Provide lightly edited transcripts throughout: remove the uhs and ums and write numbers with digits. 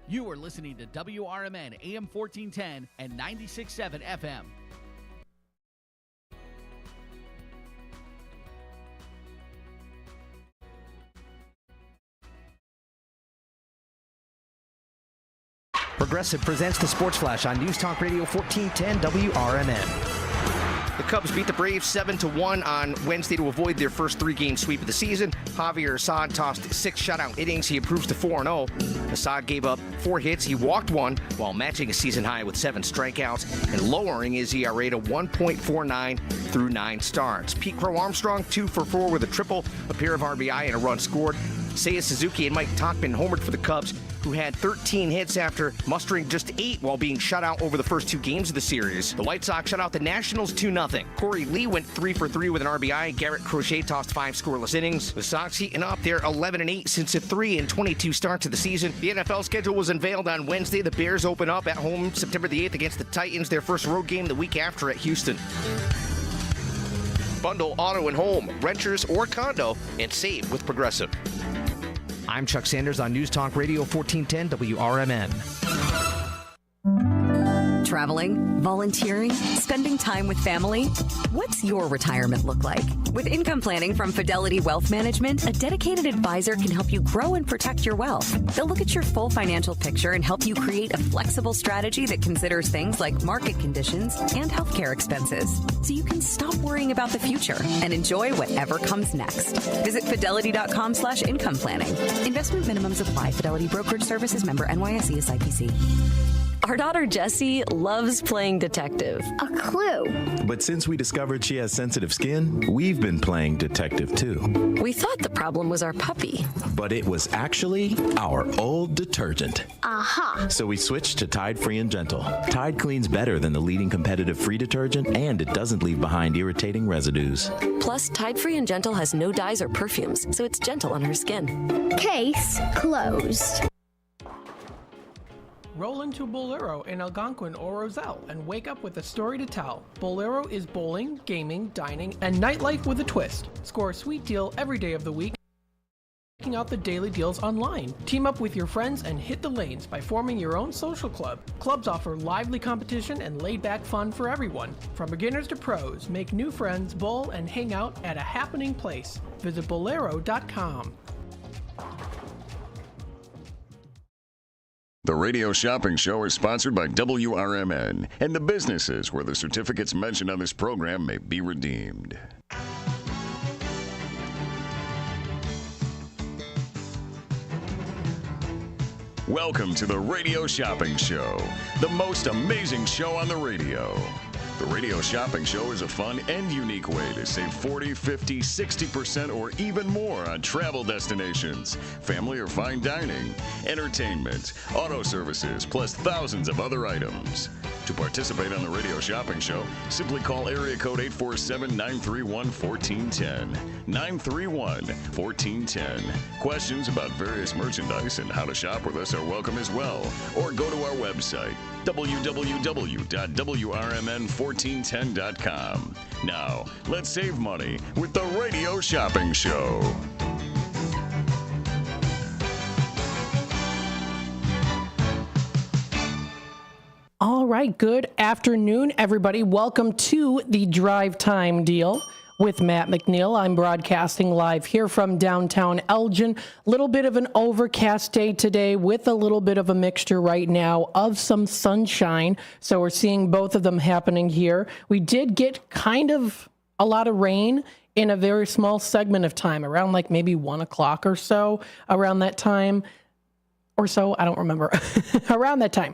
You are listening to WRMN AM 1410 and 96.7 FM. Progressive presents the Sports Flash on News Talk Radio 1410 WRMN. The Cubs beat the Braves 7-1 on Wednesday to avoid their first three-game sweep of the season. Javier Assad tossed 6 shutout innings. He improves to 4-0. Assad gave up 4 hits. He walked 1 while matching a season high with 7 strikeouts and lowering his ERA to 1.49 through 9 starts. Pete Crow Armstrong 2 for 4 with a triple, a pair of RBI, and a run scored. Seiya Suzuki and Mike Tauchman homered for the Cubs, who had 13 hits after mustering just 8 while being shut out over the first 2 games of the series. The White Sox shut out the Nationals 2-0. Corey Lee went 3 for 3 with an RBI. Garrett Crochet tossed 5 scoreless innings. The Sox heating up. They're 11-8 since a 3-22 start to the season. The NFL schedule was unveiled on Wednesday. The Bears open up at home September the 8th against the Titans, their first road game the week after at Houston. Bundle auto and home, renters or condo, and save with Progressive. I'm Chuck Sanders on News Talk Radio 1410 WRMN. Traveling, volunteering, spending time with family. What's your retirement look like? With income planning from Fidelity Wealth Management, a dedicated advisor can help you grow and protect your wealth. They'll look at your full financial picture and help you create a flexible strategy that considers things like market conditions and healthcare expenses, so you can stop worrying about the future and enjoy whatever comes next. Visit fidelity.com/income planning. Investment minimums apply. Fidelity Brokerage Services, member NYSE, SIPC. Our daughter Jessie loves playing detective. A clue. But since we discovered she has sensitive skin, we've been playing detective too. We thought the problem was our puppy. But it was actually our old detergent. Aha. So we switched to Tide Free and Gentle. Tide cleans better than the leading competitive free detergent, and it doesn't leave behind irritating residues. Plus, Tide Free and Gentle has no dyes or perfumes, so it's gentle on her skin. Case closed. Roll into Bolero in Algonquin or Roselle and wake up with a story to tell. Bolero is bowling, gaming, dining, and nightlife with a twist. Score a sweet deal every day of the week. Checking out the daily deals online. Team up with your friends and hit the lanes by forming your own social club. Clubs offer lively competition and laid-back fun for everyone. From beginners to pros, make new friends, bowl, and hang out at a happening place. Visit bolero.com. The Radio Shopping Show is sponsored by WRMN and the businesses where the certificates mentioned on this program may be redeemed. Welcome to the Radio Shopping Show, the most amazing show on the radio. The Radio Shopping Show is a fun and unique way to save 40, 50, 60% or even more on travel destinations, family or fine dining, entertainment, auto services, plus thousands of other items. To participate on the Radio Shopping Show, simply call area code 847-931-1410. 931-1410. Questions about various merchandise and how to shop with us are welcome as well. Or go to our website, www.WRMN1410.com. Now, let's save money with the Radio Shopping Show. All right, good afternoon, everybody. Welcome to the Drive Time Deal with Matt McNeil. I'm broadcasting live here from downtown Elgin. Little bit of an overcast day today with a little bit of a mixture right now of some sunshine. So we're seeing both of them happening here. We did get kind of a lot of rain in a very small segment of time, around like maybe 1 o'clock or so, around that time. Or so, I don't remember, around that time.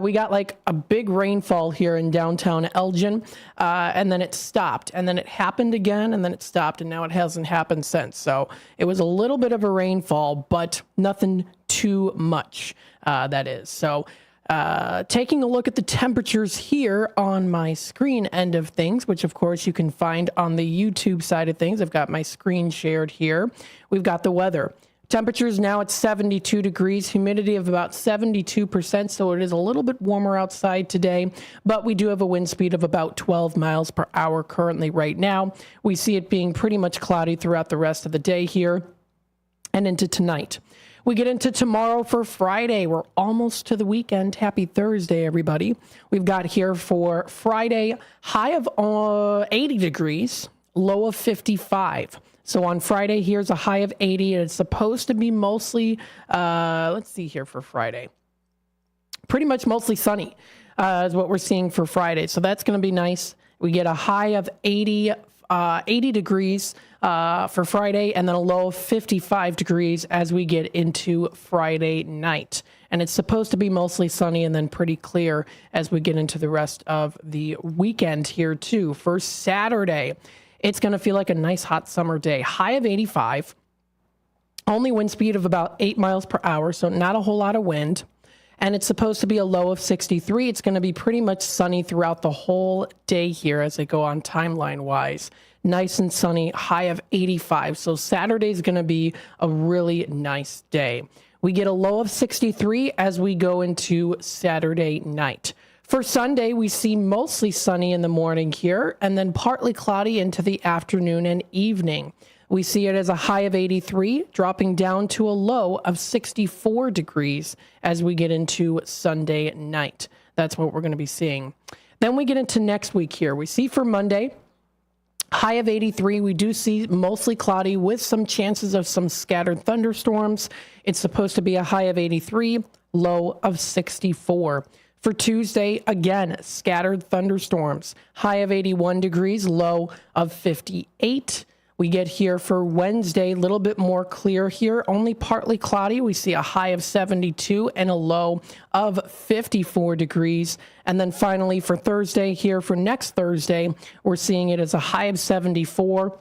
We got like a big rainfall here in downtown Elgin, and then it stopped, and then it happened again, and then it stopped, and now it hasn't happened since. So it was a little bit of a rainfall, but nothing too much, that is. So taking a look at the temperatures here on my screen end of things, which of course you can find on the YouTube side of things. I've got my screen shared here. We've got the weather. Temperatures now at 72 degrees, humidity of about 72%, so it is a little bit warmer outside today, but we do have a wind speed of about 12 miles per hour currently right now. We see it being pretty much cloudy throughout the rest of the day here and into tonight. We get into tomorrow for Friday. We're almost to the weekend. Happy Thursday, everybody. We've got here for Friday, high of 80 degrees, low of 55. So on Friday, here's a high of 80, and it's supposed to be mostly, let's see here for Friday. Pretty much mostly sunny is what we're seeing for Friday. So that's going to be nice. We get a high of 80 degrees for Friday, and then a low of 55 degrees as we get into Friday night. And it's supposed to be mostly sunny and then pretty clear as we get into the rest of the weekend here too. For Saturday, it's going to feel like a nice hot summer day. High of 85, only wind speed of about 8 miles per hour, so not a whole lot of wind. And it's supposed to be a low of 63. It's going to be pretty much sunny throughout the whole day here as they go on timeline-wise. Nice and sunny, high of 85. So Saturday is going to be a really nice day. We get a low of 63 as we go into Saturday night. For Sunday, we see mostly sunny in the morning here and then partly cloudy into the afternoon and evening. We see it as a high of 83, dropping down to a low of 64 degrees as we get into Sunday night. That's what we're going to be seeing. Then we get into next week here. We see for Monday, high of 83. We do see mostly cloudy with some chances of some scattered thunderstorms. It's supposed to be a high of 83, low of 64. For Tuesday, again, scattered thunderstorms. High of 81 degrees, low of 58. We get here for Wednesday, a little bit more clear here, only partly cloudy. We see a high of 72 and a low of 54 degrees. And then finally for Thursday here, for next Thursday, we're seeing it as a high of 74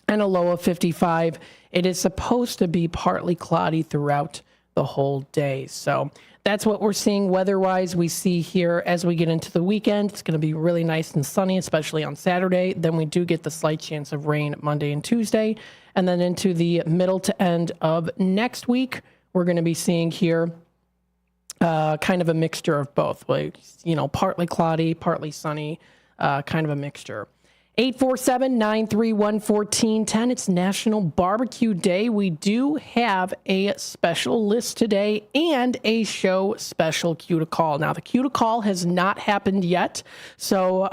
and a low of 55. It is supposed to be partly cloudy throughout the whole day. So that's what we're seeing weather-wise. We see here as we get into the weekend, it's going to be really nice and sunny, especially on Saturday. Then we do get the slight chance of rain Monday and Tuesday. And then into the middle to end of next week, we're going to be seeing here kind of a mixture of both. Like, partly cloudy, partly sunny, kind of a mixture. 847-931-1410. It's National Barbecue Day. We do have a special list today and a show special cue to call. Now, the cue to call has not happened yet, so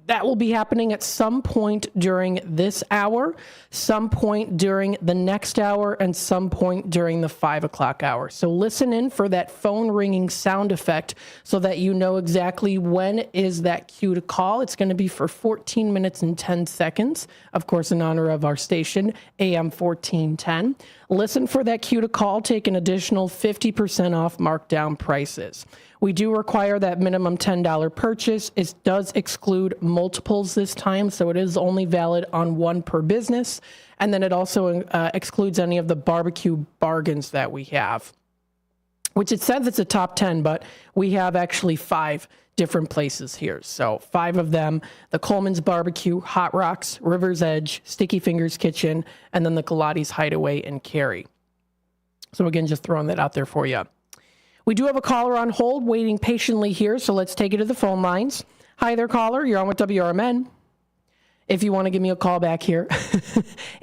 that will be happening at some point during this hour, some point during the next hour, and some point during the 5 o'clock hour. So listen in for that phone ringing sound effect so that you know exactly when is that cue to call. It's going to be for 14 minutes and 10 seconds, of course, in honor of our station, AM 1410. Listen for that cue to call. Take an additional 50% off markdown prices. We do require that minimum $10 purchase. It does exclude multiples this time, so it is only valid on one per business. And then it also excludes any of the barbecue bargains that we have, which it says it's a top 10, but we have actually 5 different places here. So 5 of them: the Coleman's Barbecue, Hot Rocks, River's Edge, Sticky Fingers Kitchen, and then the Galati's Hideaway in Cary. So again, just throwing that out there for you. We do have a caller on hold waiting patiently here, so let's take it to the phone lines. Hi there, caller. You're on with WRMN. If you want to give me a call back here,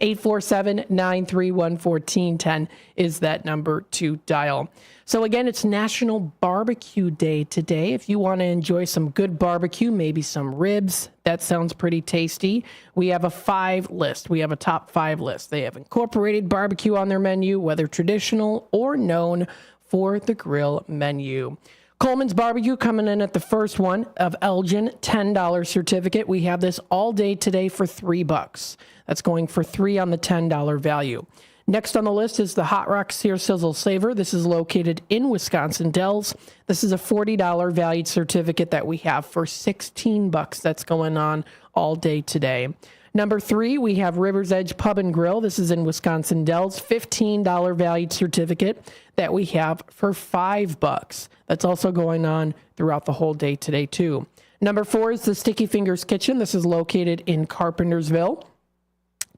847-931-1410 is that number to dial. So again, it's National Barbecue Day today. If you want to enjoy some good barbecue, maybe some ribs, that sounds pretty tasty. We have a 5 list. We have a top 5 list. They have incorporated barbecue on their menu, whether traditional or known for the grill menu. Coleman's Barbecue coming in at the first one of Elgin, $10 certificate. We have this all day today for $3. That's going for 3 on the $10 value. Next on the list is the Hot Rock Sear Sizzle Savor. This is located in Wisconsin Dells. This is a $40 valued certificate that we have for $16. That's going on all day today. Number 3, we have River's Edge Pub and Grill. This is in Wisconsin Dells, $15 valued certificate that we have for $5. That's also going on throughout the whole day today too. Number 4 is the Sticky Fingers Kitchen. This is located in Carpentersville.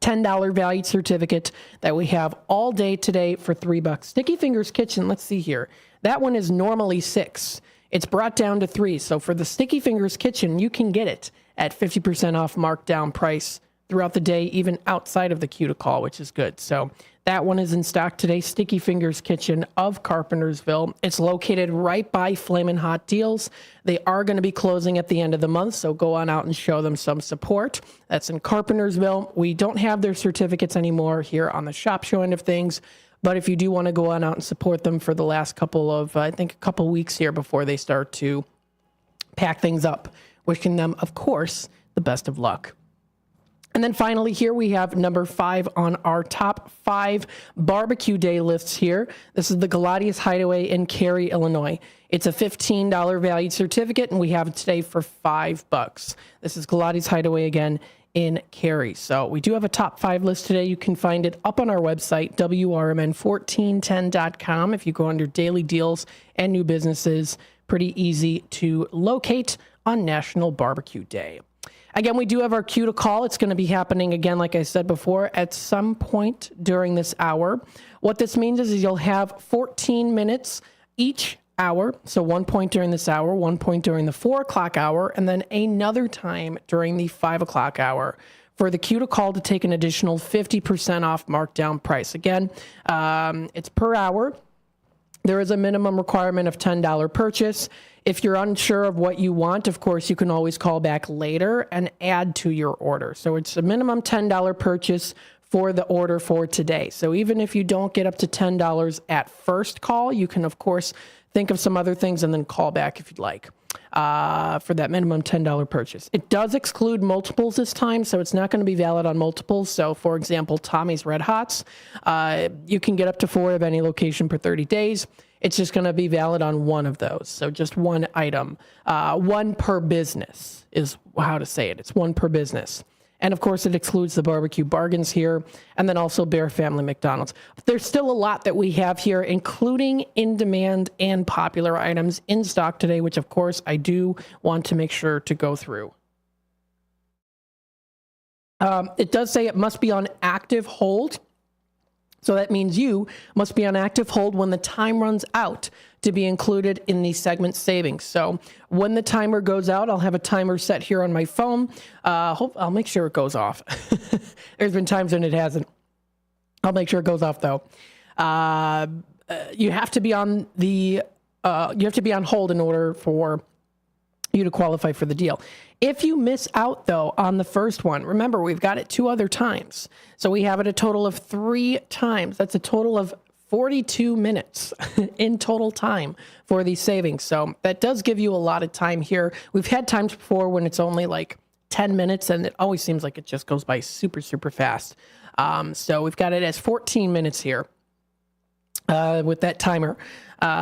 $10 valued certificate that we have all day today for $3. Sticky Fingers Kitchen, let's see here. That one is normally $6. It's brought down to $3. So for the Sticky Fingers Kitchen, you can get it at 50% off markdown price throughout the day, even outside of the cue to call, which is good. So That one is in stock today. Sticky Fingers Kitchen of Carpentersville. It's located right by Flamin' Hot Deals. They are going to be closing at the end of the month, so go on out and show them some support. That's in Carpentersville. We don't have their certificates anymore here on the shop show end of things, but if you do want to go on out and support them for the last couple of, I think a couple weeks here before they start to pack things up, wishing them, of course, the best of luck. And then finally here we have number 5 on our top 5 barbecue day lists here. This is the Galati's Hideaway in Cary, Illinois. It's a $15 valued certificate, and we have it today for $5. This is Galati's Hideaway again in Cary. So we do have a top 5 list today. You can find it up on our website, WRMN1410.com. If you go under daily deals and new businesses, pretty easy to locate on National Barbecue Day. Again, we do have our cue to call. It's going to be happening again, like I said before, at some point during this hour. What this means is you'll have 14 minutes each hour. So 1 point during this hour, 1 point during the 4 o'clock hour, and then another time during the 5 o'clock hour for the cue to call to take an additional 50% off markdown price. Again, it's per hour. There is a minimum requirement of $10 purchase. If you're unsure of what you want, of course, you can always call back later and add to your order. So it's a minimum $10 purchase for the order for today. So even if you don't get up to $10 at first call, you can, of course, think of some other things and then call back if you'd like for that minimum $10 purchase. It does exclude multiples this time, so it's not going to be valid on multiples. So, for example, Tommy's Red Hots, you can get up to 4 of any location per 30 days. It's just going to be valid on one of those. So just one item, one per business is how to say it. It's one per business. And of course, it excludes the barbecue bargains here, and then also Bear Family McDonald's. But there's still a lot that we have here, including in-demand and popular items in stock today, which of course I do want to make sure to go through. It does say it must be on active hold. So that means you must be on active hold when the time runs out to be included in the segment savings. So when the timer goes out, I'll have a timer set here on my phone. I'll make sure it goes off. There's been times when it hasn't. I'll make sure it goes off though. You have to be on hold in order for you to qualify for the deal. If you miss out, though, on the first one, remember, we've got it 2 other times. So we have it a total of 3 times. That's a total of 42 minutes in total time for these savings. So that does give you a lot of time here. We've had times before when it's only like 10 minutes, and it always seems like it just goes by super, super fast. So we've got it as 14 minutes here with that timer.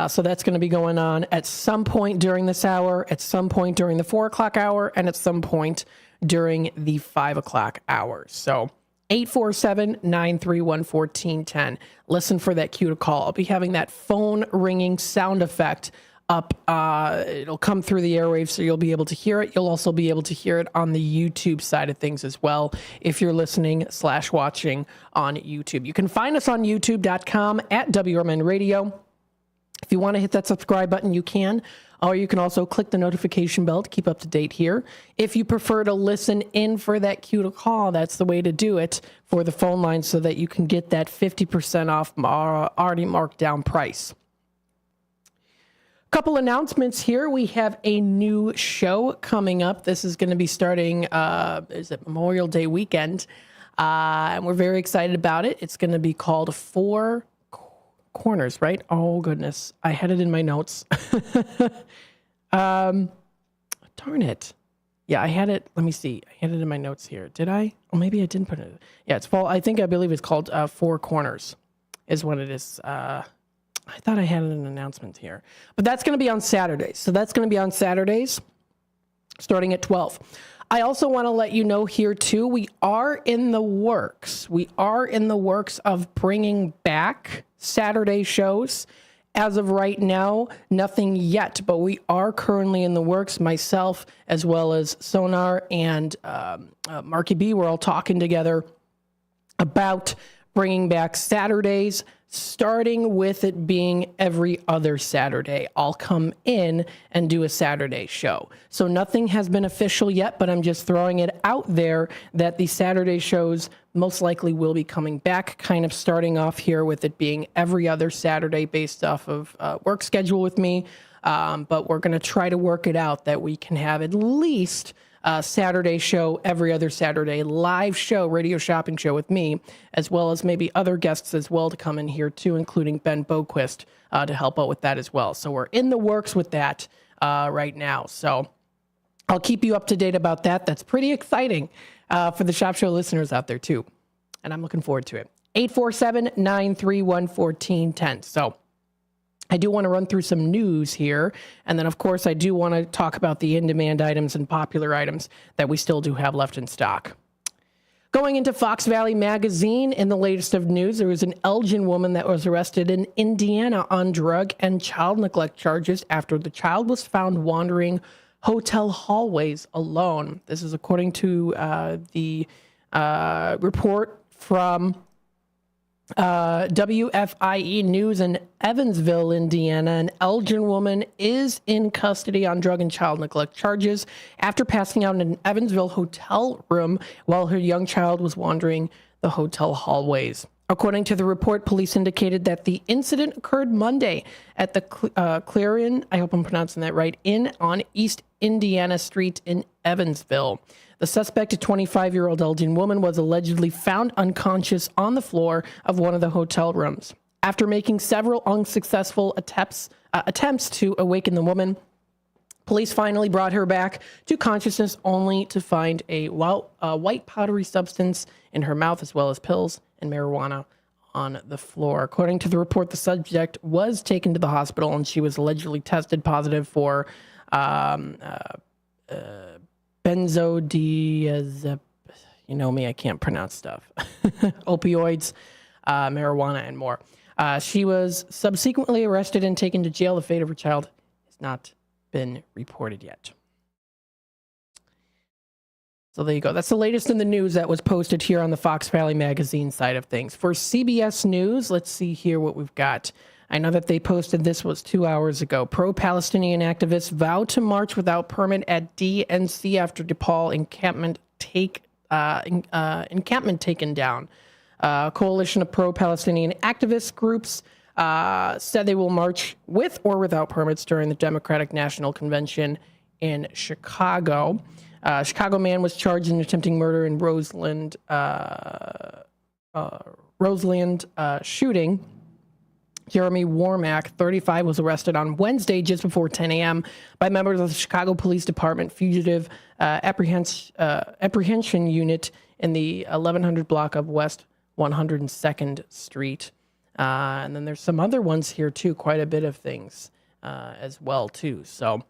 So that's going to be going on at some point during this hour, at some point during the 4 o'clock hour, and at some point during the 5 o'clock hour. So 847-931-1410. Listen for that cue to call. I'll be having that phone ringing sound effect up. It'll come through the airwaves, so you'll be able to hear it. You'll also be able to hear it on the YouTube side of things as well if you're listening/watching on YouTube. You can find us on youtube.com at WRMN Radio. If you want to hit that subscribe button, you can, or you can also click the notification bell to keep up to date here. If you prefer to listen in for that cue to call, that's the way to do it for the phone line so that you can get that 50% off already marked down price. Couple announcements here. We have a new show coming up. This is going to be starting, Memorial Day weekend, and we're very excited about it. It's going to be called Four Corners, right? Oh, goodness. I had it in my notes. Darn it. Yeah, I had it. Let me see. I had it in my notes here. Did I? Oh, maybe I didn't put it. Yeah, I believe it's called Four Corners is what it is. I thought I had an announcement here. But that's going to be on Saturdays. So that's going to be on Saturdays starting at 12. I also want to let you know here, too, we are in the works. We are in the works of bringing back Saturday shows. As of right now, nothing yet, but we are currently in the works. Myself, as well as Sonar and Marky B, we're all talking together about bringing back Saturdays starting with it being every other Saturday. I'll come in and do a Saturday show. So nothing has been official yet, but I'm just throwing it out there that the Saturday shows most likely will be coming back, kind of starting off here with it being every other Saturday based off of work schedule with me. But we're going to try to work it out that we can have at least Saturday show, every other Saturday, live show, radio shopping show with me, as well as maybe other guests as well to come in here too, including Ben Boquist to help out with that as well. So we're in the works with that right now. So I'll keep you up to date about that. That's pretty exciting for the Shop Show listeners out there too. And I'm looking forward to it. 847-931-1410. So I do want to run through some news here. And then, of course, I do want to talk about the in-demand items and popular items that we still do have left in stock. Going into Fox Valley Magazine, in the latest of news, there was an Elgin woman that was arrested in Indiana on drug and child neglect charges after the child was found wandering hotel hallways alone. This is according to the report from WFIE News in Evansville, Indiana. An Elgin woman is in custody on drug and child neglect charges after passing out in an Evansville hotel room while her young child was wandering the hotel hallways. According to the report, police indicated that the incident occurred Monday at the Clarion, I hope I'm pronouncing that right, Inn on East Indiana Street in Evansville. The suspect, a 25-year-old Elgin woman, was allegedly found unconscious on the floor of one of the hotel rooms. After making several unsuccessful attempts to awaken the woman, police finally brought her back to consciousness only to find a white powdery substance in her mouth, as well as pills and marijuana on the floor. According to the report, the subject was taken to the hospital and she was allegedly tested positive for benzodiazepines, you know me, I can't pronounce stuff, opioids, marijuana, and more. She was subsequently arrested and taken to jail. The fate of her child has not been reported yet. So there you go. That's the latest in the news that was posted here on the Fox Valley Magazine side of things. For CBS News, let's see here what we've got. I know that they posted this was 2 hours ago. Pro-Palestinian activists vow to march without permit at DNC after DePaul encampment taken down. A coalition of pro-Palestinian activist groups said they will march with or without permits during the Democratic National Convention in Chicago. Chicago man was charged in attempting murder in Roseland shooting. Jeremy Warmack, 35, was arrested on Wednesday just before 10 a.m. by members of the Chicago Police Department Fugitive Apprehension Unit in the 1100 block of West 102nd Street. And then there's some other ones here, too, quite a bit of things as well, too. So,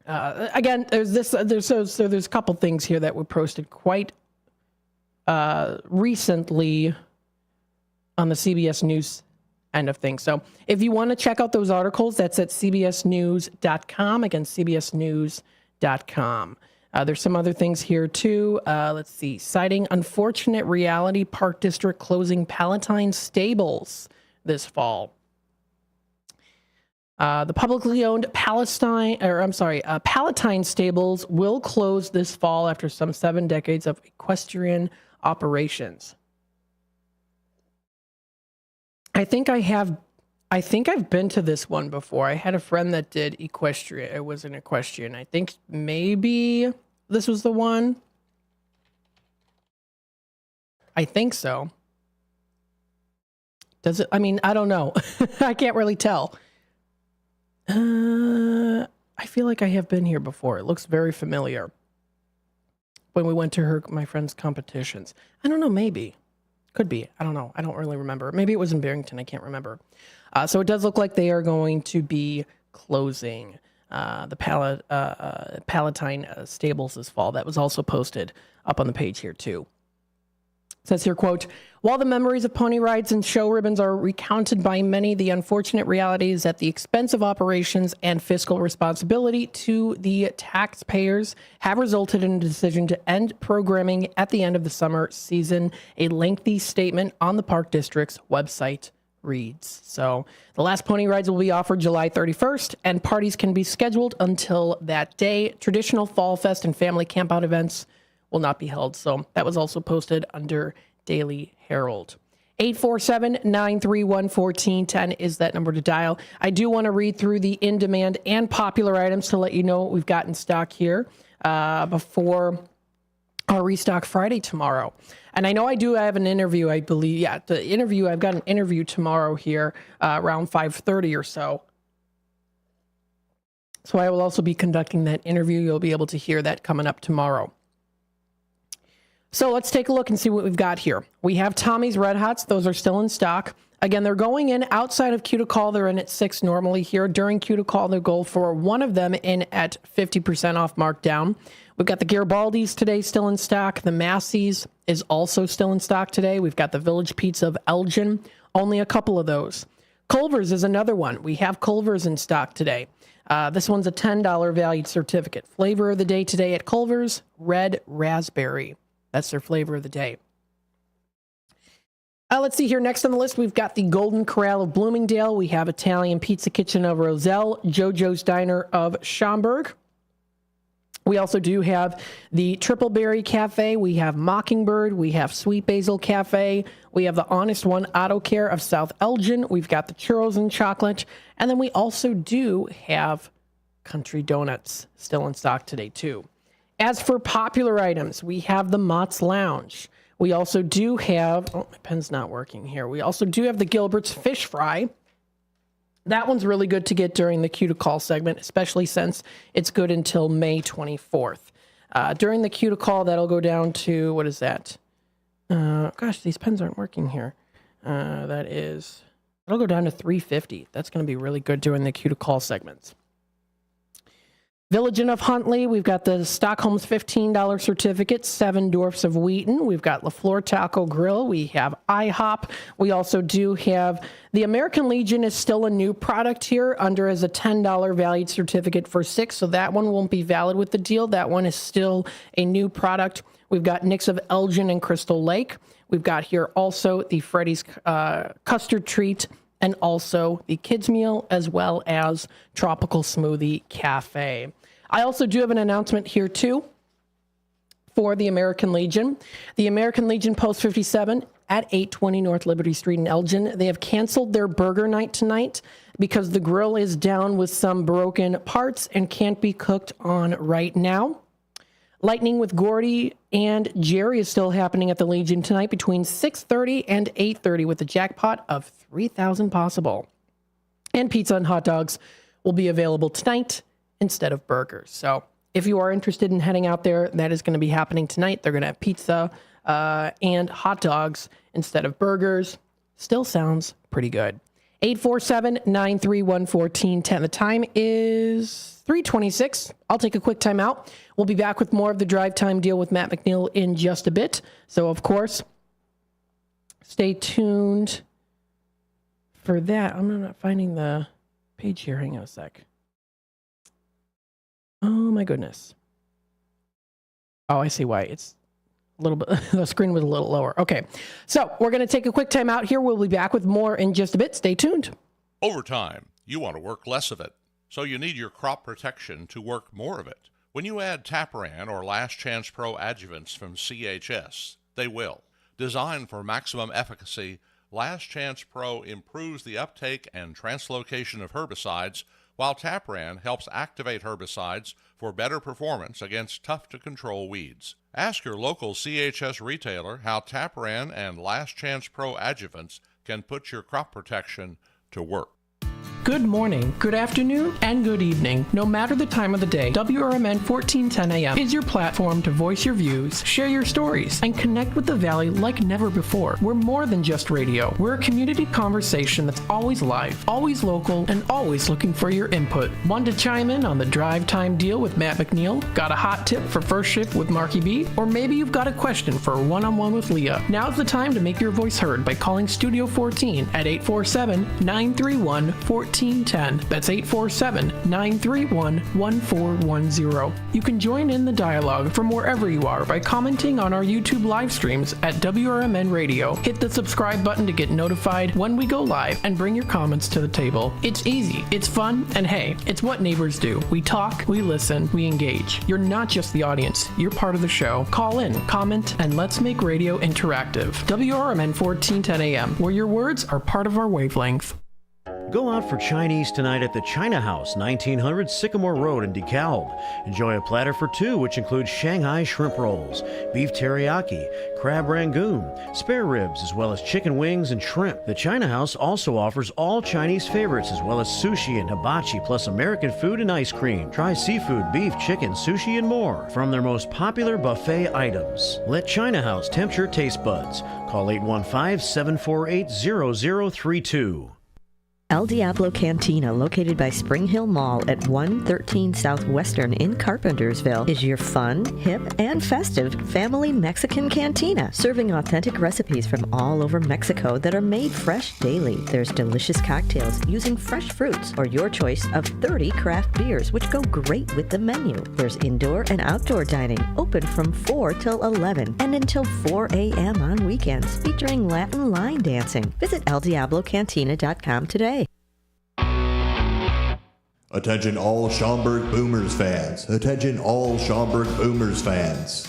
again, there's a couple things here that were posted quite recently on the CBS News end of things. So if you want to check out those articles, that's at cbsnews.com. Again, cbsnews.com. There's some other things here too. Let's see. Citing unfortunate reality, Park District closing Palatine Stables this fall. The publicly owned Palatine Stables will close this fall after some 7 decades of equestrian operations. I think I've been to this one before. I had a friend that did equestrian. It was an equestrian. I think maybe this was the one. I think so. Does it? I mean, I don't know. I can't really tell. I feel like I have been here before. It looks very familiar. When we went to my friend's competitions. I don't know, maybe. Could be. I don't know. I don't really remember. Maybe it was in Barrington. I can't remember. So it does look like they are going to be closing the Palatine Stables this fall. That was also posted up on the page here, too. says here, quote, while the memories of pony rides and show ribbons are recounted by many, the unfortunate reality is that the expense of operations and fiscal responsibility to the taxpayers have resulted in a decision to end programming at the end of the summer season. A lengthy statement on the Park District's website reads. So the last pony rides will be offered July 31st, and parties can be scheduled until that day. Traditional Fall Fest and family campout events will not be held. So that was also posted under Daily Herald. 847-931-1410 is that number to dial. I do want to read through the in-demand and popular items to let you know what we've got in stock here before our Restock Friday tomorrow. And I know I have an interview, I believe. Yeah, I've got an interview tomorrow here around 5:30 or so. So I will also be conducting that interview. You'll be able to hear that coming up tomorrow. So let's take a look and see what we've got here. We have Tommy's Red Hots. Those are still in stock. Again, they're going in outside of Q to Call. They're in at 6 normally here. During Q to Call, they'll go for one of them in at 50% off markdown. We've got the Garibaldi's today still in stock. The Massey's is also still in stock today. We've got the Village Pizza of Elgin. Only a couple of those. Culver's is another one. We have Culver's in stock today. This one's a $10 valued certificate. Flavor of the day today at Culver's, red raspberry. That's their flavor of the day. Let's see here. Next on the list, we've got the Golden Corral of Bloomingdale. We have Italian Pizza Kitchen of Roselle, JoJo's Diner of Schaumburg. We also do have the Triple Berry Cafe. We have Mockingbird. We have Sweet Basil Cafe. We have the Honest One Auto Care of South Elgin. We've got the Churros and Chocolate. And then we also do have Country Donuts still in stock today, too. As for popular items, we have the Mott's Lounge. We also do have, my pen's not working here. We also do have the Gilbert's Fish Fry. That one's really good to get during the Q to Call segment, especially since it's good until May 24th. During the Q to Call, that'll go down to, what is that? Gosh, these pens aren't working here. That'll go down to $3.50. That's going to be really good during the Q to Call segments. Village Inn of Huntley, we've got the Stockholm's $15 certificate, 7 Dwarfs of Wheaton. We've got LaFleur Taco Grill. We have IHOP. We also do have the American Legion is still a new product here under as a $10 valued certificate for 6. So that one won't be valid with the deal. That one is still a new product. We've got Nick's of Elgin and Crystal Lake. We've got here also the Freddy's Custard Treat and also the kids meal as well as Tropical Smoothie Cafe. I also do have an announcement here, too, for the American Legion. The American Legion Post 57 at 820 North Liberty Street in Elgin. They have canceled their burger night tonight because the grill is down with some broken parts and can't be cooked on right now. Lightning with Gordy and Jerry is still happening at the Legion tonight between 6:30 and 8:30 with a jackpot of $3,000 possible. And pizza and hot dogs will be available tonight instead of burgers. So if you are interested in heading out there, that is going to be happening tonight. They're going to have pizza and hot dogs instead of burgers. Still sounds pretty good. 847-931-1410. The time is 3:26. I'll take a quick time out. We'll be back with more of the Drive Time Deal with Matt McNeil in just a bit. So, of course, stay tuned for that. I'm not finding the page here. Hang on a sec. Oh, my goodness. Oh, I see why. It's a little bit, the screen was a little lower. Okay, so we're going to take a quick time out here. We'll be back with more in just a bit. Stay tuned. Over time, you want to work less of it, so you need your crop protection to work more of it. When you add Taparan or Last Chance Pro adjuvants from CHS, they will. Designed for maximum efficacy, Last Chance Pro improves the uptake and translocation of herbicides, while Taparan helps activate herbicides for better performance against tough-to-control weeds. Ask your local CHS retailer how Taparan and Last Chance Pro adjuvants can put your crop protection to work. Good morning, good afternoon, and good evening. No matter the time of the day, WRMN 1410 AM is your platform to voice your views, share your stories, and connect with the Valley like never before. We're more than just radio. We're a community conversation that's always live, always local, and always looking for your input. Want to chime in on the drive time deal with Matt McNeil? Got a hot tip for first shift with Marky B? Or maybe you've got a question for a one-on-one with Leah. Now's the time to make your voice heard by calling Studio 14 at 847-931-1410. That's 847-931-1410. You can join in the dialogue from wherever you are by commenting on our YouTube live streams at WRMN Radio. Hit the subscribe button to get notified when we go live and bring your comments to the table. It's easy, it's fun, and hey, it's what neighbors do. We talk, we listen, we engage. You're not just the audience, you're part of the show. Call in, comment, and let's make radio interactive. WRMN 1410 AM, where your words are part of our wavelength. Go out for Chinese tonight at the China House, 1900 Sycamore Road in DeKalb. Enjoy a platter for two, which includes Shanghai shrimp rolls, beef teriyaki, crab rangoon, spare ribs, as well as chicken wings and shrimp. The China House also offers all Chinese favorites, as well as sushi and hibachi, plus American food and ice cream. Try seafood, beef, chicken, sushi, and more from their most popular buffet items. Let China House tempt your taste buds. Call 815-748-0032. El Diablo Cantina, located by Spring Hill Mall at 113 Southwestern in Carpentersville, is your fun, hip, and festive family Mexican cantina, serving authentic recipes from all over Mexico that are made fresh daily. There's delicious cocktails using fresh fruits or your choice of 30 craft beers, which go great with the menu. There's indoor and outdoor dining, open from 4 till 11 and until 4 a.m. on weekends, featuring Latin line dancing. Visit eldiablocantina.com today. Attention all Schaumburg Boomers fans. Attention all Schaumburg Boomers fans.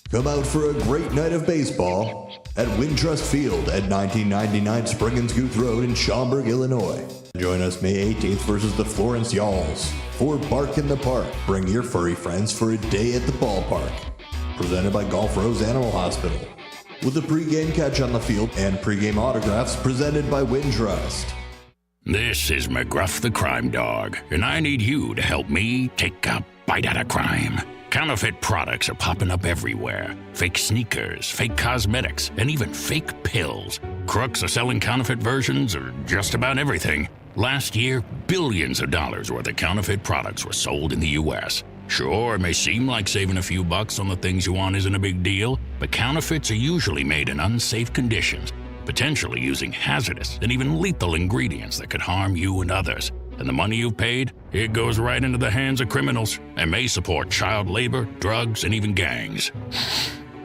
Come out for a great night of baseball at Wintrust Field at 1999 Spring and Scoot Road in Schaumburg, Illinois. Join us May 18th versus the Florence Yalls for Bark in the Park. Bring your furry friends for a day at the ballpark. Presented by Golf Rose Animal Hospital. With a pregame catch on the field and pregame autographs presented by Wintrust. This is McGruff the Crime Dog, and I need you to help me take a bite out of crime. Counterfeit products are popping up everywhere. Fake sneakers, fake cosmetics, and even fake pills. Crooks are selling counterfeit versions of just about everything. Last year, billions of dollars worth of counterfeit products were sold in the U.S. Sure, it may seem like saving a few bucks on the things you want isn't a big deal, but counterfeits are usually made in unsafe conditions, potentially using hazardous and even lethal ingredients that could harm you and others. And the money you've paid, it goes right into the hands of criminals and may support child labor, drugs, and even gangs.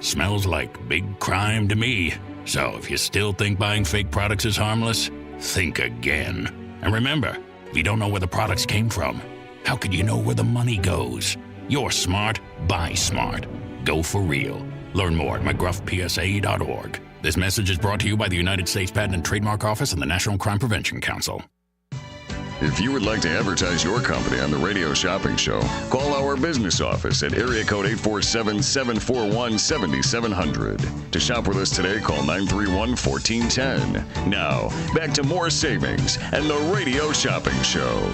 Smells like big crime to me. So if you still think buying fake products is harmless, think again. And remember, if you don't know where the products came from, how could you know where the money goes? You're smart, buy smart. Go for real. Learn more at mcgruffpsa.org. This message is brought to you by the United States Patent and Trademark Office and the National Crime Prevention Council. If you would like to advertise your company on the Radio Shopping Show, call our business office at area code 847-741-7700. To shop with us today, call 931-1410. Now, back to more savings and the Radio Shopping Show.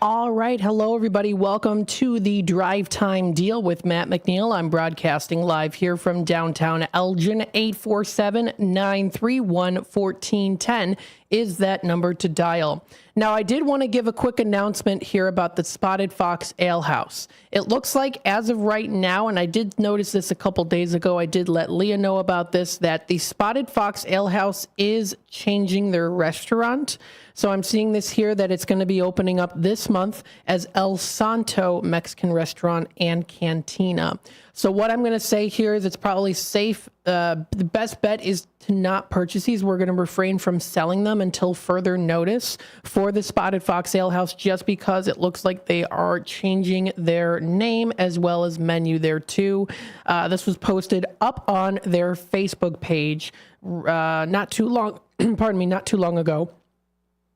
All right. Hello, everybody. Welcome to the Drive Time Deal with Matt McNeil. I'm broadcasting live here from downtown Elgin. 847-931-1410 is that number to dial. Now, I did want to give a quick announcement here about the Spotted Fox Ale House. It looks like as of right now, and I did notice this a couple days ago, I did let Leah know about this, that the Spotted Fox Ale House is changing their restaurant. So I'm seeing this here that it's going to be opening up this month as El Santo Mexican Restaurant and Cantina. So what I'm going to say here is it's probably safe. The best bet is to not purchase these. We're going to refrain from selling them until further notice for the Spotted Fox Ale House, just because it looks like they are changing their name as well as menu there too. This was posted up on their Facebook page not too long ago.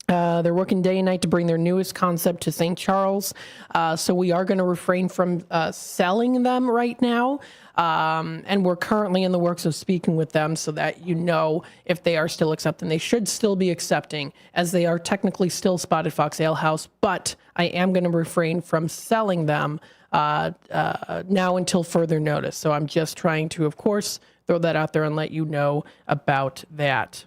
They're working day and night to bring their newest concept to St. Charles. So we are going to refrain from selling them right now. And we're currently in the works of speaking with them so that you know if they are still accepting. They should still be accepting, as they are technically still Spotted Fox Ale House, but I am going to refrain from selling them now until further notice. So I'm just trying to, of course, throw that out there and let you know about that.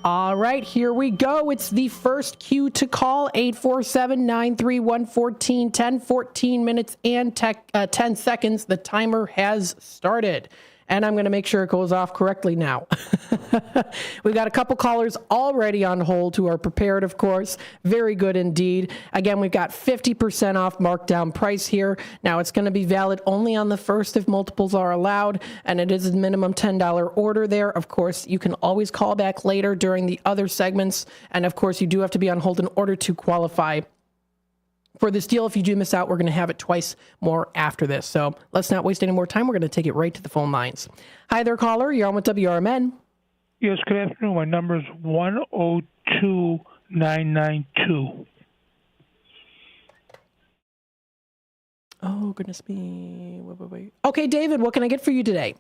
All right, here we go. It's the first cue to call, 847-931-1410, 14 minutes and 10 seconds. The timer has started, and I'm going to make sure it goes off correctly now. We've got a couple callers already on hold who are prepared, of course. Very good indeed. Again, we've got 50% off markdown price here. Now, it's going to be valid only on the first if multiples are allowed, and it is a minimum $10 order there. Of course, you can always call back later during the other segments, and of course, you do have to be on hold in order to qualify for this deal. If you do miss out, we're going to have it twice more after this. So let's not waste any more time. We're going to take it right to the phone lines. Hi there, caller. You're on with WRMN. Yes, good afternoon. My number is 102992. Oh, goodness me. Wait. Okay, David, what can I get for you today?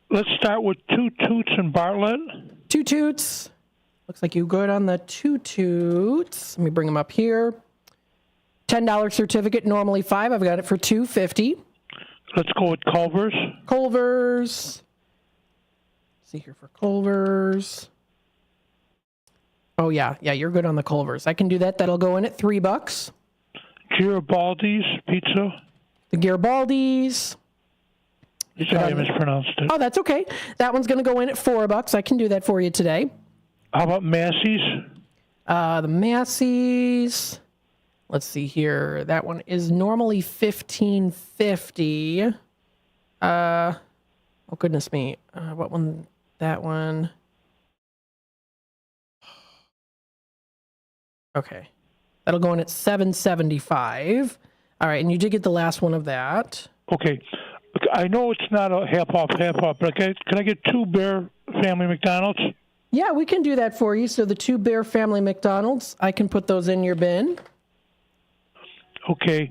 Let's start with 2 Toots and Bartlett. 2 Toots. Looks like you're good on the 2 Toots. Let me bring them up here. $10 certificate, normally $5. I've got it for $2.50. Let's go with Culver's. Culver's. Let's see here for Culver's. Oh, yeah, you're good on the Culver's. I can do that. That'll go in at $3. Garibaldi's Pizza. The Garibaldi's. Sorry, I mispronounced it. Oh, that's okay. That one's going to go in at $4. I can do that for you today. How about Massey's? The Massey's. Let's see here. That one is normally $15.50. Oh, goodness me. What one? That one. Okay. That'll go in at $7.75. All right, and you did get the last one of that. Okay. I know it's not a half off, but can I get 2 Bear Family McDonald's? Yeah, we can do that for you. So the 2 Bear Family McDonald's, I can put those in your bin. Okay.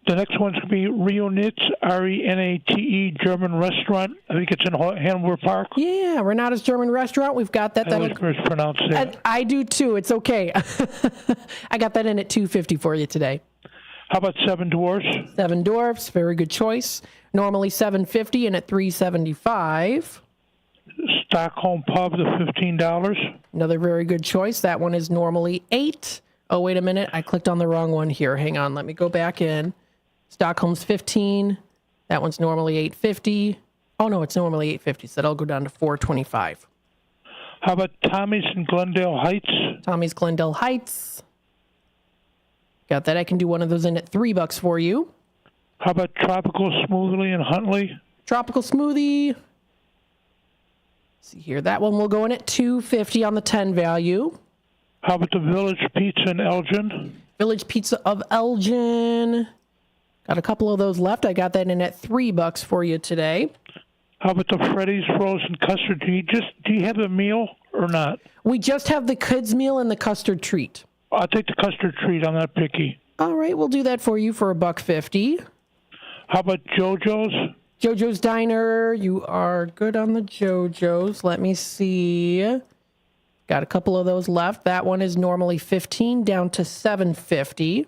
The next one's going to be Renate, Renate, German restaurant. I think it's in Hanover Park. Yeah, Renata's German restaurant. We've got that. I always mispronounce that. I do too. It's okay. I got that in at $2.50 for you today. How about 7 Dwarfs? 7 Dwarfs, very good choice. Normally $7.50 and at $3.75. Stockholm Pub, the $15. Another very good choice. That one is normally $8. Oh, wait a minute. I clicked on the wrong one here. Hang on. Let me go back in. Stockholm's $15. That one's normally $8.50. Oh, no, it's normally $8.50. So that'll go down to $4.25. How about Tommy's in Glendale Heights? Tommy's Glendale Heights. Got that. I can do one of those in at $3 for you. How about Tropical Smoothie in Huntley? Tropical Smoothie. Let's see here. That one will go in at $2.50 on the 10 value. How about the Village Pizza in Elgin? Village Pizza of Elgin. Got a couple of those left. I got that in at $3 for you today. How about the Freddy's Frozen Custard? Do you have the meal or not? We just have the kids meal and the custard treat. I'll take the custard treat. I'm not picky. All right, we'll do that for you for $1.50. How about JoJo's? JoJo's Diner. You are good on the JoJo's. Let me see. Got a couple of those left. That one is normally $15 down to $7.50.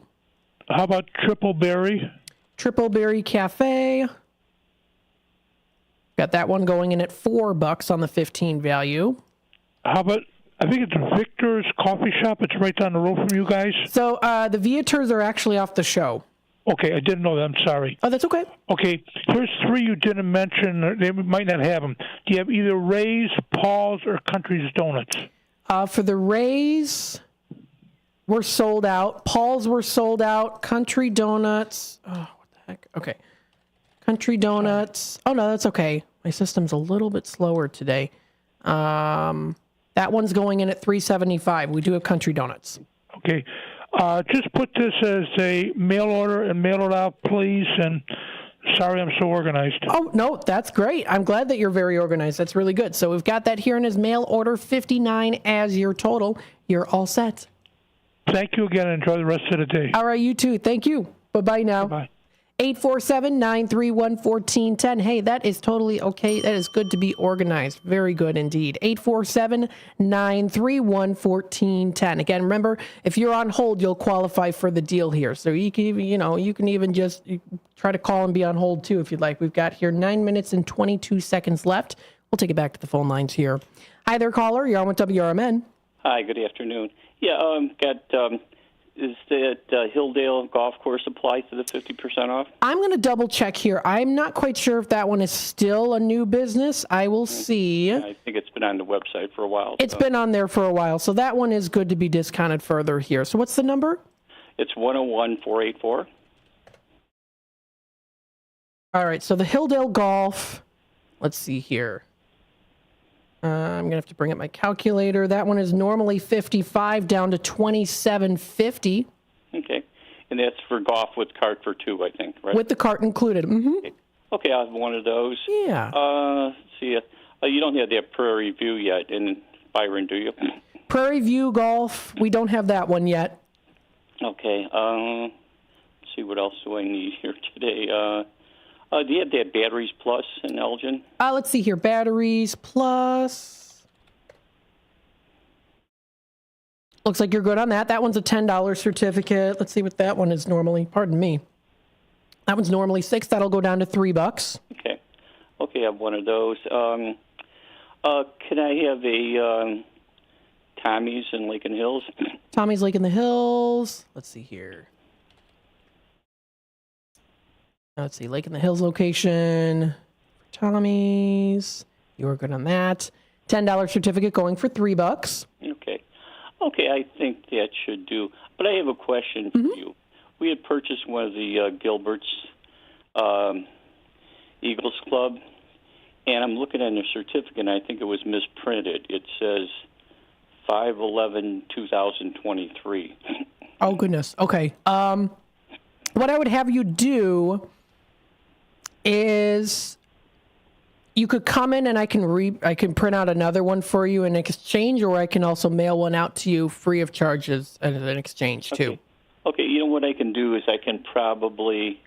How about Triple Berry? Triple Berry Cafe. Got that one going in at $4 on the 15 value. How about, I think it's Victor's Coffee Shop. It's right down the road from you guys. So the Viators are actually off the show. Okay, I didn't know that. I'm sorry. Oh, that's okay. Okay, here's 3 you didn't mention. Or they might not have them. Do you have either Ray's, Paul's, or Country's Donuts? For the Rays, we're sold out. Paul's were sold out. Country Donuts. Oh, what the heck? Okay. Country Donuts. Oh, no, that's okay. My system's a little bit slower today. That one's going in at $3.75. We do have Country Donuts. Okay. Just put this as a mail order and mail it out, please, and Sorry I'm so organized. Oh, no, that's great. I'm glad that you're very organized. That's really good. So we've got that here in his mail order, 59 as your total. You're all set. Thank you again. Enjoy the rest of the day. All right, you too. Thank you. Bye-bye now. Bye. 847-931-1410. Hey, that is totally okay. That is good to be organized. Very good indeed. 847-931-1410. Again, remember, if you're on hold, you'll qualify for the deal here. So you can even, you can even just try to call and be on hold too if you'd like. We've got here 9 minutes and 22 seconds left. We'll take it back to the phone lines here. Hi there, caller. You're on with WRMN. Hi, good afternoon. Yeah, is that Hilldale Golf Course apply to the 50% off? I'm going to double check here. I'm not quite sure if that one is still a new business. I will see. I think it's been on the website for a while. It's been on there for a while, so that one is good to be discounted further here. So what's the number? It's 101-484. All right, so the Hilldale Golf, let's see here. I'm going to have to bring up my calculator. That one is normally $55 down to $27.50. Okay. And that's for golf with cart for two, I think, right? With the cart included. Mm-hmm. Okay, I'll have one of those. Yeah. Let's see. You don't have that Prairie View yet in Byron, do you? Prairie View Golf, we don't have that one yet. Okay. Let's see, what else do I need here today? Do you have that Batteries Plus in Elgin? Let's see here. Batteries Plus. Looks like you're good on that. That one's a $10 certificate. Let's see what that one is normally. Pardon me. That one's normally $6. That'll go down to $3. Okay. Okay, I have one of those. Can I have a Tommy's in Lincoln Hills? Tommy's Lake in the Hills. Let's see here. Let's see, Lake in the Hills location. Tommy's. You were good on that. $10 certificate going for $3. Okay. Okay, I think that should do. But I have a question for you. We had purchased one of the Gilbert's Eagles Club, and I'm looking at the certificate, and I think it was misprinted. It says 5/11/2023. Oh, goodness. Okay. What I would have you do is you could come in and I can print out another one for you in exchange, or I can also mail one out to you free of charges as an exchange too. Okay, you know what I can do is I can probably,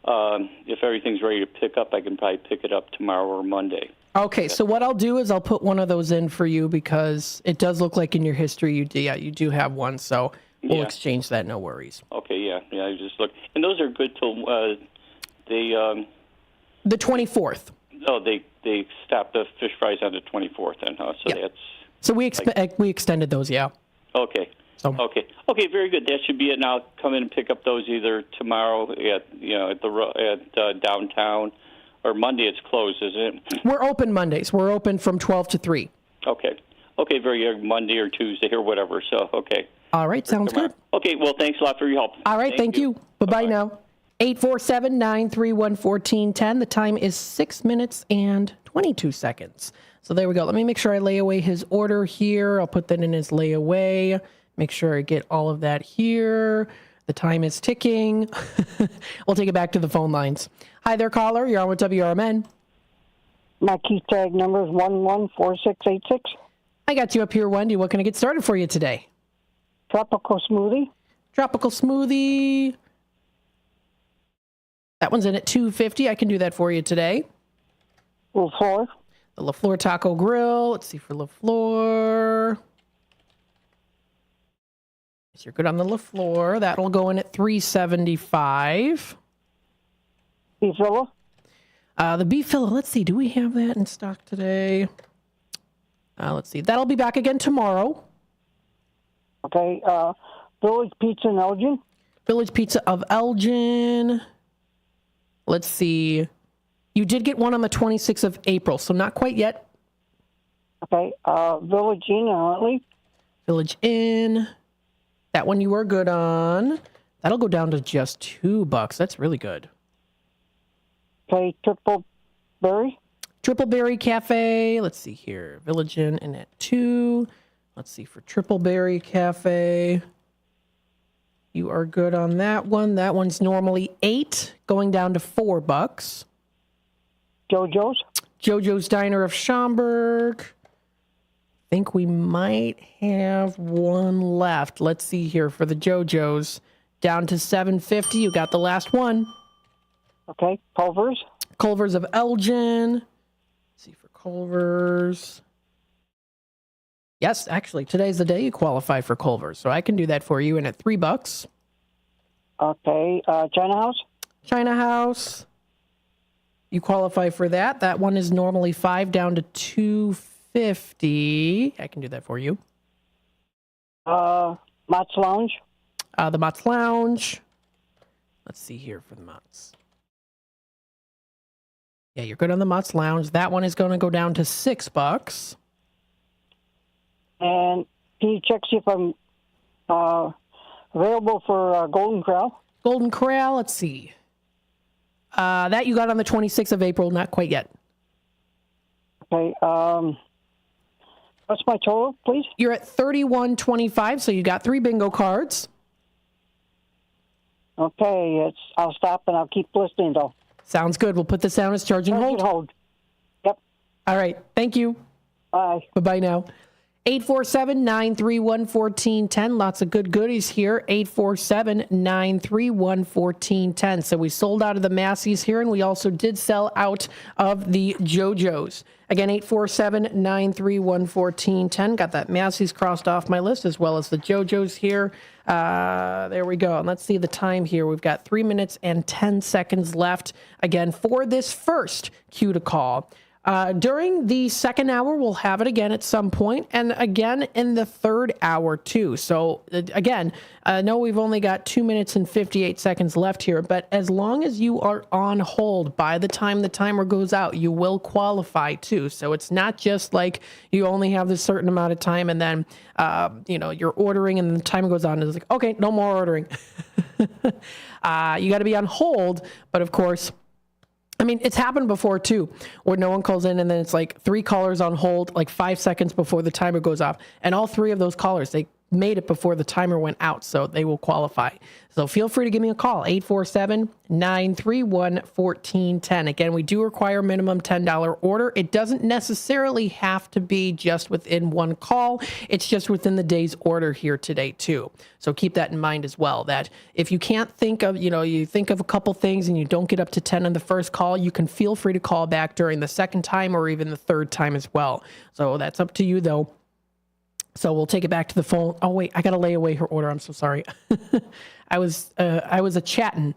if everything's ready to pick up, I can probably pick it up tomorrow or Monday. Okay, so what I'll do is I'll put one of those in for you because it does look like in your history you do have one, so we'll exchange that, no worries. Okay, yeah, I just look, and those are good till the 24th. Oh, they stopped the fish fries on the 24th, then, huh? So that's so we extended those, yeah. Okay. Okay, very good. That should be it. Now come in and pick up those either tomorrow at downtown, or Monday. It's closed, isn't it? We're open Mondays. We're open from 12 to 3. Okay, very good. Monday or Tuesday or whatever. So okay. All right, sounds good. Okay, well, thanks a lot for your help. All right, thank you. Bye-bye now. 847-931-1410. The time is 6 minutes and 22 seconds. So there we go. Let me make sure I lay away his order here. I'll put that in his layaway. Make sure I get all of that here. The time is ticking. We'll take it back to the phone lines. Hi there, caller. You're on with WRMN. My key tag number is 114686. I got you up here, Wendy. What can I get started for you today? Tropical smoothie. Tropical smoothie. That one's in at $2.50. I can do that for you today. LaFleur. The LaFleur Taco Grill. Let's see for LaFleur. So you're good on the LaFleur. That'll go in at $3.75. Beef filler. The beef filler. Let's see. Do we have that in stock today? Let's see. That'll be back again tomorrow. Okay. Village Pizza in Elgin. Village Pizza of Elgin. Let's see. You did get one on the 26th of April, so not quite yet. Okay. Village Inn in Huntley. Village Inn. That one you were good on. That'll go down to just $2. That's really good. Okay. Triple Berry. Triple Berry Cafe. Let's see here. Village Inn in at $2. Let's see for Triple Berry Cafe. You are good on that one. That one's normally $8, going down to $4. JoJo's. JoJo's Diner of Schaumburg. I think we might have one left. Let's see here for the JoJo's. Down to $7.50. You got the last one. Okay. Culver's. Culver's of Elgin. Let's see for Culver's. Yes, actually, today's the day you qualify for Culver's, so I can do that for you. And at $3. Okay. China House. China House. You qualify for that. That one is normally $5, down to $2.50. I can do that for you. Mott's Lounge. The Mott's Lounge. Let's see here for the Mott's. Yeah, you're good on the Mott's Lounge. That one is going to go down to $6. And can you check see if I'm available for Golden Corral? Golden Corral, let's see. That you got on the 26th of April, not quite yet. Okay. What's my total, please? You're at $31.25, so you got 3 bingo cards. Okay, I'll stop and I'll keep listening, though. Sounds good. We'll put this down as charge and hold. Yep. All right. Thank you. Bye. Bye-bye now. 847-931-1410. Lots of good goodies here. 847-931-1410. So we sold out of the Massey's here, and we also did sell out of the JoJo's. Again, 847-931-1410. Got that Massey's crossed off my list, as well as the JoJo's here. There we go. And let's see the time here. We've got 3 minutes and 10 seconds left. Again, for this first cue to call. During the second hour, we'll have it again at some point, and again in the third hour, too. So, again, I know we've only got 2 minutes and 58 seconds left here, but as long as you are on hold by the time the timer goes out, you will qualify, too. So it's not just like you only have this certain amount of time, and then, you're ordering, and the timer goes on, and it's like, okay, no more ordering. You got to be on hold, but of course, I mean, it's happened before, too, where no one calls in and then it's like 3 callers on hold, like 5 seconds before the timer goes off. And all 3 of those callers, they made it before the timer went out, so they will qualify. So feel free to give me a call, 847-931-1410. Again, we do require a minimum $10 order. It doesn't necessarily have to be just within one call. It's just within the day's order here today, too. So keep that in mind as well, that if you can't think of, you think of a couple things and you don't get up to 10 on the first call, you can feel free to call back during the second time or even the third time as well. So that's up to you, though. So we'll take it back to the phone. Oh, wait, I got to lay away her order. I'm so sorry. I was a-chatting.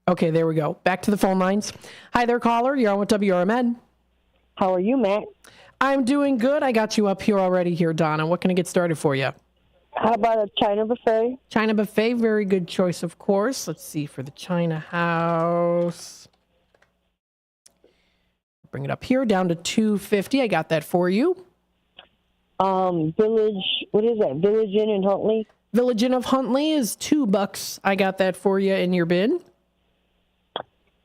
Okay, there we go. Back to the phone lines. Hi there, caller. You're on with WRMN. How are you, Matt? I'm doing good. I got you up here already here, Donna. What can I get started for you? How about a China buffet? China buffet, very good choice, of course. Let's see for the China house. Bring it up here, down to $2.50. I got that for you. Village, what is that? Village Inn in Huntley? Village Inn of Huntley is $2. I got that for you in your bin.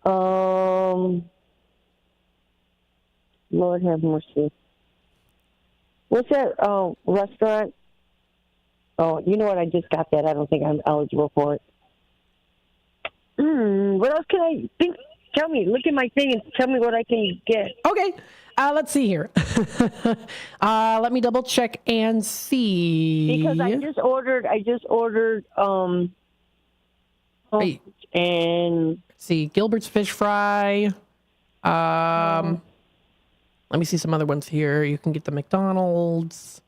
Lord have mercy. What's that restaurant? Oh, you know what? I just got that. I don't think I'm eligible for it. What else can I think? Tell me. Look at my thing and tell me what I can get. Okay. Let's see here. Let me double check and see. Because I just ordered Hey. and see Gilbert's fish fry. Let me see some other ones here. You can get the McDonald's.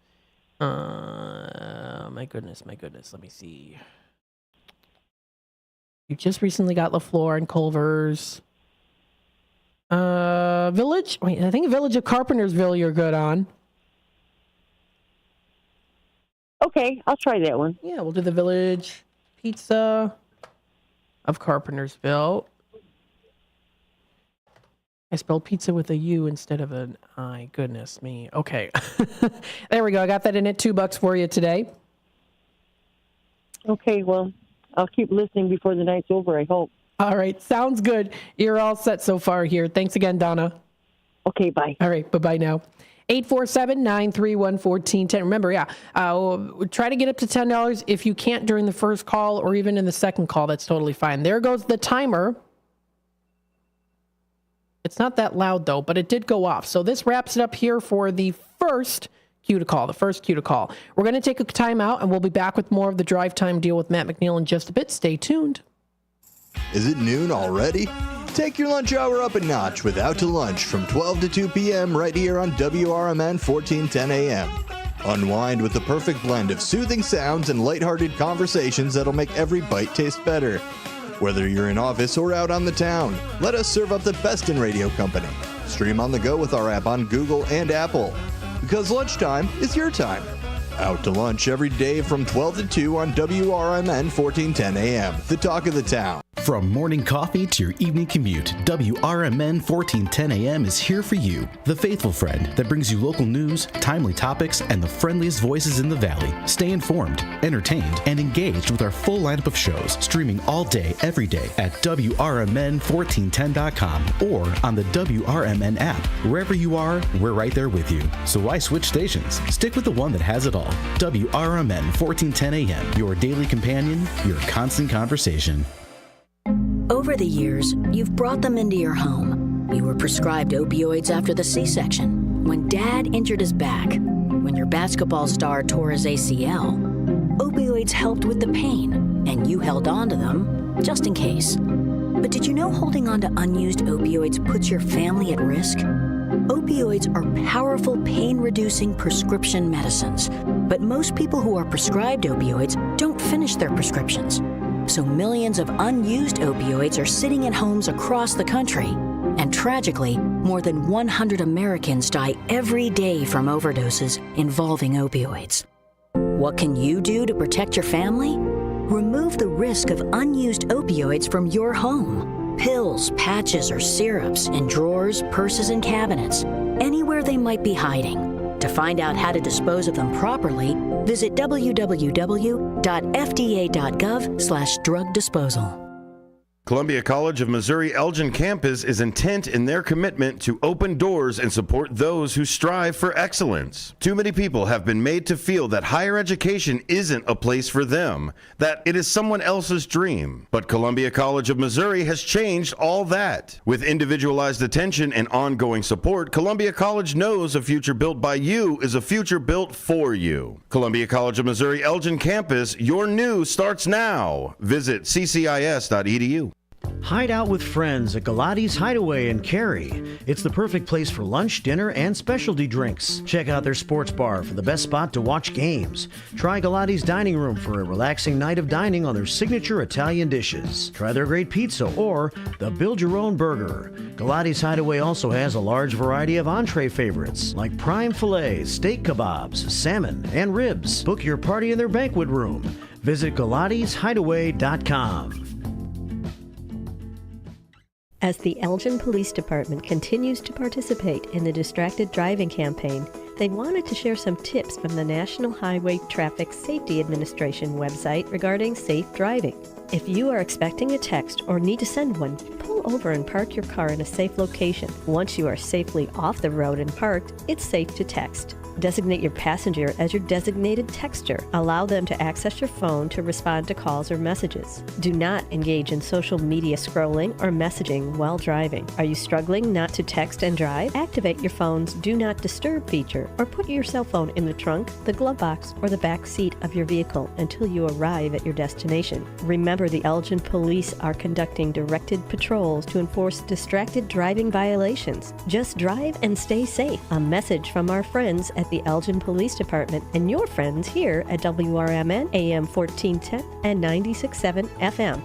My goodness. Let me see. You just recently got LaFleur and Culver's. Village? Wait, I think Village of Carpentersville you're good on. Okay, I'll try that one. Yeah, we'll do the Village Pizza of Carpentersville. I spelled pizza with a U instead of an I. Goodness me. Okay. There we go. I got that in at $2 for you today. Okay, well, I'll keep listening before the night's over, I hope. All right. Sounds good. You're all set so far here. Thanks again, Donna. Okay, bye. All right. Bye-bye now. 847-931-1410. Remember, try to get up to $10. If you can't during the first call or even in the second call, that's totally fine. There goes the timer. It's not that loud, though, but it did go off. So this wraps it up here for the first cue to call, We're going to take a timeout, and we'll be back with more of the Drive Time Deal with Matt McNeil in just a bit. Stay tuned. Is it noon already? Take your lunch hour up a notch with Out to Lunch from 12 to 2 p.m. right here on WRMN 1410 a.m. Unwind with the perfect blend of soothing sounds and lighthearted conversations that'll make every bite taste better. Whether you're in office or out on the town, let us serve up the best in radio company. Stream on the go with our app on Google and Apple. Because lunchtime is your time. Out to Lunch every day from 12 to 2 on WRMN 1410 AM, the talk of the town. From morning coffee to your evening commute, WRMN 1410 AM is here for you. The faithful friend that brings you local news, timely topics, and the friendliest voices in the Valley. Stay informed, entertained, and engaged with our full lineup of shows, streaming all day, every day at WRMN1410.com or on the WRMN app. Wherever you are, we're right there with you. So why switch stations? Stick with the one that has it all. WRMN 1410 AM, your daily companion, your constant conversation. Over the years, you've brought them into your home. You were prescribed opioids after the C-section, when Dad injured his back, when your basketball star tore his ACL. Opioids helped with the pain, and you held on to them just in case. But did you know holding on to unused opioids puts your family at risk? Opioids are powerful pain-reducing prescription medicines, but most people who are prescribed opioids don't finish their prescriptions. So millions of unused opioids are sitting in homes across the country. And tragically, more than 100 Americans die every day from overdoses involving opioids. What can you do to protect your family? Remove the risk of unused opioids from your home. Pills, patches, or syrups in drawers, purses, and cabinets, anywhere they might be hiding. To find out how to dispose of them properly, visit www.fda.gov/drug disposal. Columbia College of Missouri Elgin campus is intent in their commitment to open doors and support those who strive for excellence. Too many people have been made to feel that higher education isn't a place for them, that it is someone else's dream. But Columbia College of Missouri has changed all that. With individualized attention and ongoing support, Columbia College knows a future built by you is a future built for you. Columbia College of Missouri Elgin campus, your new starts now. Visit ccis.edu. Hide out with friends at Galati's Hideaway in Cary. It's the perfect place for lunch, dinner, and specialty drinks. Check out their sports bar for the best spot to watch games. Try Galati's Dining Room for a relaxing night of dining on their signature Italian dishes. Try their great pizza or the Build Your Own Burger. Galati's Hideaway also has a large variety of entree favorites like prime fillets, steak kebabs, salmon, and ribs. Book your party in their banquet room. Visit Galati'sHideaway.com. As the Elgin Police Department continues to participate in the distracted driving campaign, they wanted to share some tips from the National Highway Traffic Safety Administration website regarding safe driving. If you are expecting a text or need to send one, pull over and park your car in a safe location. Once you are safely off the road and parked, it's safe to text. Designate your passenger as your designated texter. Allow them to access your phone to respond to calls or messages. Do not engage in social media scrolling or messaging while driving. Are you struggling not to text and drive? Activate your phone's Do Not Disturb feature or put your cell phone in the trunk, the glove box, or the back seat of your vehicle until you arrive at your destination. Remember, the Elgin Police are conducting directed patrols to enforce distracted driving violations. Just drive and stay safe. A message from our friends at the Elgin Police Department and your friends here at WRMN AM 1410 and 96.7 FM.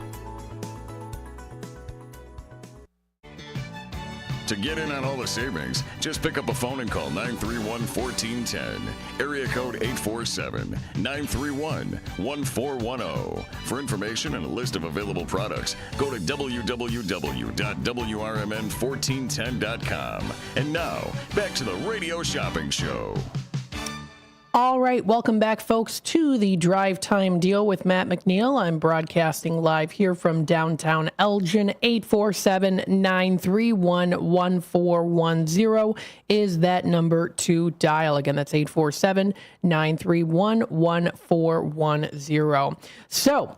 To get in on all the savings, just pick up a phone and call 931-1410. Area code 847-931-1410. For information and a list of available products, go to www.WRMN1410.com. And now, back to the Radio Shopping Show. All right, welcome back, folks, to the Drive Time Deal with Matt McNeil. I'm broadcasting live here from downtown Elgin. 847-931-1410 is that number to dial. Again, that's 847-931-1410. So,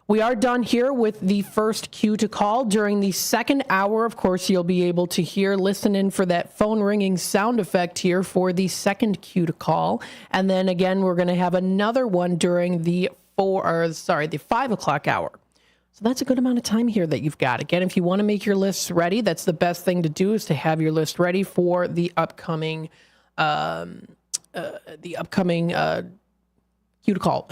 we are done here with the first cue to call. During the second hour, of course, you'll be able to listen in for that phone ringing sound effect here for the second cue to call. And then again, we're going to have another one during the 5 o'clock hour. So that's a good amount of time here that you've got. Again, if you want to make your lists ready, that's the best thing to do, is to have your list ready for the upcoming cue to call.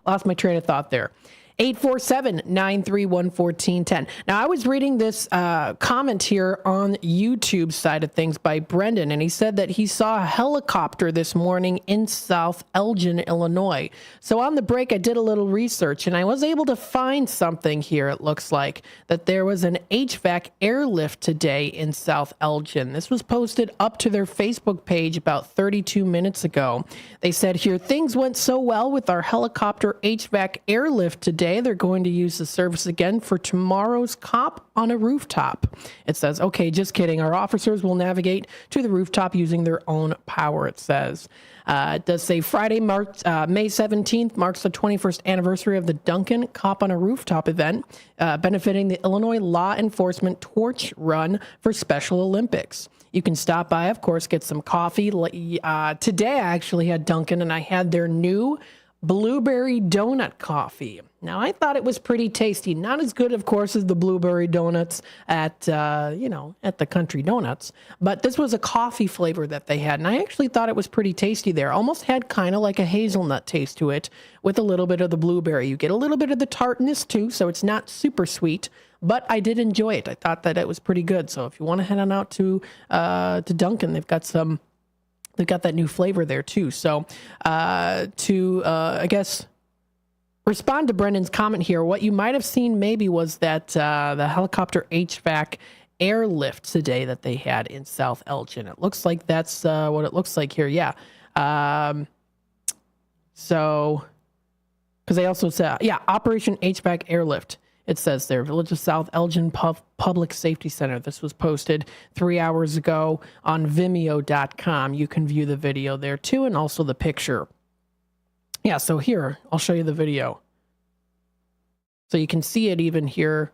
Lost my train of thought there. 847-931-1410. Now, I was reading this comment here on YouTube side of things by Brendan, and he said that he saw a helicopter this morning in South Elgin, Illinois. So on the break, I did a little research, and I was able to find something here. It looks like that there was an HVAC airlift today in South Elgin. This was posted up to their Facebook page about 32 minutes ago. They said here, things went so well with our helicopter HVAC airlift today. They're going to use the service again for tomorrow's COP on a rooftop. It says, okay, just kidding. Our officers will navigate to the rooftop using their own power, it says. It does say Friday, May 17th, marks the 21st anniversary of the Duncan COP on a Rooftop event, benefiting the Illinois Law Enforcement Torch Run for Special Olympics. You can stop by, of course, get some coffee. Today I actually had Duncan, and I had their new blueberry donut coffee. Now, I thought it was pretty tasty. Not as good, of course, as the blueberry donuts at the Country Donuts. But this was a coffee flavor that they had, and I actually thought it was pretty tasty there. Almost had kind of like a hazelnut taste to it with a little bit of the blueberry. You get a little bit of the tartness, too, so it's not super sweet. But I did enjoy it. I thought that it was pretty good. So if you want to head on out to Dunkin', they've got that new flavor there, too. So I guess, respond to Brendan's comment here. What you might have seen maybe was that the helicopter HVAC airlift today that they had in South Elgin. It looks like that's what it looks like here. Yeah. So, because they also said, Operation HVAC airlift. It says there, Village of South Elgin Public Safety Center. This was posted 3 hours ago on Vimeo.com. You can view the video there too, and also the picture. Yeah, so here, I'll show you the video. So you can see it even here.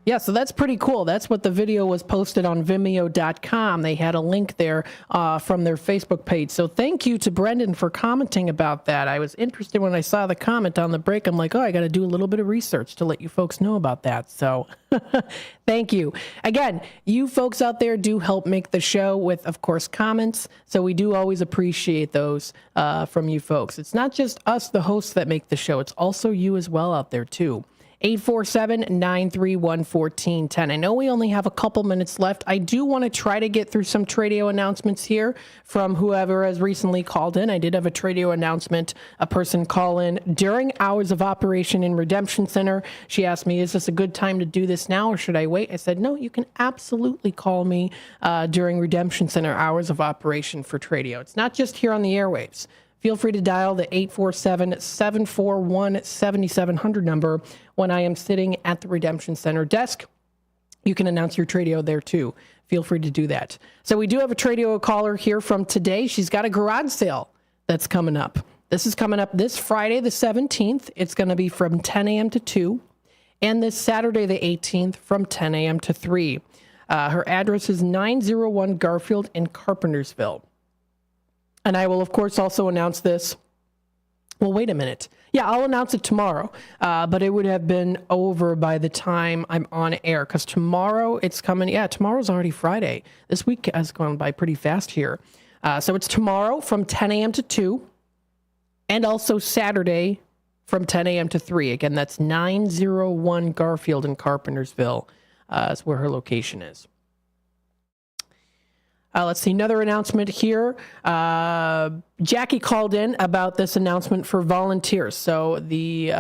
Yeah, so that's pretty cool. That's what the video was posted on Vimeo.com. They had a link there from their Facebook page. So thank you to Brendan for commenting about that. I was interested when I saw the comment on the break. I'm like, I got to do a little bit of research to let you folks know about that. So thank you. Again, you folks out there do help make the show with, of course, comments. So we do always appreciate those from you folks. It's not just us, the hosts, that make the show. It's also you as well out there, too. 847-931-1410. I know we only have a couple minutes left. I do want to try to get through some Tradio announcements here from whoever has recently called in. I did have a Tradio announcement, a person call in during hours of operation in Redemption Center. She asked me, is this a good time to do this now or should I wait? I said, no, you can absolutely call me during Redemption Center hours of operation for Tradio. It's not just here on the airwaves. Feel free to dial the 847-741-7700 number when I am sitting at the Redemption Center desk. You can announce your Tradio there, too. Feel free to do that. So we do have a Tradio caller here from today. She's got a garage sale that's coming up. This is coming up this Friday, the 17th. It's going to be from 10 a.m. to 2. And this Saturday, the 18th, from 10 a.m. to 3. Her address is 901 Garfield in Carpentersville. And I will, of course, also announce this. Well, wait a minute. Yeah, I'll announce it tomorrow. But it would have been over by the time I'm on air. Because tomorrow it's coming. Yeah, tomorrow's already Friday. This week has gone by pretty fast here. So it's tomorrow from 10 a.m. to 2. And also Saturday from 10 a.m. to 3. Again, that's 901 Garfield in Carpentersville is where her location is. Let's see, another announcement here. Jackie called in about this announcement for volunteers. So the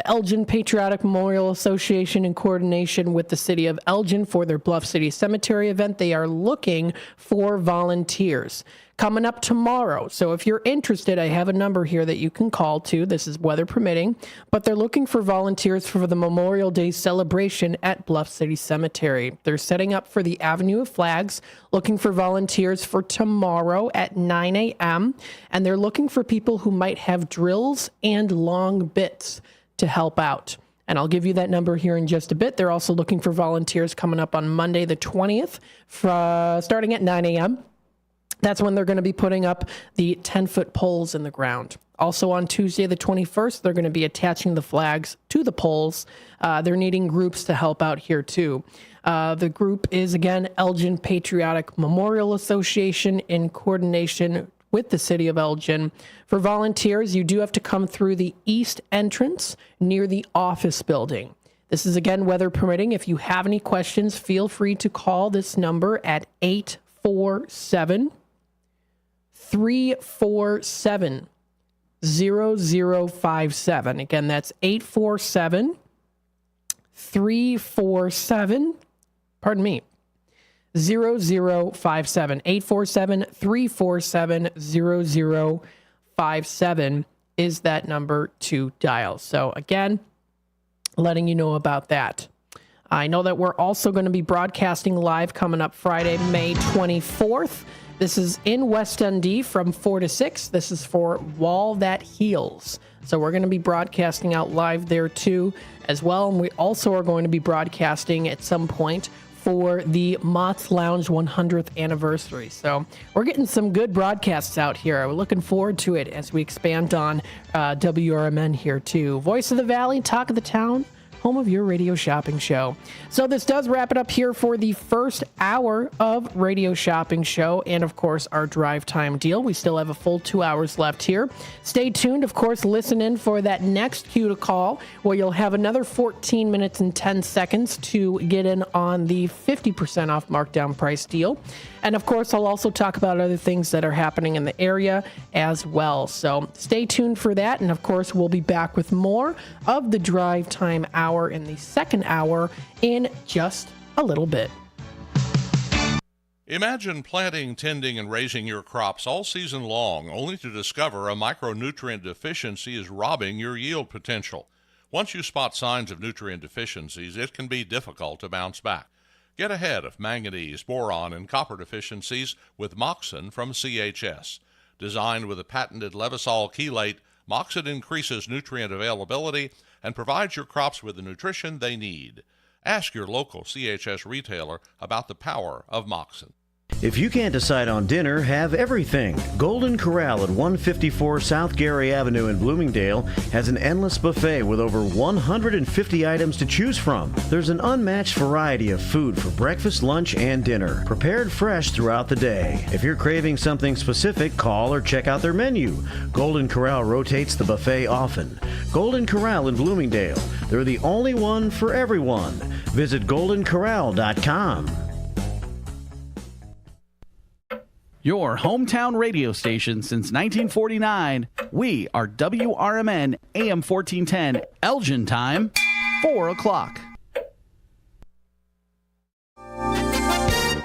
Elgin Patriotic Memorial Association, in coordination with the city of Elgin for their Bluff City Cemetery event, they are looking for volunteers. Coming up tomorrow. So if you're interested, I have a number here that you can call to. This is weather permitting, but they're looking for volunteers for the Memorial Day celebration at Bluff City Cemetery. They're setting up for the Avenue of Flags, looking for volunteers for tomorrow at 9 a.m. And they're looking for people who might have drills and long bits to help out. And I'll give you that number here in just a bit. They're also looking for volunteers coming up on Monday the 20th, starting at 9 a.m. That's when they're going to be putting up the 10-foot poles in the ground. Also on Tuesday the 21st, they're going to be attaching the flags to the poles. They're needing groups to help out here too. The group is, again, Elgin Patriotic Memorial Association in coordination with the city of Elgin. For volunteers, you do have to come through the east entrance near the office building. This is, again, weather permitting. If you have any questions, feel free to call this number at 847-347-0057. Again, that's 847-347, pardon me, 0057. 847-347-0057 is that number to dial. So again, letting you know about that. I know that we're also going to be broadcasting live coming up Friday, May 24th. This is in West Dundee from 4 to 6. This is for Wall That Heals. So we're going to be broadcasting out live there too as well. And we also are going to be broadcasting at some point for the Mott's Lounge 100th anniversary. So we're getting some good broadcasts out here. We're looking forward to it as we expand on WRMN here too. Voice of the Valley, Talk of the Town, home of your radio shopping show. So this does wrap it up here for the first hour of Radio Shopping Show and, of course, our drive time deal. We still have a full 2 hours left here. Stay tuned. Of course, listen in for that next cue to call where you'll have another 14 minutes and 10 seconds to get in on the 50% off markdown price deal. And, of course, I'll also talk about other things that are happening in the area as well. So stay tuned for that. And, of course, we'll be back with more of the drive time hour in the second hour in just a little bit. Imagine planting, tending, and raising your crops all season long, only to discover a micronutrient deficiency is robbing your yield potential. Once you spot signs of nutrient deficiencies, it can be difficult to bounce back. Get ahead of manganese, boron, and copper deficiencies with Moxon from CHS. Designed with a patented Levosol chelate, Moxon increases nutrient availability and provides your crops with the nutrition they need. Ask your local CHS retailer about the power of Moxon. If you can't decide on dinner, have everything. Golden Corral at 154 South Gary Avenue in Bloomingdale has an endless buffet with over 150 items to choose from. There's an unmatched variety of food for breakfast, lunch, and dinner, prepared fresh throughout the day. If you're craving something specific, call or check out their menu. Golden Corral rotates the buffet often. Golden Corral in Bloomingdale. They're the only one for everyone. Visit goldencorral.com. Your hometown radio station since 1949. We are WRMN AM 1410, Elgin time, 4 o'clock.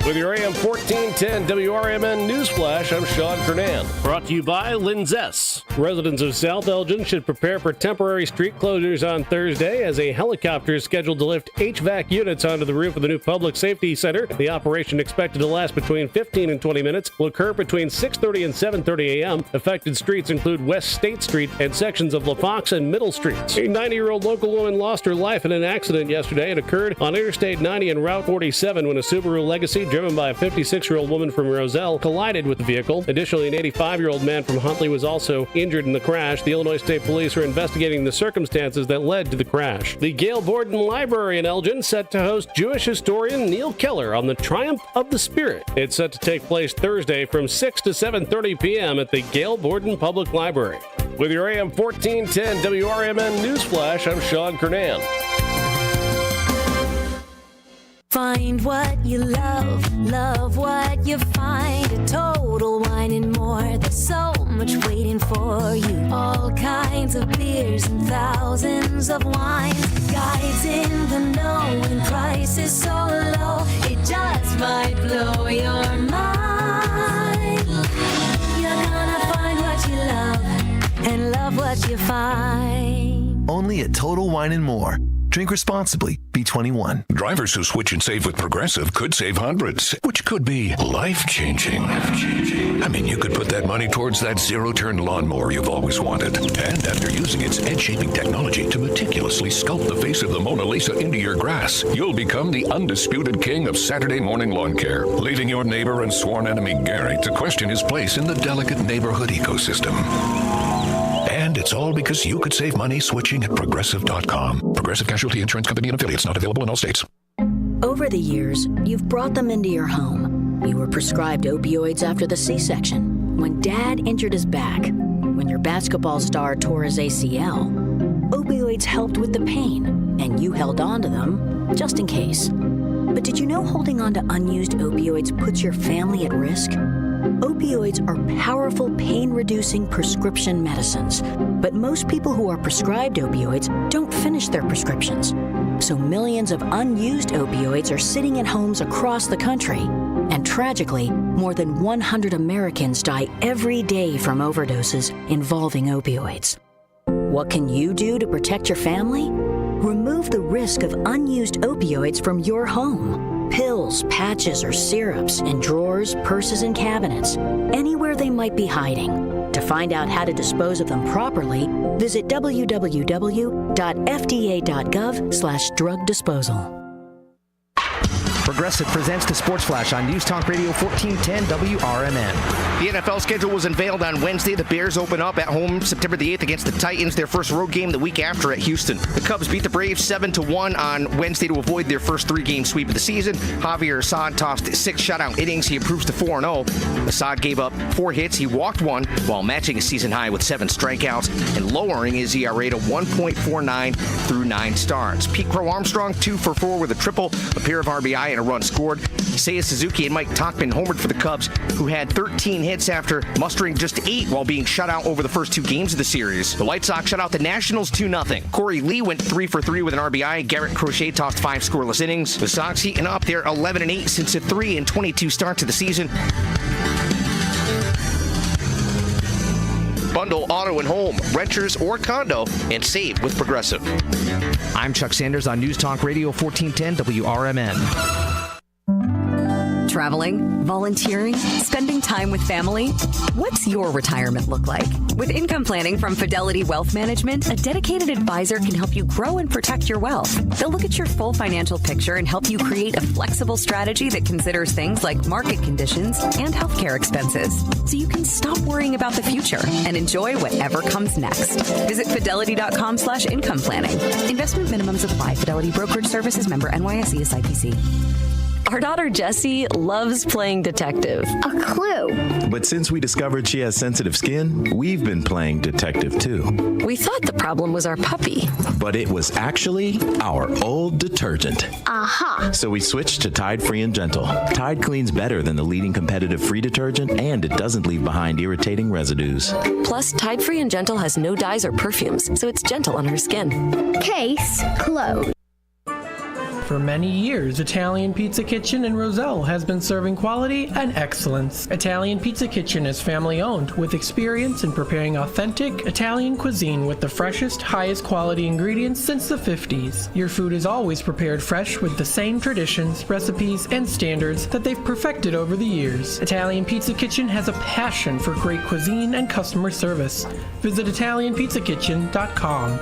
With your AM 1410 WRMN Newsflash, I'm Sean Kernan. Brought to you by Linzess. Residents of South Elgin should prepare for temporary street closures on Thursday as a helicopter is scheduled to lift HVAC units onto the roof of the new Public Safety Center. The operation, expected to last between 15 and 20 minutes, will occur between 6:30 and 7:30 a.m. Affected streets include West State Street and sections of LaFox and Middle Streets. A 90-year-old local woman lost her life in an accident yesterday. It occurred on Interstate 90 and Route 47 when a Subaru Legacy driven by a 56-year-old woman from Roselle collided with the vehicle. Additionally, an 85-year-old man from Huntley was also injured in the crash. The Illinois State Police are investigating the circumstances that led to the crash. The Gail Borden Library in Elgin set to host Jewish historian Neil Keller on the Triumph of the Spirit. It's set to take place Thursday from 6 to 7:30 p.m. at the Gail Borden Public Library. With your AM 1410 WRMN Newsflash, I'm Sean Kernan. Find what you love, love what you find. A Total Wine and More, there's so much waiting for you. All kinds of beers and thousands of wines. Guides in the know and prices so low, it just might blow your mind. You're gonna find what you love and love what you find. Only at Total Wine and More. Drink responsibly. Be 21. Drivers who switch and save with Progressive could save hundreds, which could be life-changing. I mean, you could put that money towards that zero-turn lawnmower you've always wanted. And after using its edge-shaping technology to meticulously sculpt the face of the Mona Lisa into your grass, you'll become the undisputed king of Saturday morning lawn care, leaving your neighbor and sworn enemy Gary to question his place in the delicate neighborhood ecosystem. And it's all because you could save money switching at Progressive.com. Progressive Casualty Insurance Company and affiliates, not available in all states. Over the years, you've brought them into your home. You were prescribed opioids after the C-section, when Dad injured his back, when your basketball star tore his ACL. Opioids helped with the pain, and you held on to them just in case. But did you know holding on to unused opioids puts your family at risk? Opioids are powerful pain-reducing prescription medicines, but most people who are prescribed opioids don't finish their prescriptions. So millions of unused opioids are sitting in homes across the country. And tragically, more than 100 Americans die every day from overdoses involving opioids. What can you do to protect your family? Remove the risk of unused opioids from your home. Pills, patches, or syrups in drawers, purses, and cabinets, anywhere they might be hiding. To find out how to dispose of them properly, visit www.fda.gov/drug disposal. Progressive presents the Sports Flash on News Talk Radio 1410 WRMN. The NFL schedule was unveiled on Wednesday. The Bears open up at home September the 8th against the Titans, their first road game the week after at Houston. The Cubs beat the Braves 7-1 on Wednesday to avoid their first three-game sweep of the season. Javier Assad tossed 6 shutout innings. He improves to 4-0. Assad gave up 4 hits. He walked 1 while matching a season high with 7 strikeouts and lowering his ERA to 1.49 through 9 starts. Pete Crow Armstrong 2 for 4 with a triple, a pair of RBI, and a run scored. Seiya Suzuki and Mike Tauchman homered for the Cubs, who had 13 hits after mustering just 8 while being shut out over the first 2 games of the series. The White Sox shut out the Nationals 2-0. Corey Lee went 3 for 3 with an RBI. Garrett Crochet tossed 5 scoreless innings. The Sox heating up. They're 11-8 since a 3-22 start to the season. Bundle auto and home, renters or condo, and save with Progressive. I'm Chuck Sanders on News Talk Radio 1410 WRMN. Traveling, volunteering, spending time with family. What's your retirement look like? With income planning from Fidelity Wealth Management, a dedicated advisor can help you grow and protect your wealth. They'll look at your full financial picture and help you create a flexible strategy that considers things like market conditions and healthcare expenses, so you can stop worrying about the future and enjoy whatever comes next. Visit fidelity.com/income planning. Investment minimums apply. Fidelity Brokerage Services, member NYSE, SIPC. Our daughter Jessie loves playing detective. A clue. But since we discovered she has sensitive skin, we've been playing detective too. We thought the problem was our puppy. But it was actually our old detergent. Aha. So we switched to Tide Free and Gentle. Tide cleans better than the leading competitive free detergent, and it doesn't leave behind irritating residues. Plus, Tide Free and Gentle has no dyes or perfumes, so it's gentle on her skin. Case closed. For many years, Italian Pizza Kitchen in Roselle has been serving quality and excellence. Italian Pizza Kitchen is family-owned with experience in preparing authentic Italian cuisine with the freshest, highest quality ingredients since the 50s. Your food is always prepared fresh with the same traditions, recipes, and standards that they've perfected over the years. Italian Pizza Kitchen has a passion for great cuisine and customer service. Visit ItalianPizzaKitchen.com.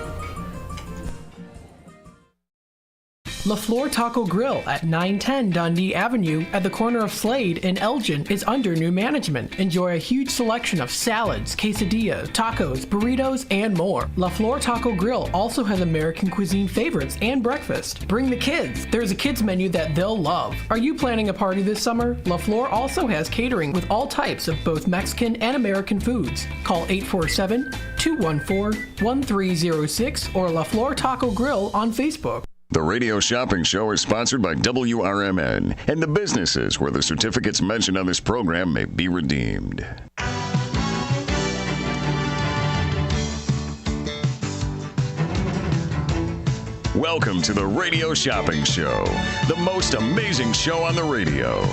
La Flor Taco Grill at 910 Dundee Avenue at the corner of Slade and Elgin is under new management. Enjoy a huge selection of salads, quesadillas, tacos, burritos, and more. La Flor Taco Grill also has American cuisine favorites and breakfast. Bring the kids. There's a kids menu that they'll love. Are you planning a party this summer? La Flor also has catering with all types of both Mexican and American foods. Call 847-214-1306 or La Flor Taco Grill on Facebook. The Radio Shopping Show is sponsored by WRMN and the businesses where the certificates mentioned on this program may be redeemed. Welcome to the Radio Shopping Show, the most amazing show on the radio.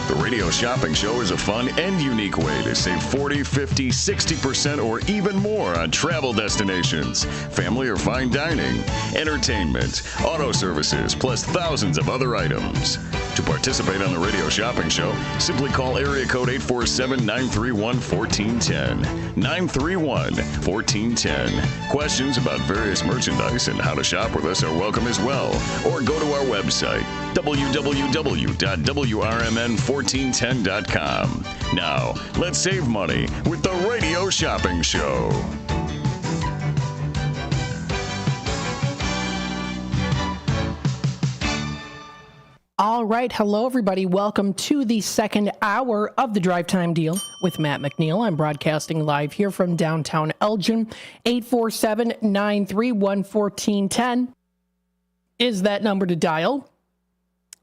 The Radio Shopping Show is a fun and unique way to save 40, 50, 60% or even more on travel destinations, family or fine dining, entertainment, auto services, plus thousands of other items. To participate on the Radio Shopping Show, simply call area code 847-931-1410. 931-1410. Questions about various merchandise and how to shop with us are welcome as well. Or go to our website, www.WRMN1410.com. Now, let's save money with the Radio Shopping Show. All right. Hello, everybody. Welcome to the second hour of the Drive Time Deal with Matt McNeil. I'm broadcasting live here from downtown Elgin. 847-931-1410 is that number to dial.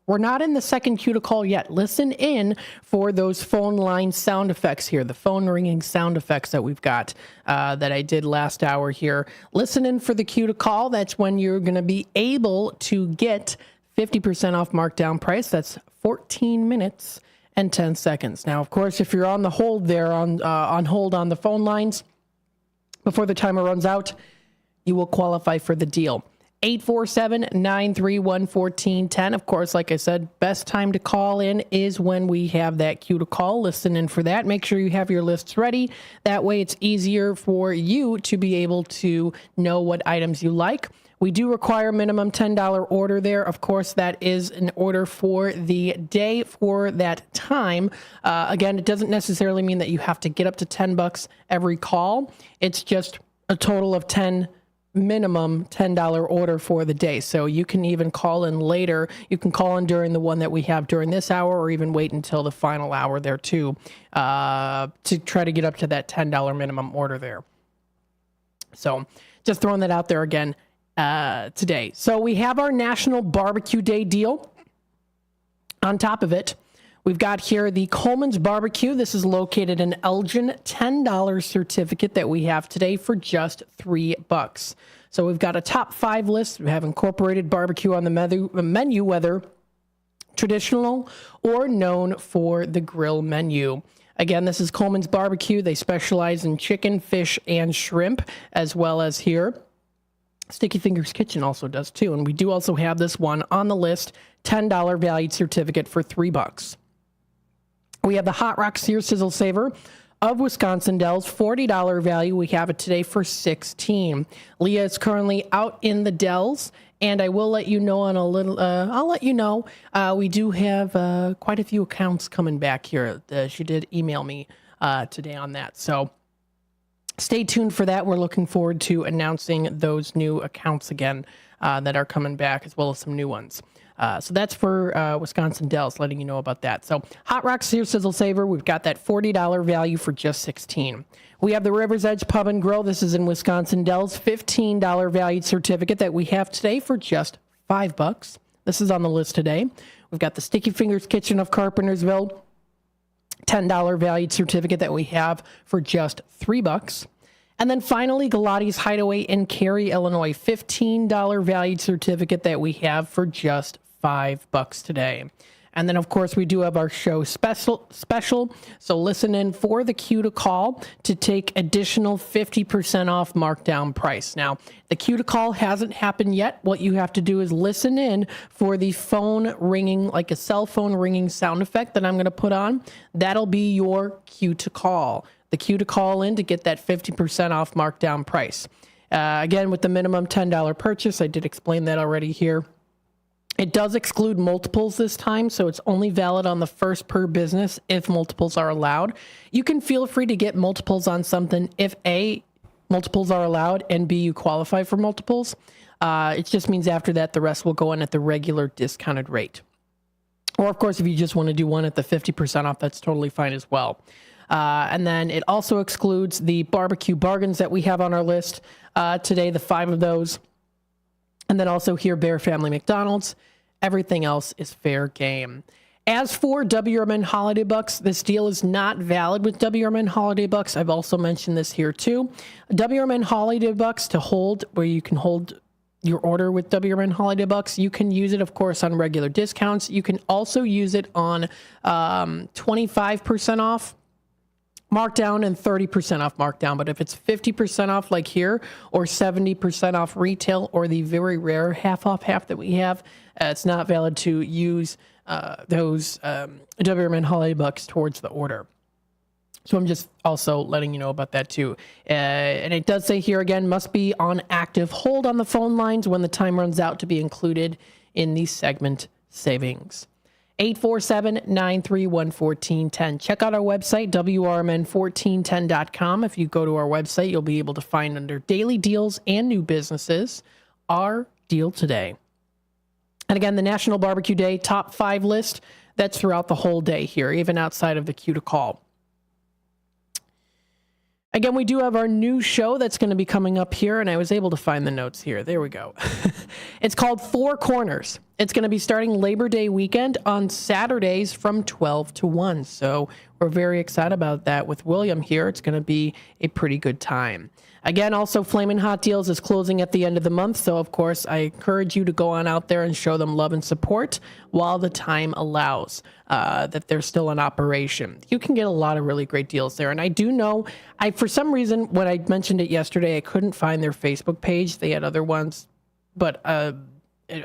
We're not in the second queue to call yet. Listen in for those phone line sound effects here, the phone ringing sound effects that we've got that I did last hour here. Listen in for the queue to call. That's when you're going to be able to get 50% off markdown price. That's 14 minutes and 10 seconds. Now, of course, if you're on the hold there, on hold on the phone lines, before the timer runs out, you will qualify for the deal. 847-931-1410. Of course, like I said, best time to call in is when we have that queue to call. Listen in for that. Make sure you have your lists ready. That way it's easier for you to be able to know what items you like. We do require a minimum $10 order there. Of course, that is an order for the day for that time. Again, it doesn't necessarily mean that you have to get up to $10 every call. It's just a total of minimum $10 order for the day. So you can even call in later. You can call in during the one that we have during this hour, or even wait until the final hour there too, to try to get up to that $10 minimum order there. So just throwing that out there again. Today. So we have our National Barbecue Day deal. On top of it, we've got here the Coleman's Barbecue. This is located in Elgin. $10 certificate that we have today for just $3. So we've got a top 5 list. We have incorporated barbecue on the menu, whether traditional or known for the grill menu. Again, this is Coleman's Barbecue. They specialize in chicken, fish, and shrimp, as well as here Sticky Fingers Kitchen also does too. And we do also have this one on the list, $10 valued certificate for $3. We have the Hot Rock Sear Sizzle Saver of Wisconsin Dells, $40 value. We have it today for $16. Leah is currently out in the Dells, and I will let you know on a little, I'll let you know, we do have quite a few accounts coming back here. She did email me today on that. So stay tuned for that. We're looking forward to announcing those new accounts again that are coming back, as well as some new ones. So that's for Wisconsin Dells, letting you know about that. So Hot Rock Sear Sizzle Saver, we've got that $40 value for just $16. We have the River's Edge Pub and Grill. This is in Wisconsin Dells, $15 valued certificate that we have today for just $5. This is on the list today. We've got the Sticky Fingers Kitchen of Carpentersville, $10 valued certificate that we have for just $3. And then finally, Galati's Hideaway in Cary, Illinois, $15 valued certificate that we have for just $5 today. And then, of course, we do have our show special. So listen in for the queue to call to take additional 50% off markdown price. Now, the queue to call hasn't happened yet. What you have to do is listen in for the phone ringing, like a cell phone ringing sound effect that I'm going to put on. That'll be your queue to call. The queue to call in to get that 50% off markdown price. Again, with the minimum $10 purchase, I did explain that already here. It does exclude multiples this time, so it's only valid on the first per business if multiples are allowed. You can feel free to get multiples on something if A, multiples are allowed, and B, you qualify for multiples. It just means after that, the rest will go in at the regular discounted rate. Or, of course, if you just want to do one at the 50% off, that's totally fine as well. And then it also excludes the barbecue bargains that we have on our list today, the 5 of those. And then also here, Bear Family McDonald's. Everything else is fair game. As for WRMN Holiday Bucks, this deal is not valid with WRMN Holiday Bucks. I've also mentioned this here too. WRMN Holiday Bucks to hold, where you can hold your order with WRMN Holiday Bucks. You can use it, of course, on regular discounts. You can also use it on 25% off markdown and 30% off markdown. But if it's 50% off like here, or 70% off retail, or the very rare half off half that we have, it's not valid to use those WRMN Holiday Bucks towards the order. So I'm just also letting you know about that too. And it does say here again, must be on active hold on the phone lines when the time runs out to be included in the segment savings. 847-931-1410. Check out our website, WRMN1410.com. If you go to our website, you'll be able to find under daily deals and new businesses, our deal today. And again, the National Barbecue Day top 5 list, that's throughout the whole day here, even outside of the queue to call. Again, we do have our new show that's going to be coming up here, and I was able to find the notes here. There we go. It's called Four Corners. It's going to be starting Labor Day weekend on Saturdays from 12 to 1. So we're very excited about that with William here. It's going to be a pretty good time. Again, also Flamin' Hot Deals is closing at the end of the month. So, of course, I encourage you to go on out there and show them love and support while the time allows, that they're still in operation. You can get a lot of really great deals there. And I do know, for some reason, when I mentioned it yesterday, I couldn't find their Facebook page. They had other ones, but I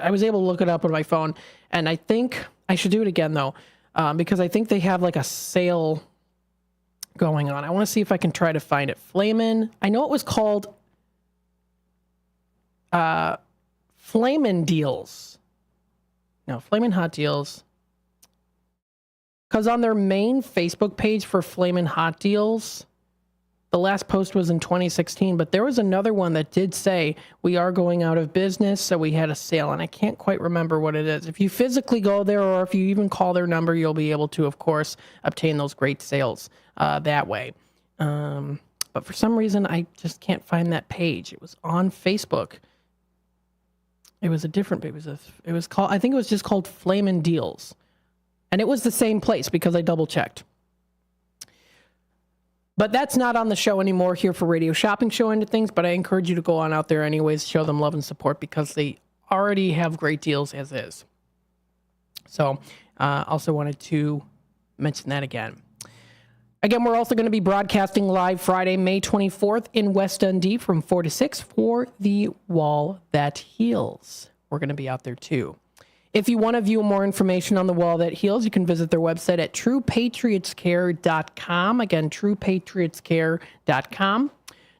was able to look it up on my phone. And I think I should do it again, though, because I think they have like a sale going on. I want to see if I can try to find it. Flamin', I know it was called Flamin' Deals. No, Flamin' Hot Deals. Because on their main Facebook page for Flamin' Hot Deals, the last post was in 2016, but there was another one that did say, we are going out of business, so we had a sale, and I can't quite remember what it is. If you physically go there, or if you even call their number, you'll be able to, of course, obtain those great sales that way. But for some reason, I just can't find that page. It was on Facebook. It was a different, it was called, I think it was just called Flamin' Deals. And it was the same place because I double checked. But that's not on the show anymore here for Radio Shopping Show and things, but I encourage you to go on out there anyways, show them love and support because they already have great deals as is. So also wanted to mention that again. Again, we're also going to be broadcasting live Friday, May 24th in West Dundee from 4 to 6 for The Wall That Heals. We're going to be out there too. If you want to view more information on The Wall That Heals, you can visit their website at truepatriotscare.com. Again, truepatriotscare.com.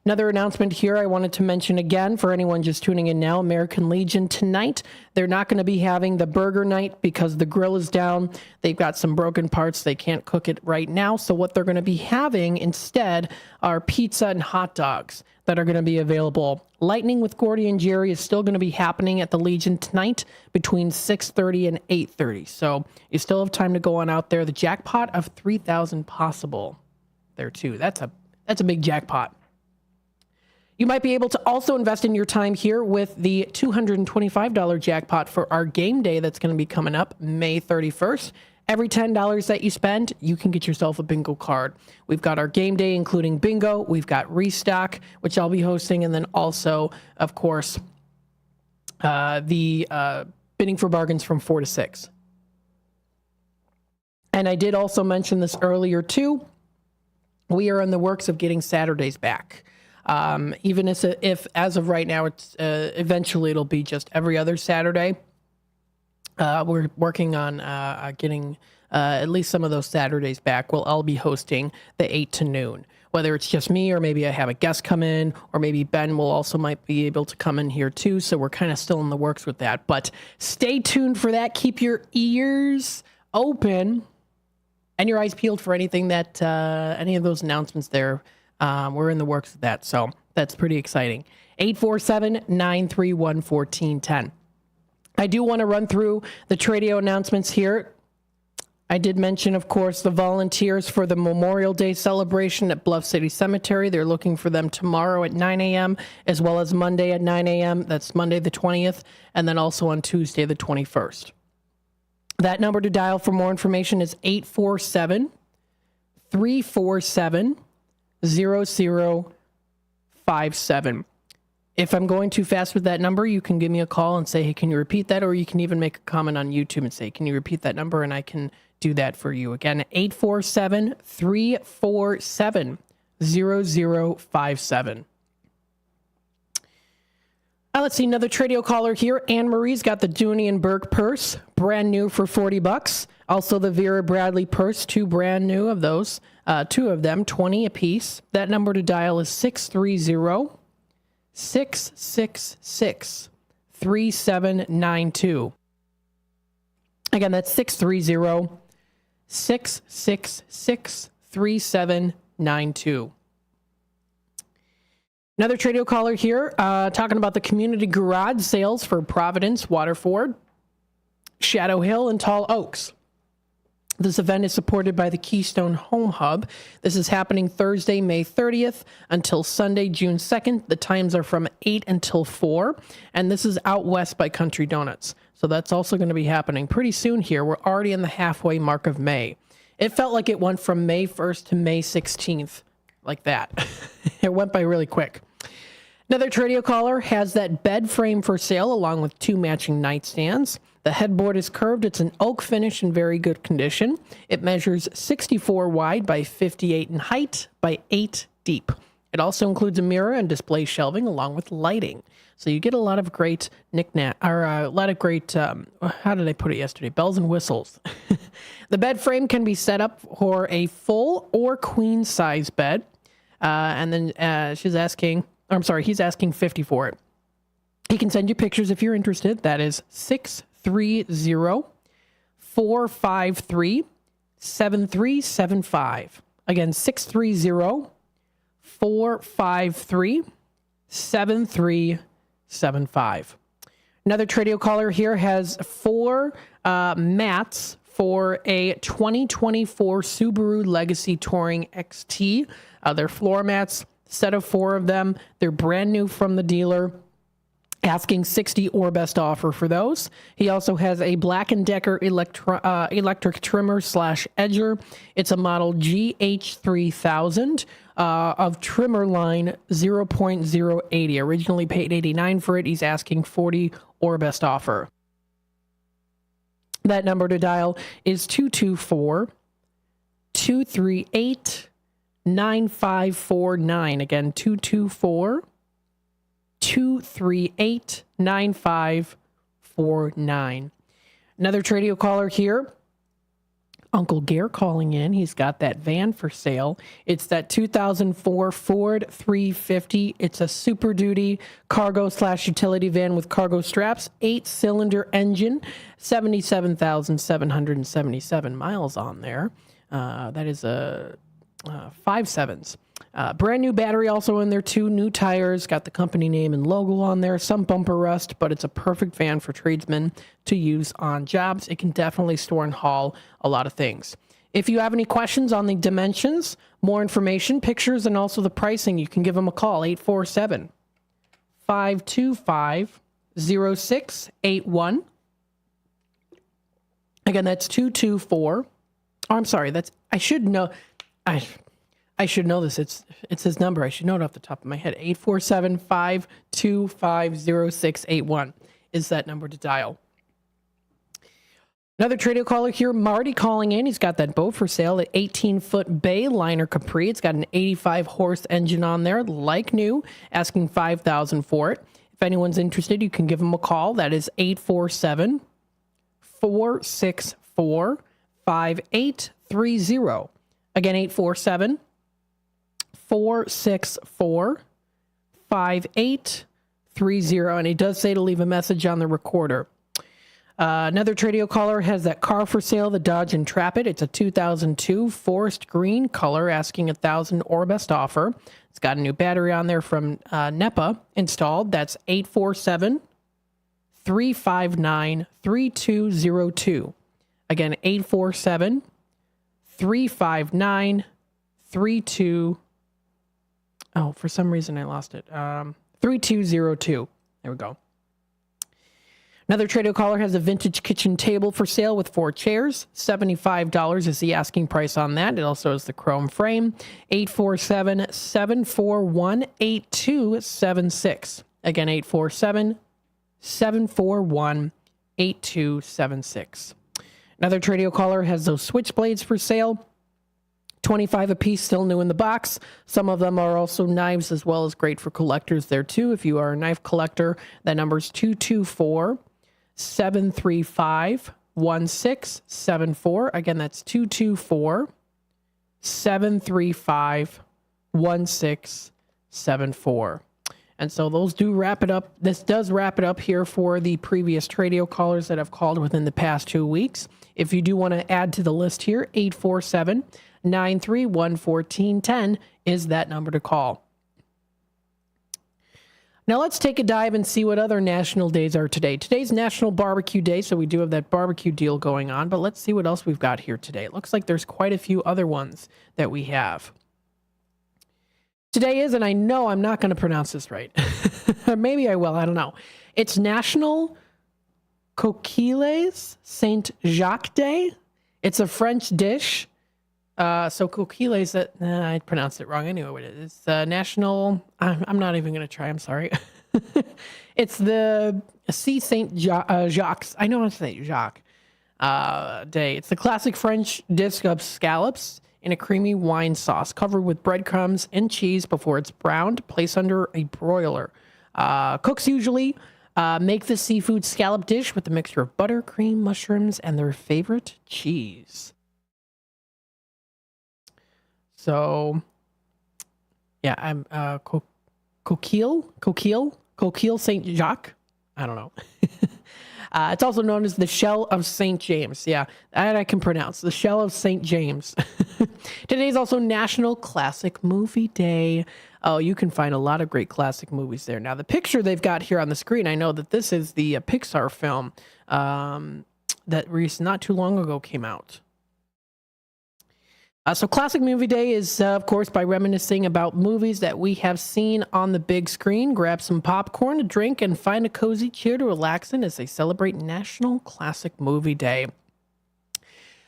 Another announcement here I wanted to mention again for anyone just tuning in now, American Legion tonight. They're not going to be having the burger night because the grill is down. They've got some broken parts. They can't cook it right now. So what they're going to be having instead are pizza and hot dogs that are going to be available. Lightning with Gordy and Jerry is still going to be happening at the Legion tonight between 6:30 and 8:30. So you still have time to go on out there. The jackpot of $3,000 possible there too. That's a big jackpot. You might be able to also invest in your time here with the $225 jackpot for our game day that's going to be coming up May 31st. Every $10 that you spend, you can get yourself a bingo card. We've got our game day, including bingo. We've got restock, which I'll be hosting. And then also, of course, the bidding for bargains from 4 to 6. And I did also mention this earlier, too. We are in the works of getting Saturdays back. Even if as of right now, it's eventually it'll be just every other Saturday. We're working on getting at least some of those Saturdays back. Well, I'll be hosting the 8 to noon, whether it's just me or maybe I have a guest come in, or maybe Ben will also might be able to come in here too. So we're kind of still in the works with that, but stay tuned for that. Keep your ears open and your eyes peeled for anything that any of those announcements there. We're in the works of that, so that's pretty exciting. 847-931-1410. I do want to run through the Tradio announcements here. I did mention, of course, the volunteers for the Memorial Day celebration at Bluff City Cemetery. They're looking for them tomorrow at 9 a.m. as well as Monday at 9 a.m. That's Monday the 20th, and then also on Tuesday the 21st. That number to dial for more information is 847-347-0057. If I'm going too fast with that number, you can give me a call and say, hey, can you repeat that? Or you can even make a comment on YouTube and say, can you repeat that number? And I can do that for you. Again, 847-347-0057. Let's see, another Tradio caller here. Anne Marie's got the Dooney and Burke purse, brand new for $40. Also the Vera Bradley purse, two brand new of those, two of them, 20 apiece. That number to dial is 630-666-3792. Again, that's 630-666-3792. Another Tradio caller here, talking about the community garage sales for Providence, Waterford, Shadow Hill, and Tall Oaks. This event is supported by the Keystone Home Hub. This is happening Thursday, May 30th until Sunday, June 2nd. The times are from 8 until 4, and this is out west by Country Donuts. So that's also going to be happening pretty soon here. We're already in the halfway mark of May. It felt like it went from May 1st to May 16th, like that. It went by really quick. Another Tradio caller has that bed frame for sale along with two matching nightstands. The headboard is curved. It's an oak finish in very good condition. It measures 64 wide by 58 in height by 8 deep. It also includes a mirror and display shelving along with lighting. So you get a lot of great how did I put it yesterday? Bells and whistles. The bed frame can be set up for a full or queen size bed. And then he's asking 50 for it. He can send you pictures if you're interested. That is 630-453-7375. Again, 630-453-7375. Another Tradio caller here has 4 mats for a 2024 Subaru Legacy Touring XT. They're floor mats, set of 4 of them. They're brand new from the dealer. Asking 60 or best offer for those. He also has a Black & Decker electric trimmer / edger. It's a model GH3000 of trimmer line 0.080. Originally paid $89 for it. He's asking 40 or best offer. That number to dial is 224-238-9549. Again, 238-9549. Another Tradio caller here. Uncle Gare calling in. He's got that van for sale. It's that 2004 Ford 350. It's a Super Duty cargo / utility van with cargo straps, 8-cylinder engine, 77,777 miles on there. That is a 5.7s. Brand new battery also in there too. New tires, got the company name and logo on there. Some bumper rust, but it's a perfect van for tradesmen to use on jobs. It can definitely store and haul a lot of things. If you have any questions on the dimensions, more information, pictures, and also the pricing, you can give them a call, 847-525-0681. Again, that's 224. Oh, I'm sorry. I should know this. It's his number. I should know it off the top of my head. 847-525-0681 is that number to dial. Another Tradio caller here, Marty calling in. He's got that boat for sale, at 18-foot Bay Liner Capri. It's got an 85-horse engine on there, like new, asking $5,000 for it. If anyone's interested, you can give him a call. That is 847-464-5830. Again, 847-464-5830. And he does say to leave a message on the recorder. Another Tradio caller has that car for sale, the Dodge Intrepid. It's a 2002 forest green color, asking $1,000 or best offer. It's got a new battery on there from NEPA installed. That's 847-359-3202. Again, 847-359-32. Oh, for some reason I lost it. 3202. There we go. Another Trader caller has a vintage kitchen table for sale with 4 chairs. $75 is the asking price on that. It also has the chrome frame. 847-741-8276. Again, 847-741-8276. Another Trader caller has those switchblades for sale. $25 a piece, still new in the box. Some of them are also knives as well, as great for collectors there too. If you are a knife collector, that number is 224-735-1674. Again, that's 224-735-1674. And so those do wrap it up. This does wrap it up here for the previous Tradio callers that have called within the past 2 weeks. If you do want to add to the list here, 847-931-1410 is that number to call. Now let's take a dive and see what other national days are today. Today's National Barbecue Day, so we do have that barbecue deal going on, but let's see what else we've got here today. It looks like there's quite a few other ones that we have. Today is, and I know I'm not going to pronounce this right. Maybe I will, I don't know. It's National Coquilles Saint Jacques Day. It's a French dish. So coquilles, I pronounced it wrong. I knew what it is. It's National, I'm not even going to try, I'm sorry. It's the C. Saint Jacques, I know it's Saint Jacques Day. It's the classic French dish of scallops in a creamy wine sauce covered with breadcrumbs and cheese before it's browned, placed under a broiler. Cooks usually make the seafood scallop dish with a mixture of butter, cream, mushrooms, and their favorite cheese. So, yeah, I'm Coquille Saint Jacques. I don't know. It's also known as the Shell of St. James. Yeah, that I can pronounce. The Shell of St. James. Today is also National Classic Movie Day. Oh, you can find a lot of great classic movies there. Now, the picture they've got here on the screen, I know that this is the Pixar film that not too long ago came out. So Classic Movie Day is, of course, by reminiscing about movies that we have seen on the big screen. Grab some popcorn, a drink, and find a cozy chair to relax in as they celebrate National Classic Movie Day.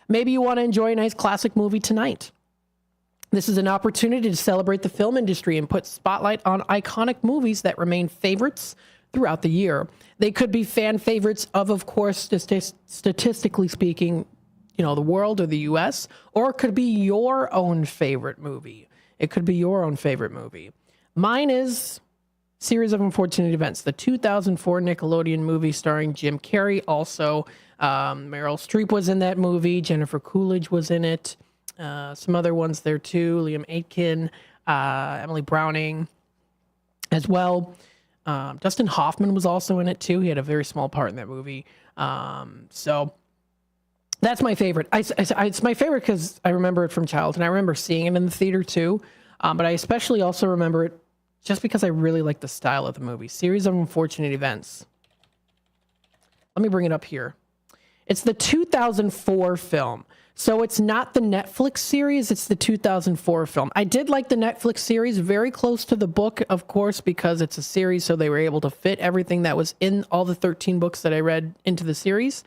Maybe you want to enjoy a nice classic movie tonight. This is an opportunity to celebrate the film industry and put spotlight on iconic movies that remain favorites throughout the year. They could be fan favorites of course, statistically speaking, the world or the U.S., or it could be your own favorite movie. It could be your own favorite movie. Mine is Series of Unfortunate Events, the 2004 Nickelodeon movie starring Jim Carrey. Also, Meryl Streep was in that movie. Jennifer Coolidge was in it. Some other ones there too. Liam Aitken, Emily Browning as well. Dustin Hoffman was also in it too. He had a very small part in that movie. So that's my favorite. It's my favorite because I remember it from childhood. I remember seeing it in the theater too. But I especially also remember it just because I really like the style of the movie. Series of Unfortunate Events. Let me bring it up here. It's the 2004 film. So it's not the Netflix series, it's the 2004 film. I did like the Netflix series, very close to the book, of course, because it's a series, so they were able to fit everything that was in all the 13 books that I read into the series.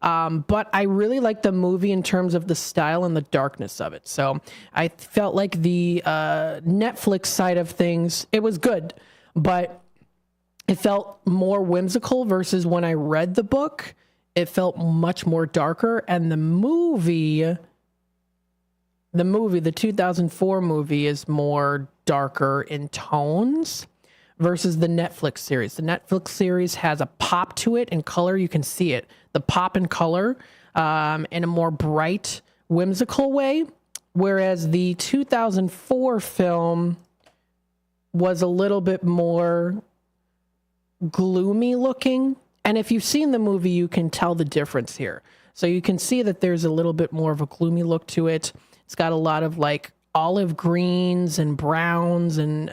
But I really like the movie in terms of the style and the darkness of it. So I felt like the Netflix side of things, it was good, but it felt more whimsical versus when I read the book, it felt much more darker. And the 2004 movie is more darker in tones versus the Netflix series. The Netflix series has a pop to it in color. You can see it. The pop in color in a more bright, whimsical way. Whereas the 2004 film was a little bit more gloomy looking. And if you've seen the movie, you can tell the difference here. So you can see that there's a little bit more of a gloomy look to it. It's got a lot of like olive greens and browns and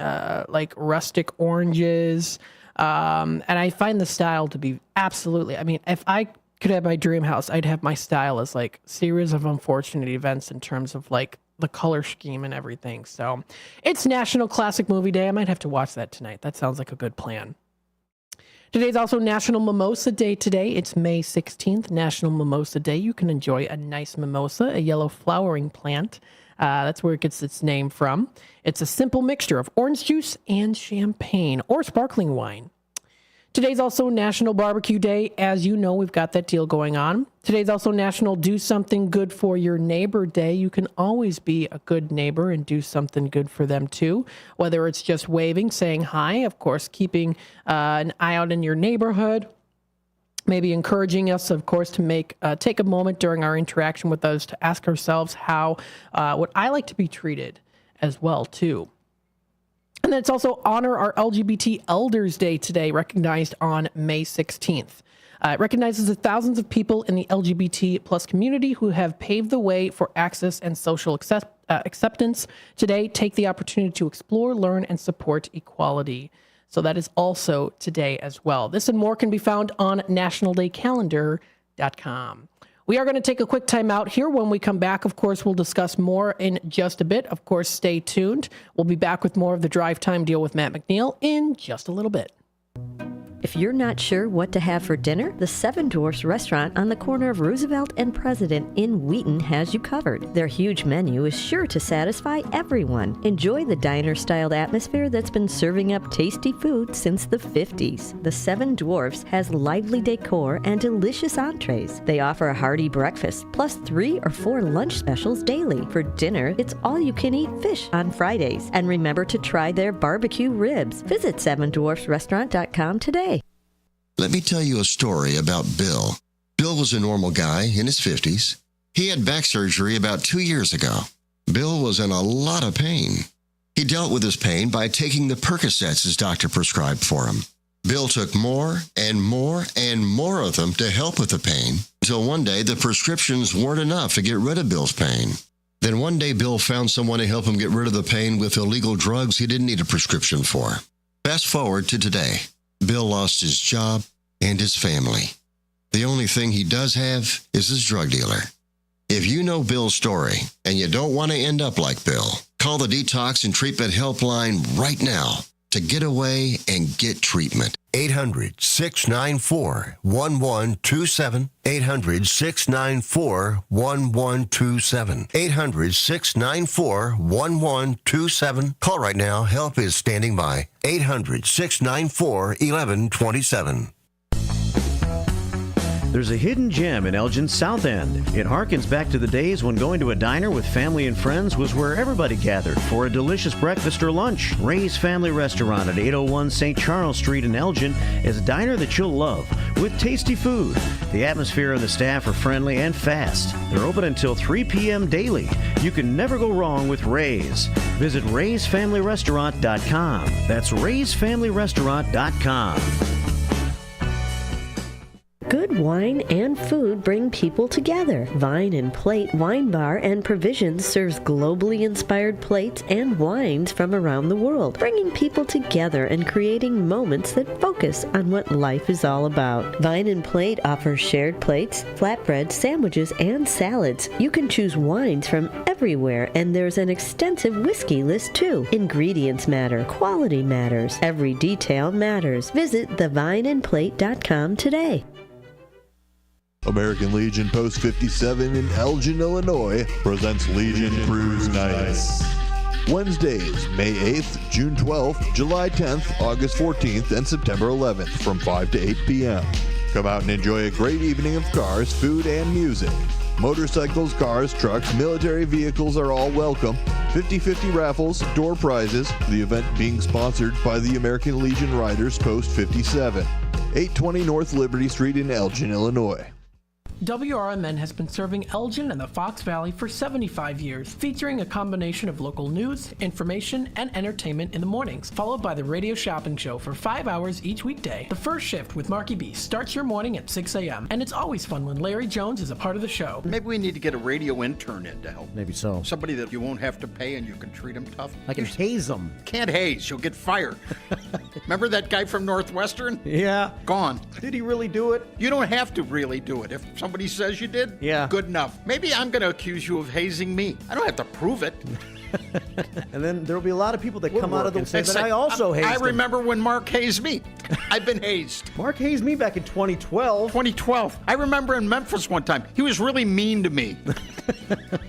like rustic oranges. And I find the style to be absolutely, I mean, if I could have my dream house, I'd have my style as like series of unfortunate events in terms of like the color scheme and everything. So it's National Classic Movie Day. I might have to watch that tonight. That sounds like a good plan. Today's also National Mimosa Day today. It's May 16th, National Mimosa Day. You can enjoy a nice mimosa, a yellow flowering plant. That's where it gets its name from. It's a simple mixture of orange juice and champagne or sparkling wine. Today's also National Barbecue Day. As you know, we've got that deal going on. Today's also National Do Something Good for Your Neighbor Day. You can always be a good neighbor and do something good for them too. Whether it's just waving, saying hi, of course, keeping an eye out in your neighborhood, maybe encouraging us, of course, to take a moment during our interaction with us to ask ourselves how would I like to be treated as well too. And then it's also Honor Our LGBT Elders Day today, recognized on May 16th. It recognizes the thousands of people in the LGBT plus community who have paved the way for access and social acceptance. Today, take the opportunity to explore, learn, and support equality. So that is also today as well. This and more can be found on nationaldaycalendar.com. We are going to take a quick time out here. When we come back, of course, we'll discuss more in just a bit. Of course, stay tuned. We'll be back with more of the Drive Time Deal with Matt McNeil in just a little bit. If you're not sure what to have for dinner, the Seven Dwarfs restaurant on the corner of Roosevelt and President in Wheaton has you covered. Their huge menu is sure to satisfy everyone. Enjoy the diner-styled atmosphere that's been serving up tasty food since the 50s. The Seven Dwarfs has lively decor and delicious entrees. They offer a hearty breakfast, plus 3 or 4 lunch specials daily. For dinner, it's all-you-can-eat fish on Fridays. And remember to try their barbecue ribs. Visit sevendwarfsrestaurant.com today. Let me tell you a story about Bill. Bill was a normal guy in his 50s. He had back surgery about 2 years ago. Bill was in a lot of pain. He dealt with his pain by taking the Percocets his doctor prescribed for him. Bill took more and more and more of them to help with the pain, until one day the prescriptions weren't enough to get rid of Bill's pain. Then one day Bill found someone to help him get rid of the pain with illegal drugs he didn't need a prescription for. Fast forward to today. Bill lost his job and his family. The only thing he does have is his drug dealer. If you know Bill's story and you don't want to end up like Bill, call the Detox and Treatment Helpline right now to get away and get treatment. 800-694-1127. 800-694-1127. 800-694-1127. Call right now. Help is standing by. 800-694-1127. There's a hidden gem in Elgin's South End. It harkens back to the days when going to a diner with family and friends was where everybody gathered for a delicious breakfast or lunch. Ray's Family Restaurant at 801 St. Charles Street in Elgin is a diner that you'll love with tasty food. The atmosphere and the staff are friendly and fast. They're open until 3 p.m. daily. You can never go wrong with Ray's. Visit raysfamilyrestaurant.com. That's raysfamilyrestaurant.com. Good wine and food bring people together. Vine and Plate Wine Bar and Provisions serves globally inspired plates and wines from around the world, bringing people together and creating moments that focus on what life is all about. Vine and Plate offers shared plates, flatbreads, sandwiches, and salads. You can choose wines from everywhere, and there's an extensive whiskey list too. Ingredients matter. Quality matters. Every detail matters. Visit thevineandplate.com today. American Legion Post 57 in Elgin, Illinois presents Legion Cruise Nights. Wednesdays, May 8th, June 12th, July 10th, August 14th, and September 11th from 5 to 8 p.m. Come out and enjoy a great evening of cars, food, and music. Motorcycles, cars, trucks, military vehicles are all welcome. 50-50 raffles, door prizes. The event being sponsored by the American Legion Riders Post 57. 820 North Liberty Street in Elgin, Illinois. WRMN has been serving Elgin and the Fox Valley for 75 years, featuring a combination of local news, information, and entertainment in the mornings, followed by the radio shopping show for 5 hours each weekday. The first shift with Marky B starts your morning at 6 a.m., and it's always fun when Larry Jones is a part of the show. Maybe we need to get a radio intern in to help. Maybe so. Somebody that you won't have to pay and you can treat them tough. I can haze them. Can't haze, you'll get fired. Remember that guy from Northwestern? Yeah. Gone. Did he really do it? You don't have to really do it. If somebody says you did, yeah, good enough. Maybe I'm going to accuse you of hazing me. I don't have to prove it. And then there'll be a lot of people that come out of the and say that I also hazed I remember when Mark hazed me. I've been hazed. Mark hazed me back in 2012. 2012. I remember in Memphis one time. He was really mean to me.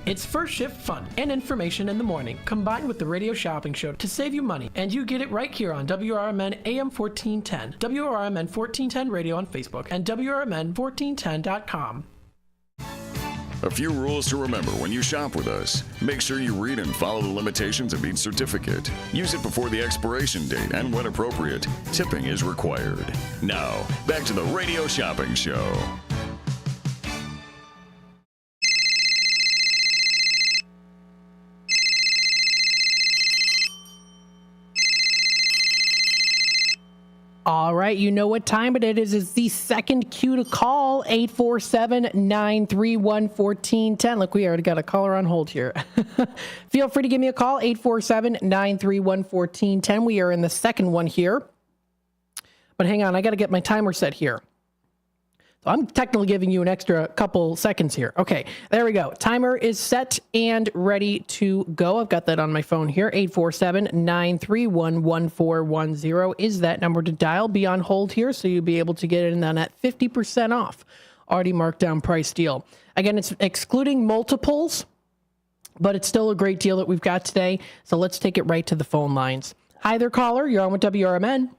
It's first shift fun and information in the morning, combined with the radio shopping show to save you money. And you get it right here on WRMN AM 1410, WRMN 1410 Radio on Facebook, and WRMN1410.com. A few rules to remember when you shop with us. Make sure you read and follow the limitations of each certificate. Use it before the expiration date, and when appropriate, tipping is required. Now, back to the Radio Shopping Show. All right, you know what time it is. It's the second cue to call, 847-931-1410. Look, we already got a caller on hold here. Feel free to give me a call, 847-931-1410. We are in the second one here. But hang on, I got to get my timer set here. So I'm technically giving you an extra couple seconds here. Okay, there we go. Timer is set and ready to go. I've got that on my phone here. 847-931-1410 is that number to dial. Be on hold here so you'll be able to get in on that 50% off already marked down price deal. Again, it's excluding multiples, but it's still a great deal that we've got today. So let's take it right to the phone lines. Hi there, caller. You're on with WRMN.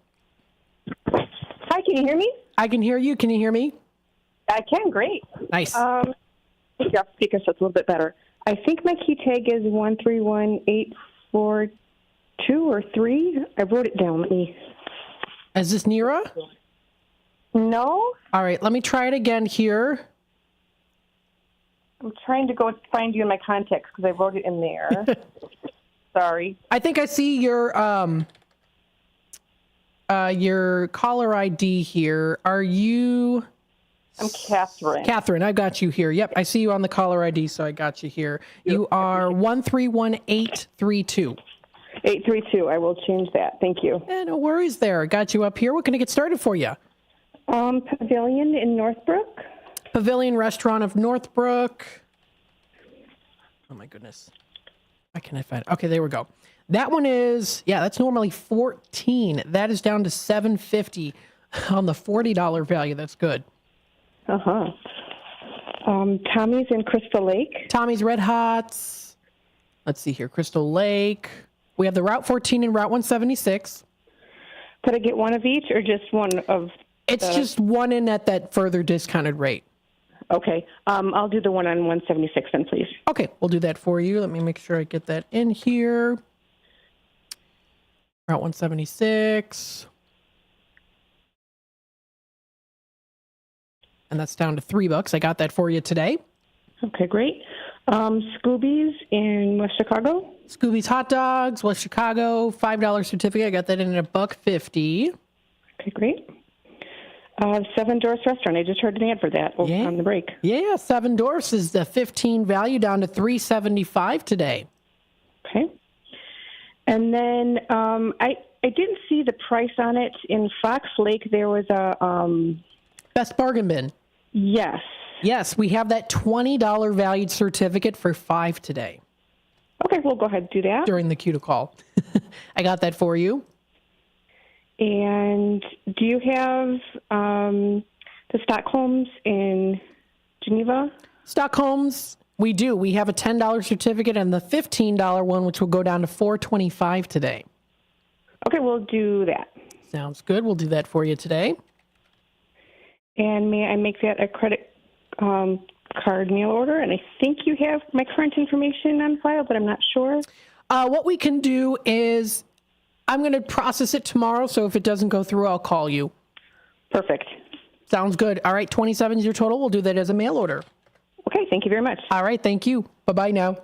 Hi, can you hear me? I can hear you. Can you hear me? I can, great. Nice. Put you off speaker so it's a little bit better. I think my key tag is 131842 or 3. I wrote it down. Let me. Is this Nira? No. All right, let me try it again here. I'm trying to go find you in my contacts because I wrote it in there. Sorry. I think I see your caller ID here. Are you? I'm Catherine. Catherine, I got you here. Yep, I see you on the caller ID, so I got you here. You are 131832. 832. I will change that. Thank you. Yeah, no worries there. I got you up here. What can I get started for you? Pavilion in Northbrook. Pavilion Restaurant of Northbrook. Oh, my goodness. Why can't I find it? Okay, there we go. That one is, that's normally $14. That is down to $7.50 on the $40 value. That's good. Uh-huh. Tommy's in Crystal Lake. Tommy's Red Hots. Let's see here. Crystal Lake. We have the Route 14 and Route 176. Could I get one of each or just one of? It's just one in at that further discounted rate. Okay. I'll do the one on 176 then, please. Okay, we'll do that for you. Let me make sure I get that in here. Route 176. And that's down to $3. I got that for you today. Okay, great. Scooby's in West Chicago. Scooby's Hot Dogs, West Chicago, $5 certificate. I got that in at $1.50. Okay, great. Seven Doors Restaurant. I just heard an ad for that on the break. Yeah, Seven Doors is the 15 value down to $3.75 today. Okay. And then I didn't see the price on it. In Fox Lake, there was a... Best Bargain Bin. Yes. Yes, we have that $20 valued certificate for $5 today. Okay, we'll go ahead and do that. During the queue to call. I got that for you. And do you have the Stockholms in Geneva? Stockholms, we do. We have a $10 certificate and the $15 one, which will go down to $4.25 today. Okay, we'll do that. Sounds good. We'll do that for you today. And may I make that a credit card mail order? And I think you have my current information on file, but I'm not sure. What we can do is I'm going to process it tomorrow, so if it doesn't go through, I'll call you. Perfect. Sounds good. All right, 27 is your total. We'll do that as a mail order. Okay, thank you very much. All right, thank you. Bye-bye now.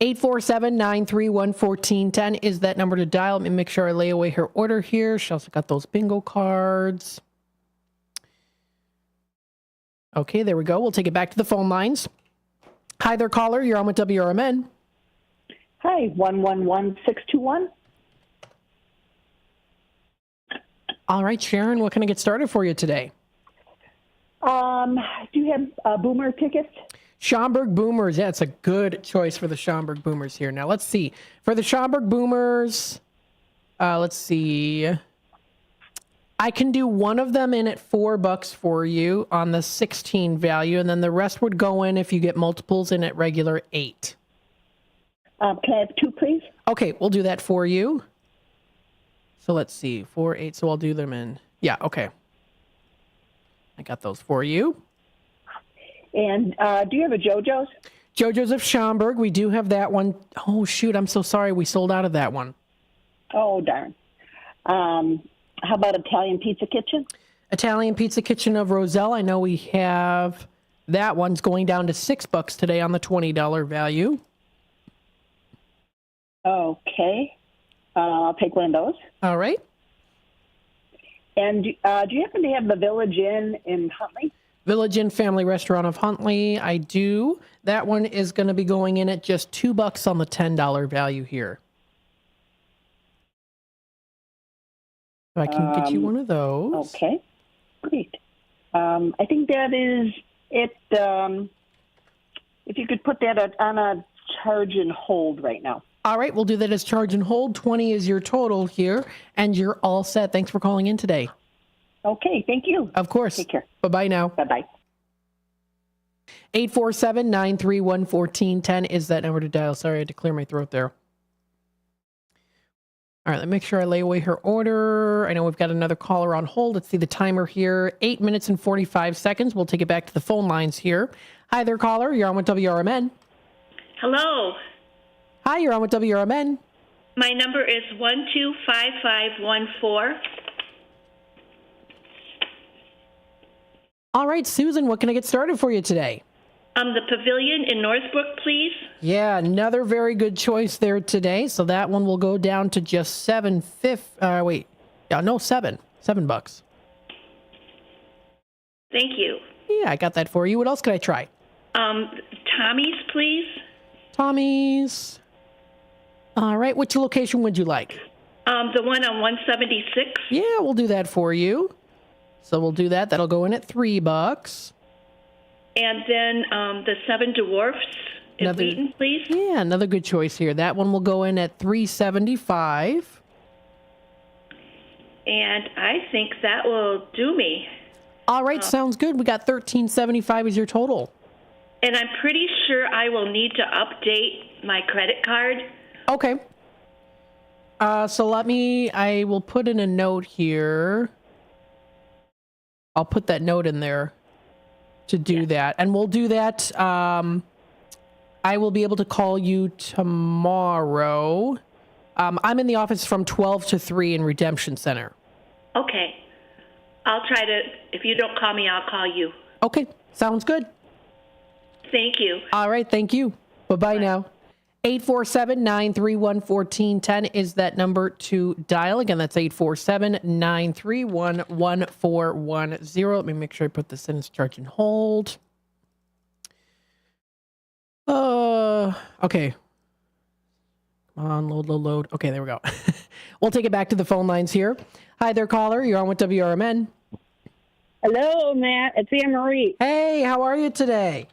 847-931-1410 is that number to dial. Let me make sure I lay away her order here. She also got those bingo cards. Okay, there we go. We'll take it back to the phone lines. Hi there, caller. You're on with WRMN. Hi, 111621. All right, Sharon, what can I get started for you today? Do you have Boomer tickets? Schaumburg Boomers. Yeah, it's a good choice for the Schaumburg Boomers here. Now, let's see. For the Schaumburg Boomers, let's see. I can do one of them in at $4 for you on the 16 value, and then the rest would go in if you get multiples in at regular 8. Can I have 2, please? Okay, we'll do that for you. So let's see, 4, 8. So I'll do them in. Yeah, okay. I got those for you. And do you have a JoJo's? JoJo's of Schaumburg. We do have that one. Oh, shoot. I'm so sorry. We sold out of that one. Oh, darn. How about Italian Pizza Kitchen? Italian Pizza Kitchen of Roselle. I know we have that one's going down to $6 today on the $20 value. Okay. I'll take one of those. All right. And do you happen to have the Village Inn in Huntley? Village Inn Family Restaurant of Huntley. I do. That one is going to be going in at just $2 on the $10 value here. So I can get you one of those. Okay. Great. I think that is it. If you could put that on a charge and hold right now. All right, we'll do that as charge and hold. 20 is your total here, and you're all set. Thanks for calling in today. Okay, thank you. Of course. Take care. Bye-bye now. Bye-bye. 847-931-1410 is that number to dial. Sorry, I had to clear my throat there. All right, let me make sure I lay away her order. I know we've got another caller on hold. Let's see the timer here. 8 minutes and 45 seconds. We'll take it back to the phone lines here. Hi there, caller. You're on with WRMN. Hello. Hi, you're on with WRMN. My number is 125514. All right, Susan, what can I get started for you today? The Pavilion in Northbrook, please. Yeah, another very good choice there today. So that one will go down to just $7. Thank you. Yeah, I got that for you. What else could I try? Tommy's, please. Tommy's. All right, which location would you like? The one on 176. Yeah, we'll do that for you. So we'll do that. That'll go in at $3. And then the Seven Dwarfs in Wheaton, please. Yeah, another good choice here. That one will go in at $3.75. And I think that will do me. All right, sounds good. We got $13.75 as your total. And I'm pretty sure I will need to update my credit card. Okay. So I will put in a note here. I'll put that note in there to do that. And we'll do that. I will be able to call you tomorrow. I'm in the office from 12 to 3 in Redemption Center. Okay. I'll try to, if you don't call me, I'll call you. Okay. Sounds good. Thank you. All right. Thank you. Bye-bye now. 847-931-1410 is that number to dial. Again, that's 847-931-1410. Let me make sure I put this in as charge and hold. Okay. Come on, load. Okay, there we go. We'll take it back to the phone lines here. Hi there, caller. You're on with WRMN. Hello, Matt. It's Anne Marie. Hey, how are you today?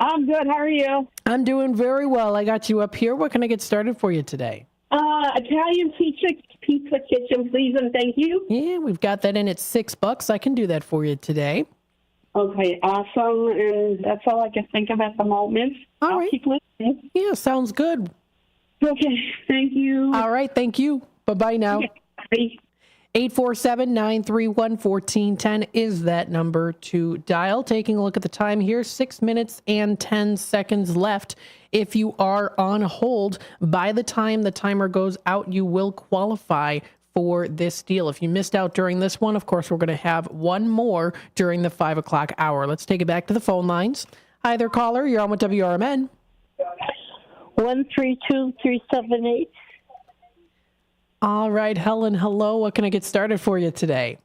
I'm good. How are you? I'm doing very well. I got you up here. What can I get started for you today? Italian Pizza Kitchen, please, and thank you. Yeah, we've got that in at $6. I can do that for you today. Okay, awesome. And that's all I can think of at the moment. All right. I'll keep listening. Yeah, sounds good. Okay, thank you. All right, thank you. Bye-bye now. Okay, bye. 847-931-1410 is that number to dial. Taking a look at the time here, 6 minutes and 10 seconds left. If you are on hold, by the time the timer goes out, you will qualify for this deal. If you missed out during this one, of course, we're going to have one more during the 5 o'clock hour. Let's take it back to the phone lines. Hi there, caller. You're on with WRMN. 132378. All right, Helen, hello. What can I get started for you today?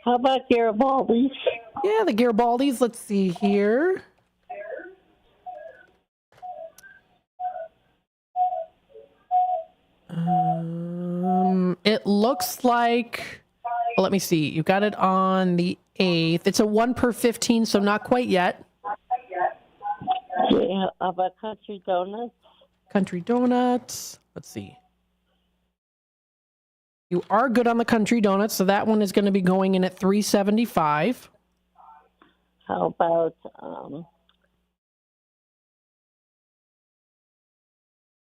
How about Garibaldi's? Yeah, the Garibaldi's. Let's see here. It looks like, well, let me see. You got it on the 8th. It's a 1 per 15, so not quite yet. Yeah, how about Country Donuts? Country Donuts. Let's see. You are good on the Country Donuts, so that one is going to be going in at $3.75. How about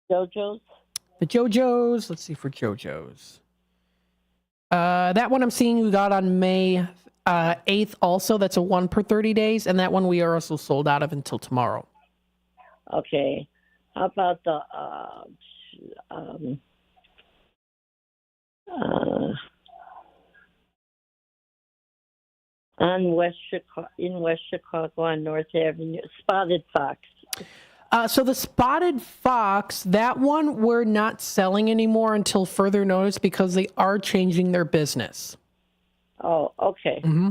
JoJo's? The JoJo's. Let's see for JoJo's. That one I'm seeing you got on May 8th also. That's a 1 per 30 days, and that one we are also sold out of until tomorrow. Okay. How about the on West Chicago, in West Chicago on North Avenue, Spotted Fox. So the Spotted Fox, that one we're not selling anymore until further notice because they are changing their business. Oh, okay. Mm-hmm.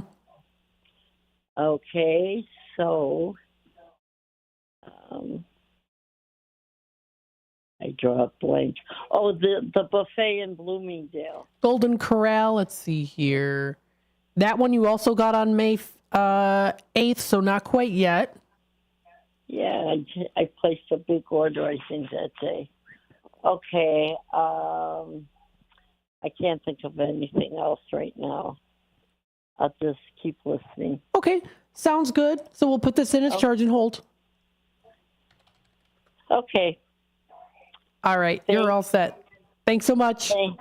Okay, so I draw a blank. Oh, the buffet in Bloomingdale. Golden Corral, let's see here. That one you also got on May 8th, so not quite yet. Yeah, I placed a big order, I think, that day. Okay, I can't think of anything else right now. I'll just keep listening. Okay, sounds good. So we'll put this in as charge and hold. Okay. All right, you're all set. Thanks so much. Okay,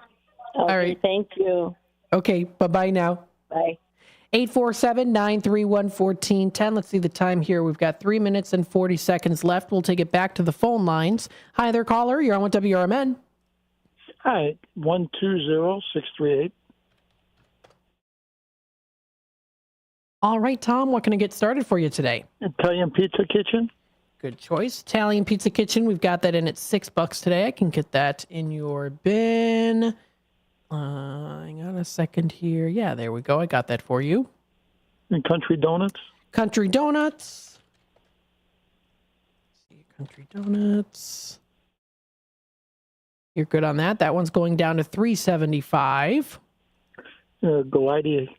all right. Thank you. Okay, bye-bye now. Bye. 847-931-1410. Let's see the time here. We've got 3 minutes and 40 seconds left. We'll take it back to the phone lines. Hi there, caller. You're on with WRMN. Hi, 120638. All right, Tom, what can I get started for you today? Italian Pizza Kitchen. Good choice. Italian Pizza Kitchen. We've got that in at $6 today. I can get that in your bin. Hang on a second here. Yeah, there we go. I got that for you. And Country Donuts. Country Donuts. Let's see, Country Donuts. You're good on that. That one's going down to $3.75. Galati's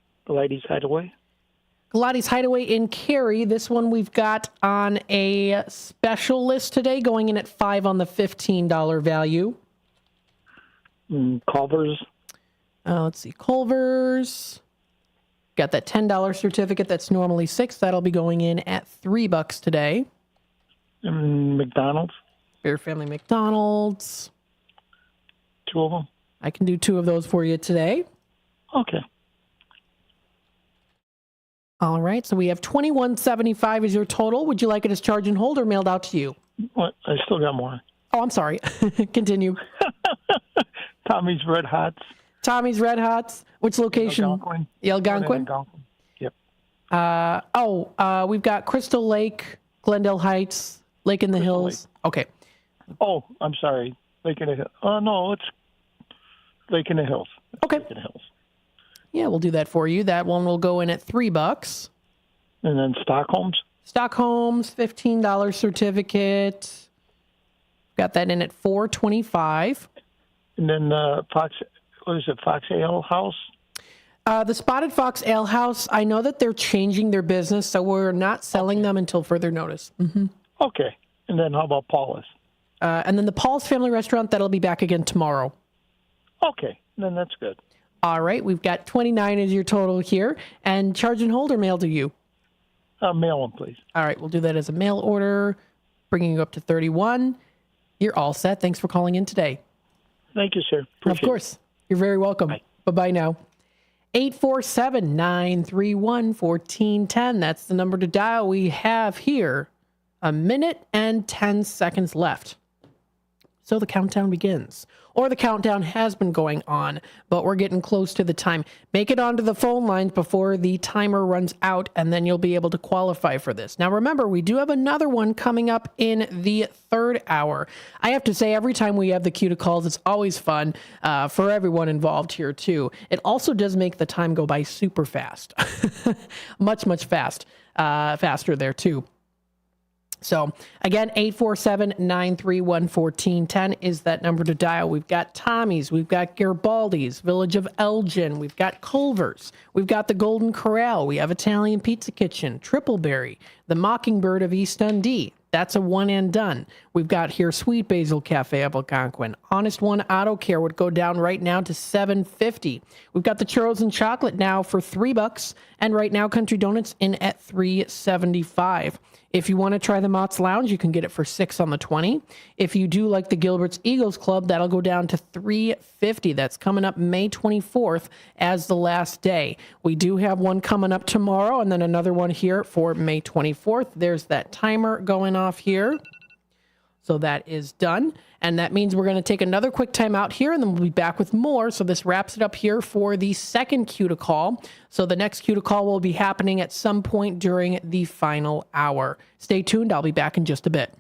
Hideaway. Galati's Hideaway in Cary. This one we've got on a special list today, going in at $5 on the $15 value. Culver's. Let's see, Culver's. Got that $10 certificate that's normally $6. That'll be going in at $3 today. McDonald's. Bear Family McDonald's. 2 of them. I can do 2 of those for you today. Okay. All right, so we have $21.75 as your total. Would you like it as charge and hold or mailed out to you? What? I still got more. Oh, I'm sorry. Continue. Tommy's Red Hots. Tommy's Red Hots. Which location? Algonquin. Algonquin? Yep. We've got Crystal Lake, Glendale Heights, Lake in the Hills. Okay. Oh, I'm sorry. Lake in the Hills. Oh, no, it's Lake in the Hills. Okay. Lake in the Hills. Yeah, we'll do that for you. That one will go in at $3. And then Stockholm's? Stockholm's, $15 certificate. Got that in at $4.25. And then Fox Ale House? The Spotted Fox Ale House, I know that they're changing their business, so we're not selling them until further notice. Mm-hmm. Okay. And then how about Paula's? And then the Paul's Family Restaurant, that'll be back again tomorrow. Okay. Then that's good. All right. We've got 29 as your total here. And charge and hold or mail to you? Mail them, please. All right. We'll do that as a mail order, bringing you up to 31. You're all set. Thanks for calling in today. Thank you, sir. Of course. You're very welcome. Bye-bye now. 847-931-1410. That's the number to dial. We have here 1 minute and 10 seconds left. So the countdown begins. Or the countdown has been going on, but we're getting close to the time. Make it onto the phone lines before the timer runs out, and then you'll be able to qualify for this. Now remember, we do have another one coming up in the third hour. I have to say, every time we have the cue to calls, it's always fun for everyone involved here too. It also does make the time go by super fast. much faster there too. So again, 847-931-1410 is that number to dial. We've got Tommy's, we've got Garibaldi's, Village of Elgin, we've got Culver's, we've got the Golden Corral, we have Italian Pizza Kitchen, Tripleberry, the Mockingbird of East Dundee. That's a one and done. We've got here Sweet Basil Cafe Algonquin. Honest One Auto Care would go down right now to $7.50. We've got the churros and chocolate now for $3, and right now Country Donuts in at $3.75. If you want to try the Mott's Lounge, you can get it for $6 on the 20. If you do like the Gilbert's Eagles Club, that'll go down to $3.50. That's coming up May 24th as the last day. We do have one coming up tomorrow and then another one here for May 24th. There's that timer going off here. So that is done. And that means we're going to take another quick time out here, and then we'll be back with more. So this wraps it up here for the second cue to call. So the next cue to call will be happening at some point during the final hour. Stay tuned. I'll be back in just a bit.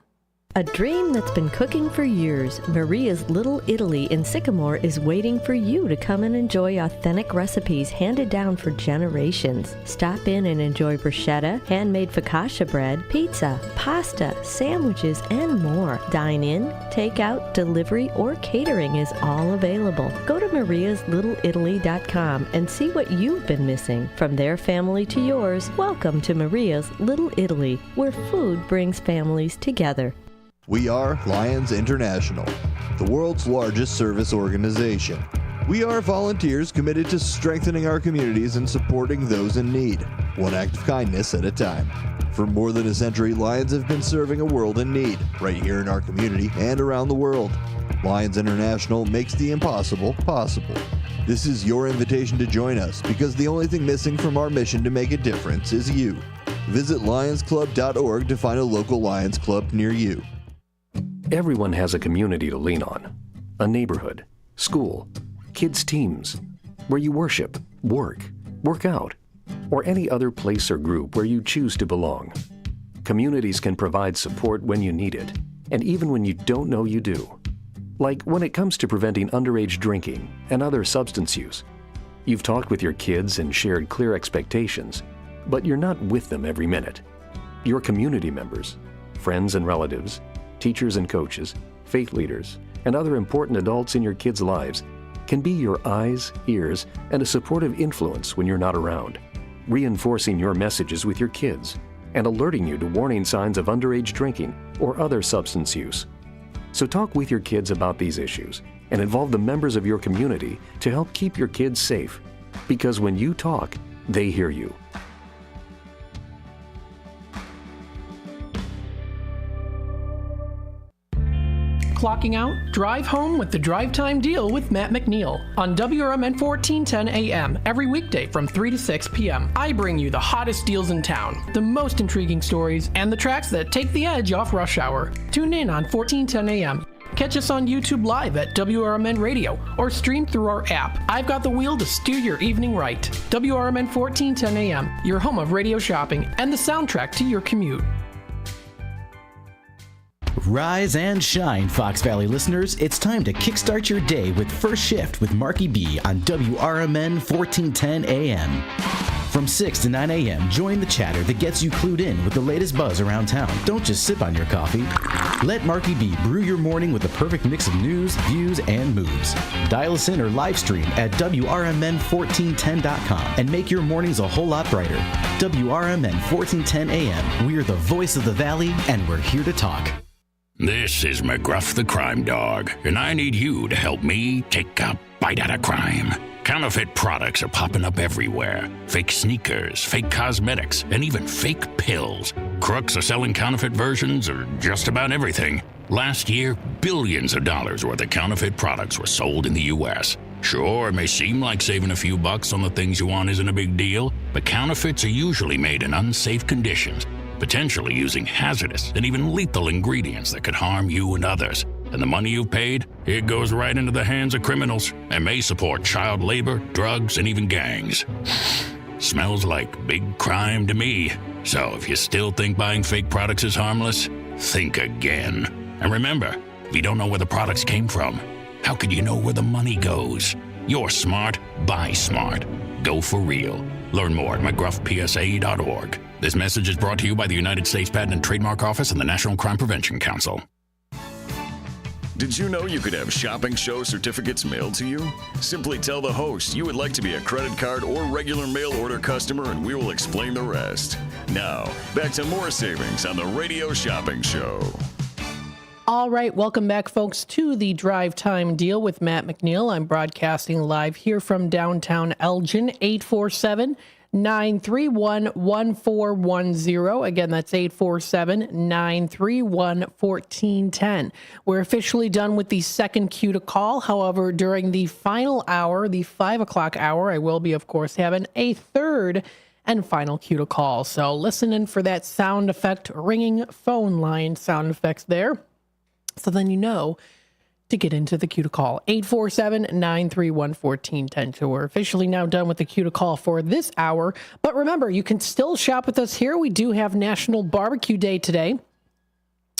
A dream that's been cooking for years, Maria's Little Italy in Sycamore is waiting for you to come and enjoy authentic recipes handed down for generations. Stop in and enjoy bruschetta, handmade focaccia bread, pizza, pasta, sandwiches, and more. Dine in, take out, delivery, or catering is all available. Go to mariaslittle.italy.com and see what you've been missing. From their family to yours, welcome to Maria's Little Italy, where food brings families together. We are Lions International, the world's largest service organization. We are volunteers committed to strengthening our communities and supporting those in need, one act of kindness at a time. For more than a century, Lions have been serving a world in need, right here in our community and around the world. Lions International makes the impossible possible. This is your invitation to join us, because the only thing missing from our mission to make a difference is you. Visit lionsclub.org to find a local Lions Club near you. Everyone has a community to lean on. A neighborhood, school, kids' teams, where you worship, work out, or any other place or group where you choose to belong. Communities can provide support when you need it, and even when you don't know you do. Like when it comes to preventing underage drinking and other substance use. You've talked with your kids and shared clear expectations, but you're not with them every minute. Your community members, friends and relatives, teachers and coaches, faith leaders, and other important adults in your kids' lives can be your eyes, ears, and a supportive influence when you're not around, reinforcing your messages with your kids and alerting you to warning signs of underage drinking or other substance use. So talk with your kids about these issues and involve the members of your community to help keep your kids safe, because when you talk, they hear you. Clocking out, drive home with the Drive Time Deal with Matt McNeil on WRMN 1410 AM every weekday from 3 to 6 p.m. I bring you the hottest deals in town, the most intriguing stories, and the tracks that take the edge off rush hour. Tune in on 1410 AM. Catch us on YouTube Live at WRMN Radio or stream through our app. I've got the wheel to steer your evening right. WRMN 1410 AM, your home of radio shopping and the soundtrack to your commute. Rise and shine, Fox Valley listeners. It's time to kickstart your day with First Shift with Marky B on WRMN 1410 AM. From 6 to 9 a.m., join the chatter that gets you clued in with the latest buzz around town. Don't just sip on your coffee. Let Marky B brew your morning with the perfect mix of news, views, and moves. Dial us in or live stream at WRMN1410.com and make your mornings a whole lot brighter. WRMN 1410 AM. We're the voice of the Valley, and we're here to talk. This is McGruff the Crime Dog, and I need you to help me take a bite out of crime. Counterfeit products are popping up everywhere. Fake sneakers, fake cosmetics, and even fake pills. Crooks are selling counterfeit versions of just about everything. Last year, billions of dollars worth of counterfeit products were sold in the U.S. Sure, it may seem like saving a few bucks on the things you want isn't a big deal, but counterfeits are usually made in unsafe conditions, potentially using hazardous and even lethal ingredients that could harm you and others. And the money you've paid, it goes right into the hands of criminals and may support child labor, drugs, and even gangs. Smells like big crime to me. So if you still think buying fake products is harmless, think again. And remember, if you don't know where the products came from, how could you know where the money goes? You're smart, buy smart. Go for real. Learn more at mcgruffpsa.org. This message is brought to you by the United States Patent and Trademark Office and the National Crime Prevention Council. Did you know you could have shopping show certificates mailed to you? Simply tell the host you would like to be a credit card or regular mail order customer and we will explain the rest. Now, back to more savings on the Radio Shopping Show. All right, welcome back, folks, to the Drive Time Deal with Matt McNeil. I'm broadcasting live here from downtown Elgin, 847-931-1410. Again, that's 847-931-1410. We're officially done with the second cue to call. However, during the final hour, the 5 o'clock hour, I will be, of course, having a third and final cue to call. So listen in for that sound effect, ringing phone line sound effects there. So then you know to get into the cue to call. 847-931-1410. So we're officially now done with the cue to call for this hour. But remember, you can still shop with us here. We do have National Barbecue Day today,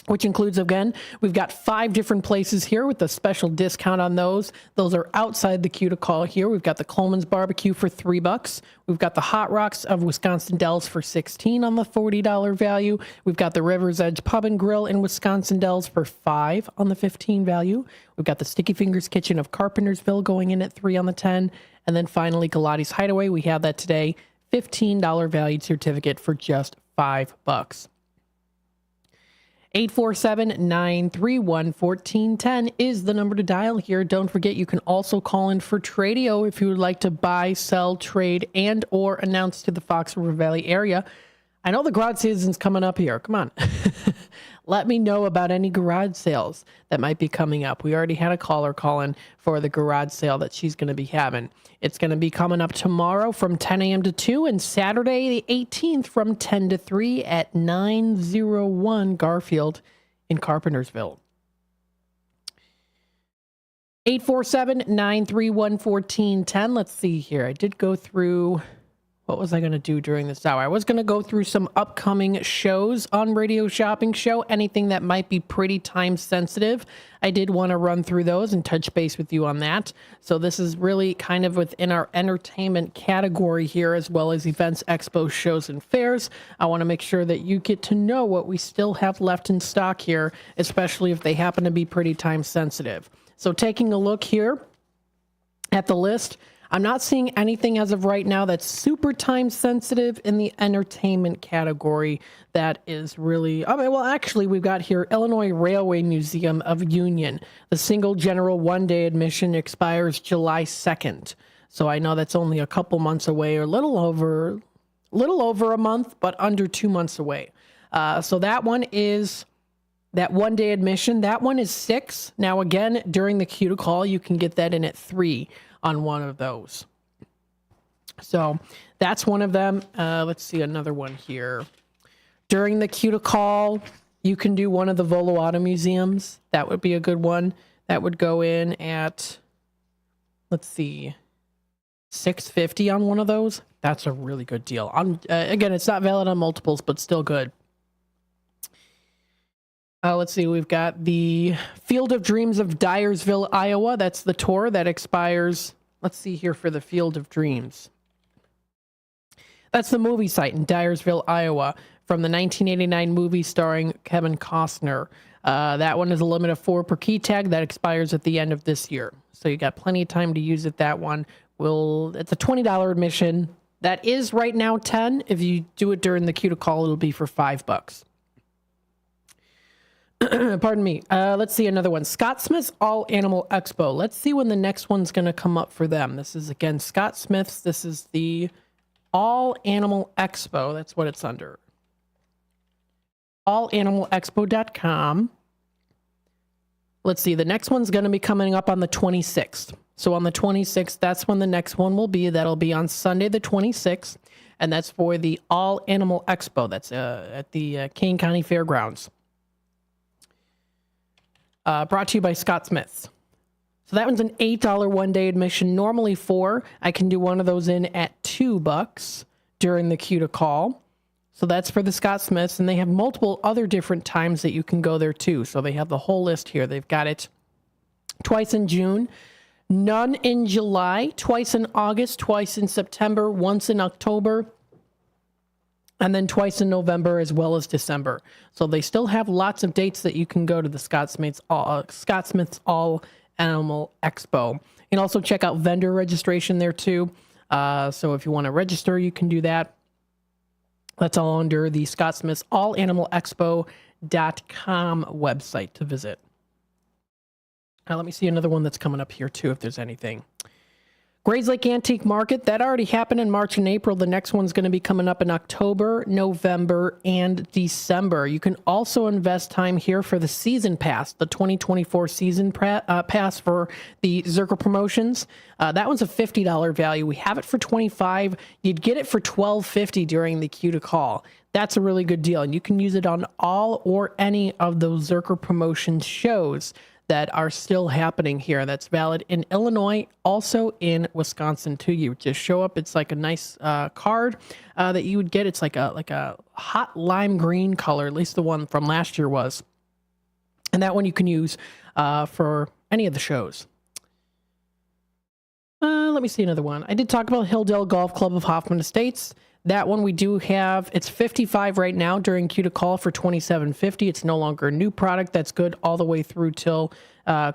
which includes, again, we've got 5 different places here with a special discount on those. Those are outside the queue to call here. We've got the Coleman's Barbecue for $3. We've got the Hot Rocks of Wisconsin Dells for $16 on the $40 value. We've got the River's Edge Pub and Grill in Wisconsin Dells for $5 on the $15 value. We've got the Sticky Fingers Kitchen of Carpentersville going in at $3 on the $10. And then finally, Galati's Hideaway. We have that today, $15 valued certificate for just $5. 847-931-1410 is the number to dial here. Don't forget, you can also call in for Tradio if you would like to buy, sell, trade, and or announce to the Fox River Valley area. I know the garage season's coming up here. Come on. Let me know about any garage sales that might be coming up. We already had a caller call in for the garage sale that she's going to be having. It's going to be coming up tomorrow from 10 a.m. to 2 and Saturday the 18th from 10 to 3 at 901 Garfield in Carpentersville. 847-931-1410. Let's see here. I did go through... What was I going to do during this hour? I was going to go through some upcoming shows on Radio Shopping Show, anything that might be pretty time sensitive. I did want to run through those and touch base with you on that. So this is really kind of within our entertainment category here, as well as events, expos, shows, and fairs. I want to make sure that you get to know what we still have left in stock here, especially if they happen to be pretty time sensitive. So taking a look here at the list, I'm not seeing anything as of right now that's super time sensitive in the entertainment category that is really, actually we've got here Illinois Railway Museum of Union. The single general one-day admission expires July 2nd. So I know that's only a couple months away, or a little over a month, but under 2 months away. So that one is that one-day admission. That one is $6. Now again, during the queue to call, you can get that in at $3 on one of those. So that's one of them. Let's see another one here. During the queue to call, you can do one of the Volo Auto Museums. That would be a good one. That would go in at, let's see, $650 on one of those. That's a really good deal. Again, it's not valid on multiples, but still good. Let's see, we've got the Field of Dreams of Dyersville, Iowa. That's the tour that expires, let's see here for the Field of Dreams. That's the movie site in Dyersville, Iowa, from the 1989 movie starring Kevin Costner. That one is a limit of 4 per key tag that expires at the end of this year. So you got plenty of time to use it. That one it's a $20 admission. That is right now $10. If you do it during the queue to call, it'll be for $5. Pardon me. Let's see another one. Scott Smith's All Animal Expo. Let's see when the next one's going to come up for them. This is, again, Scott Smith's. This is the All Animal Expo. That's what it's under. AllAnimalExpo.com. Let's see. The next one's going to be coming up on the 26th. So on the 26th, that's when the next one will be. That'll be on Sunday the 26th. And that's for the All Animal Expo. That's at the Kane County Fairgrounds. brought to you by Scott Smith's. So that one's an $8 one-day admission, normally $4. I can do one of those in at $2 during the queue to call. So that's for the Scott Smiths, and they have multiple other different times that you can go there too. So they have the whole list here. They've got it twice in June, none in July, twice in August, twice in September, once in October, and then twice in November as well as December. So they still have lots of dates that you can go to the Scott Smith's All Animal Expo. You can also check out vendor registration there too. So if you want to register, you can do that. That's all under the Scott Smith's allanimalexpo.com website to visit. Now let me see another one that's coming up here too, if there's anything. Grays Lake Antique Market, that already happened in March and April. The next one's going to be coming up in October, November, and December. You can also invest time here for the season pass, the 2024 season pass for the Zerker promotions. That one's a $50 value. We have it for $25. You'd get it for $12.50 during the queue to call. That's a really good deal, and you can use it on all or any of those Zerker promotion shows that are still happening here. That's valid in Illinois, also in Wisconsin too. You just show up. It's like a nice card that you would get. It's like a hot lime green color, at least the one from last year was. And that one you can use for any of the shows. Let me see another one. I did talk about Hilldale Golf Club of Hoffman Estates. That one we do have, it's $55 right now during queue to call for $27.50. It's no longer a new product. That's good all the way through till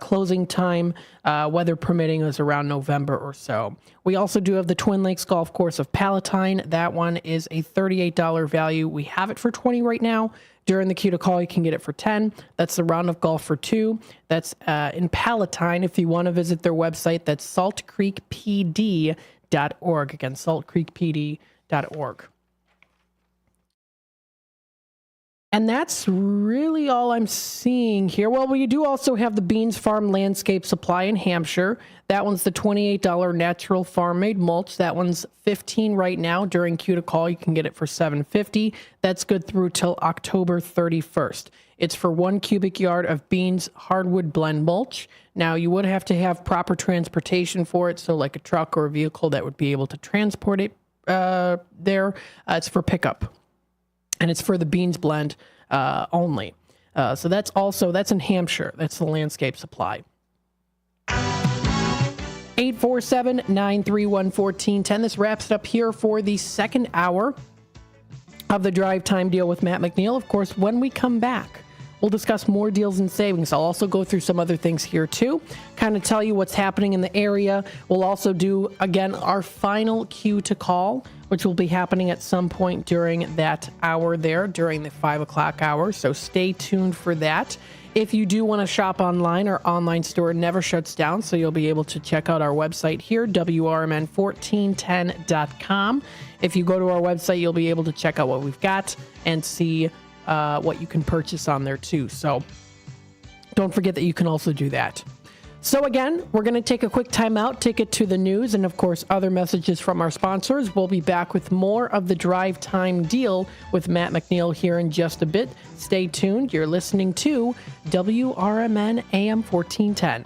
closing time, weather permitting, is around November or so. We also do have the Twin Lakes Golf Course of Palatine. That one is a $38 value. We have it for $20 right now. During the queue to call, you can get it for $10. That's the round of golf for two. That's in Palatine. If you want to visit their website, that's saltcreekpd.org. Again, saltcreekpd.org. And that's really all I'm seeing here. Well, we do also have the Beans Farm Landscape Supply in Hampshire. That one's the $28 natural farm-made mulch. That one's $15 right now. During queue to call, you can get it for $7.50. That's good through till October 31st. It's for 1 cubic yard of Beans hardwood blend mulch. Now, you would have to have proper transportation for it, so like a truck or a vehicle that would be able to transport it there. It's for pickup. And it's for the Beans blend only. So that's in Hampshire. That's the Landscape Supply. 847-931-1410. This wraps it up here for the second hour of the Drive Time Deal with Matt McNeil. Of course, when we come back, we'll discuss more deals and savings. I'll also go through some other things here too, kind of tell you what's happening in the area. We'll also do, again, our final queue to call, which will be happening at some point during that hour there, during the 5 o'clock hour. So stay tuned for that. If you do want to shop online, our online store never shuts down, so you'll be able to check out our website here, WRMN1410.com. If you go to our website, you'll be able to check out what we've got and see what you can purchase on there too. So don't forget that you can also do that. So again, we're going to take a quick time out, take it to the news, and of course, other messages from our sponsors. We'll be back with more of the Drive Time Deal with Matt McNeil here in just a bit. Stay tuned. You're listening to WRMN AM 1410.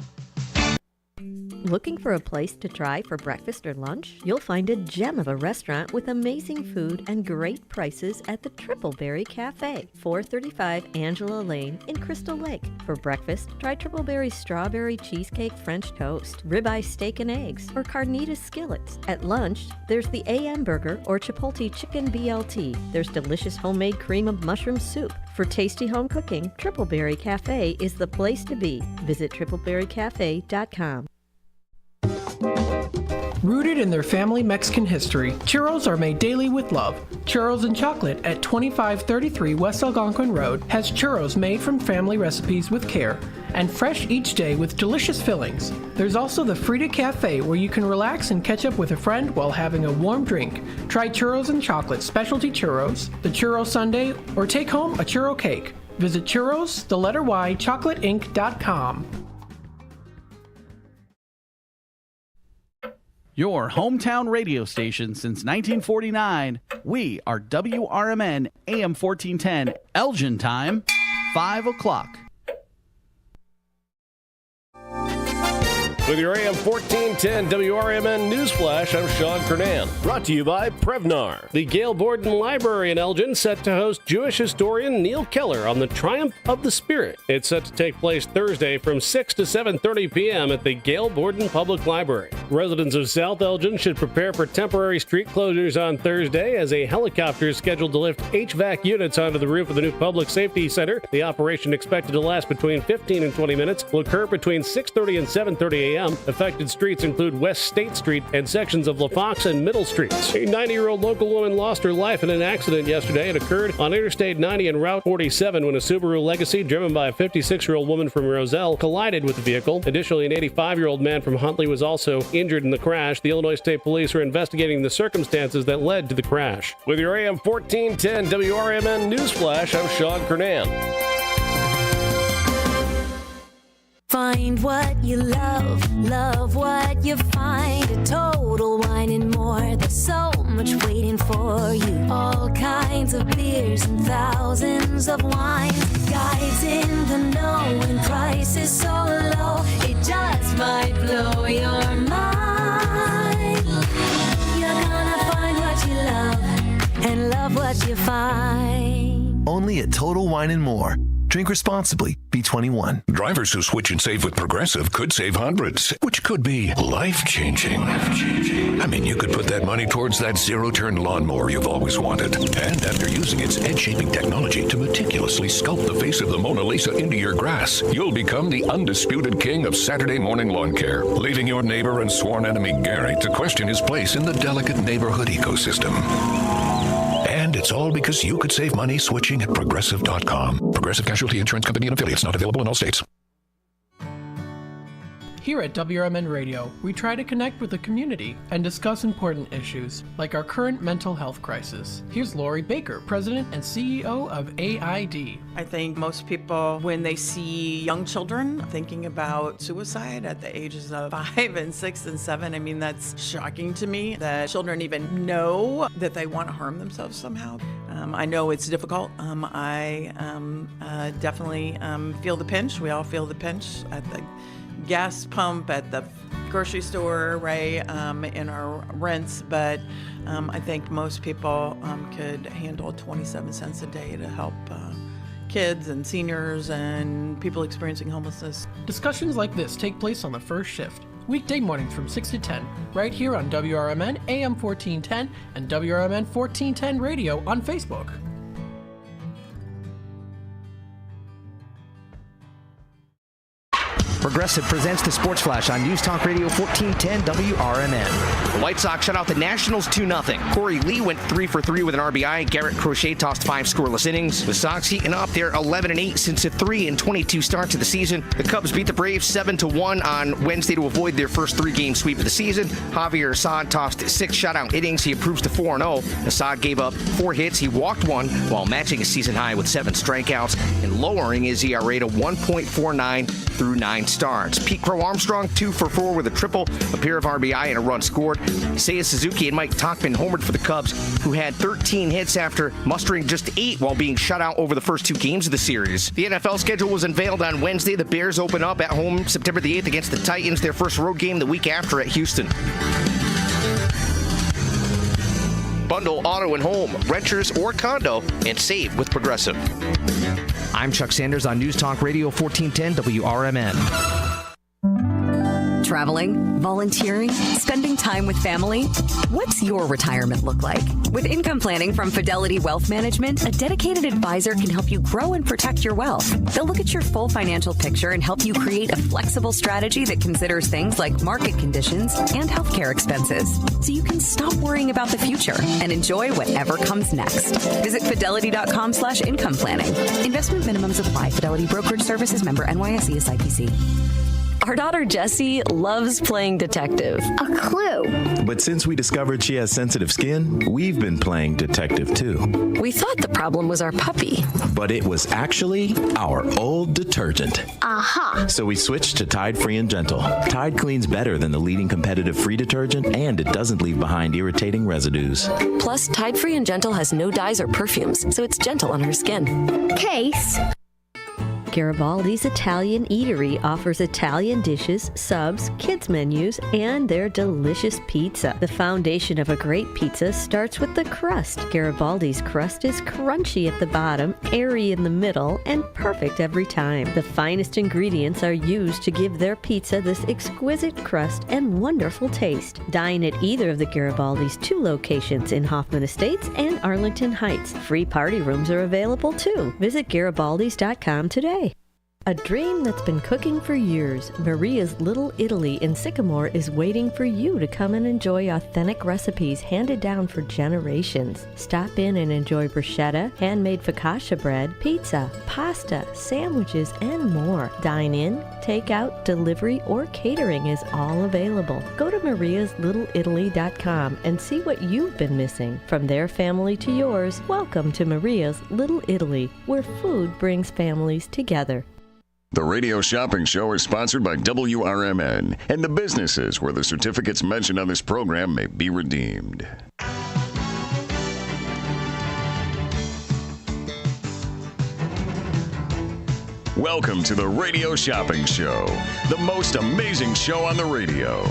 Looking for a place to try for breakfast or lunch? You'll find a gem of a restaurant with amazing food and great prices at the Tripleberry Cafe, 435 Angela Lane in Crystal Lake. For breakfast, try Tripleberry's strawberry cheesecake French toast, ribeye steak and eggs, or carnitas skillets. At lunch, there's the AM burger or Chipotle chicken BLT. There's delicious homemade cream of mushroom soup. For tasty home cooking, Tripleberry Cafe is the place to be. Visit tripleberrycafe.com. Rooted in their family Mexican history, churros are made daily with love. Churros and Chocolate at 2533 West Algonquin Road has churros made from family recipes with care and fresh each day with delicious fillings. There's also the Frida Cafe where you can relax and catch up with a friend while having a warm drink. Try Churros and Chocolate specialty churros, the churro sundae, or take home a churro cake. Visit churros, the letter Y, chocolateinc.com. Your hometown radio station since 1949. We are WRMN AM 1410, Elgin time, 5 o'clock. With your AM 1410 WRMN Newsflash, I'm Sean Kernan. Brought to you by Prevnar. The Gail Borden Library in Elgin set to host Jewish historian Neil Keller on the Triumph of the Spirit. It's set to take place Thursday from 6 to 7:30 p.m. at the Gail Borden Public Library. Residents of South Elgin should prepare for temporary street closures on Thursday as a helicopter is scheduled to lift HVAC units onto the roof of the new Public Safety Center. The operation, expected to last between 15 and 20 minutes, will occur between 6:30 and 7:30 a.m. Affected streets include West State Street and sections of LaFox and Middle Streets. A 90-year-old local woman lost her life in an accident yesterday. It occurred on Interstate 90 and Route 47 when a Subaru Legacy driven by a 56-year-old woman from Roselle collided with the vehicle. Additionally, an 85-year-old man from Huntley was also injured in the crash. The Illinois State Police are investigating the circumstances that led to the crash. With your AM 1410 WRMN Newsflash, I'm Sean Kernan. Find what you love, love what you find. A Total Wine and More, there's so much waiting for you. All kinds of beers and thousands of wines. Guides in the know and prices so low, it just might blow your mind. You're gonna find what you love and love what you find. Only at Total Wine and More. Drink responsibly. Be 21. Drivers who switch and save with Progressive could save hundreds, which could be life-changing. I mean, you could put that money towards that zero-turn lawnmower you've always wanted. And after using its edge-shaping technology to meticulously sculpt the face of the Mona Lisa into your grass, you'll become the undisputed king of Saturday morning lawn care, leaving your neighbor and sworn enemy Gary to question his place in the delicate neighborhood ecosystem. And it's all because you could save money switching at Progressive.com. Progressive Casualty Insurance Company and affiliates, not available in all states. Here at WRMN Radio, we try to connect with the community and discuss important issues, like our current mental health crisis. Here's Lori Baker, President and CEO of AID. I think most people, when they see young children thinking about suicide at the ages of 5 and 6 and 7, I mean, that's shocking to me that children even know that they want to harm themselves somehow. I know it's difficult. I definitely feel the pinch. We all feel the pinch at the gas pump, at the grocery store, right, in our rents, but I think most people could handle 27 cents a day to help kids and seniors and people experiencing homelessness. Discussions like this take place on the first shift, weekday mornings from 6 to 10, right here on WRMN AM 1410 and WRMN 1410 Radio on Facebook. Progressive presents the Sports Flash on News Talk Radio 1410 WRMN. The White Sox shut out the Nationals 2-0. Corey Lee went 3 for 3 with an RBI. Garrett Crochet tossed 5 scoreless innings. The Sox heating up. They're 11-8 since a 3-22 start to the season. The Cubs beat the Braves 7-1 on Wednesday to avoid their first 3-game sweep of the season. Javier Assad tossed 6 shutout innings. He improves to 4-0. Assad gave up 4 hits. He walked 1 while matching a season high with 7 strikeouts and lowering his ERA to 1.49 through 9 starts. Pete Crow Armstrong 2 for 4 with a triple, a pair of RBI, and a run scored. Seiya Suzuki and Mike Tauchman homered for the Cubs, who had 13 hits after mustering just 8 while being shut out over the first 2 games of the series. The NFL schedule was unveiled on Wednesday. The Bears open up at home September the 8th against the Titans, their first road game the week after at Houston. Bundle auto and home, renters or condo, and save with Progressive. I'm Chuck Sanders on News Talk Radio 1410 WRMN. Traveling, volunteering, spending time with family. What's your retirement look like? With income planning from Fidelity Wealth Management, a dedicated advisor can help you grow and protect your wealth. They'll look at your full financial picture and help you create a flexible strategy that considers things like market conditions and healthcare expenses, so you can stop worrying about the future and enjoy whatever comes next. Visit fidelity.com/income planning. Investment minimums apply. Fidelity Brokerage Services, member NYSE, SIPC. Our daughter Jessie loves playing detective. A clue. But since we discovered she has sensitive skin, we've been playing detective too. We thought the problem was our puppy. But it was actually our old detergent. Aha. So we switched to Tide Free and Gentle. Tide cleans better than the leading competitive free detergent, and it doesn't leave behind irritating residues. Plus, Tide Free and Gentle has no dyes or perfumes, so it's gentle on her skin. Case. Garibaldi's Italian Eatery offers Italian dishes, subs, kids menus, and their delicious pizza. The foundation of a great pizza starts with the crust. Garibaldi's crust is crunchy at the bottom, airy in the middle, and perfect every time. The finest ingredients are used to give their pizza this exquisite crust and wonderful taste. Dine at either of the Garibaldi's 2 locations in Hoffman Estates and Arlington Heights. Free party rooms are available too. Visit garibaldis.com today. A dream that's been cooking for years, Maria's Little Italy in Sycamore is waiting for you to come and enjoy authentic recipes handed down for generations. Stop in and enjoy bruschetta, handmade focaccia bread, pizza, pasta, sandwiches, and more. Dine in, take out, delivery, or catering is all available. Go to mariaslittleitaly.com and see what you've been missing. From their family to yours, welcome to Maria's Little Italy, where food brings families together. The Radio Shopping Show is sponsored by WRMN and the businesses where the certificates mentioned on this program may be redeemed. Welcome to the Radio Shopping Show, the most amazing show on the radio.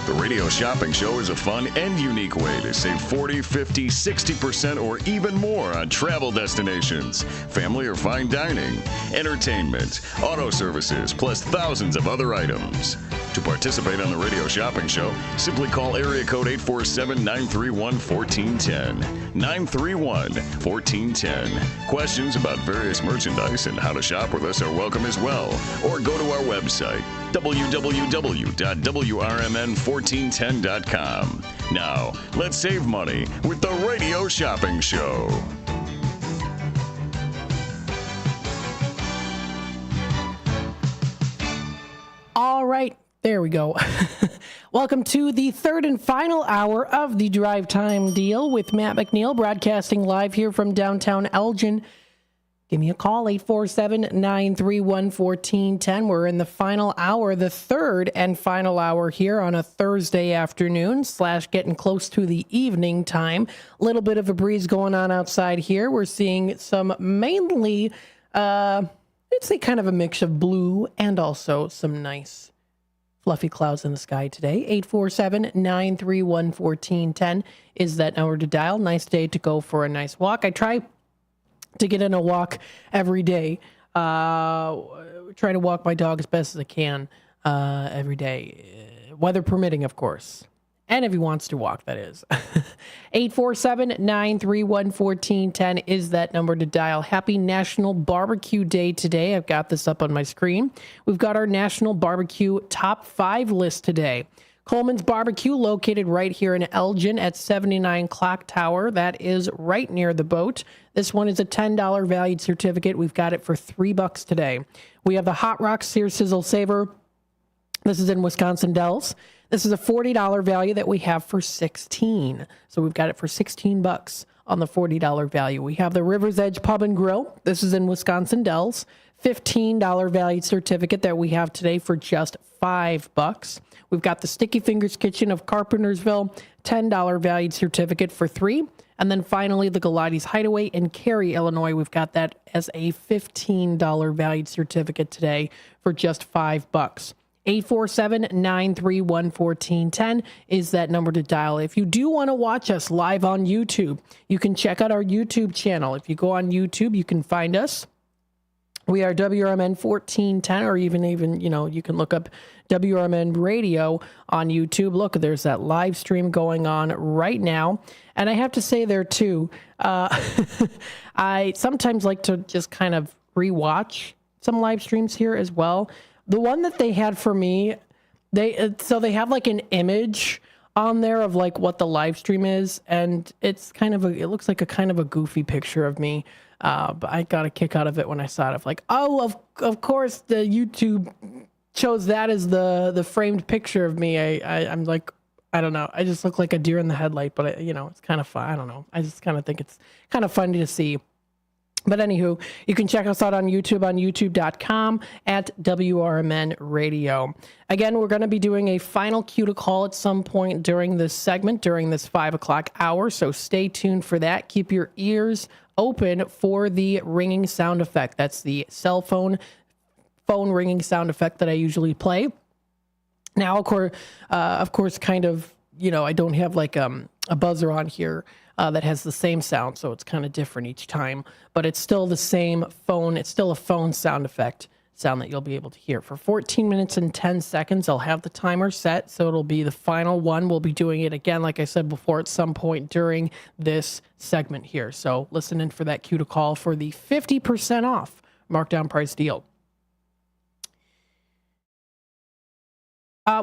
The Radio Shopping Show is a fun and unique way to save 40, 50, 60% or even more on travel destinations, family or fine dining, entertainment, auto services, plus thousands of other items. To participate on the Radio Shopping Show, simply call area code 847-931-1410. 931-1410. Questions about various merchandise and how to shop with us are welcome as well. Or go to our website, www.WRMN1410.com. Now, let's save money with the Radio Shopping Show. All right, there we go. Welcome to the third and final hour of the Drive Time Deal with Matt McNeil, broadcasting live here from downtown Elgin. Give me a call, 847-931-1410. We're in the final hour, the third and final hour here on a Thursday afternoon / getting close to the evening time. A little bit of a breeze going on outside here. We're seeing some mainly, I'd say kind of a mix of blue and also some nice fluffy clouds in the sky today. 847-931-1410 is that number to dial. Nice day to go for a nice walk. I try to get in a walk every day. Try to walk my dog as best as I can every day. Weather permitting, of course. And if he wants to walk, that is. 847-931-1410 is that number to dial. Happy National Barbecue Day today. I've got this up on my screen. We've got our National Barbecue Top 5 list today. Coleman's Barbecue, located right here in Elgin at 79 Clock Tower. That is right near the boat. This one is a $10 valued certificate. We've got it for $3 today. We have the Hot Rock Sear Sizzle Saver. This is in Wisconsin Dells. This is a $40 value that we have for $16. So we've got it for $16 on the $40 value. We have the River's Edge Pub and Grill. This is in Wisconsin Dells. $15 valued certificate that we have today for just $5. We've got the Sticky Fingers Kitchen of Carpentersville, $10 valued certificate for $3. And then finally, the Galati's Hideaway in Cary, Illinois. We've got that as a $15 valued certificate today for just $5. 847-931-1410 is that number to dial. If you do want to watch us live on YouTube, you can check out our YouTube channel. If you go on YouTube, you can find us. We are WRMN 1410, or even, you can look up WRMN Radio on YouTube. Look, there's that live stream going on right now. And I have to say there, too, I sometimes like to just kind of rewatch some live streams here as well. The one that they had for me, they have like an image on there of like what the live stream is, and it's it looks like a kind of a goofy picture of me. But I got a kick out of it when I saw it. Of like, oh, of course the YouTube chose that as the framed picture of me. I'm like, I don't know. I just look like a deer in the headlight, but it's kind of fun. I don't know. I just kind of think it's kind of funny to see. But anywho, you can check us out on YouTube, on youtube.com at WRMN Radio. Again, we're going to be doing a final cue to call at some point during this segment, during this 5 o'clock hour. So stay tuned for that. Keep your ears open for the ringing sound effect. That's the cell phone phone ringing sound effect that I usually play. Now, of course, kind of, I don't have like a buzzer on here that has the same sound, so it's kind of different each time. But it's still the same phone. It's still a phone sound effect sound that you'll be able to hear. For 14 minutes and 10 seconds, I'll have the timer set, so it'll be the final one. We'll be doing it again, like I said before, at some point during this segment here. So listen in for that cue to call for the 50% off markdown price deal.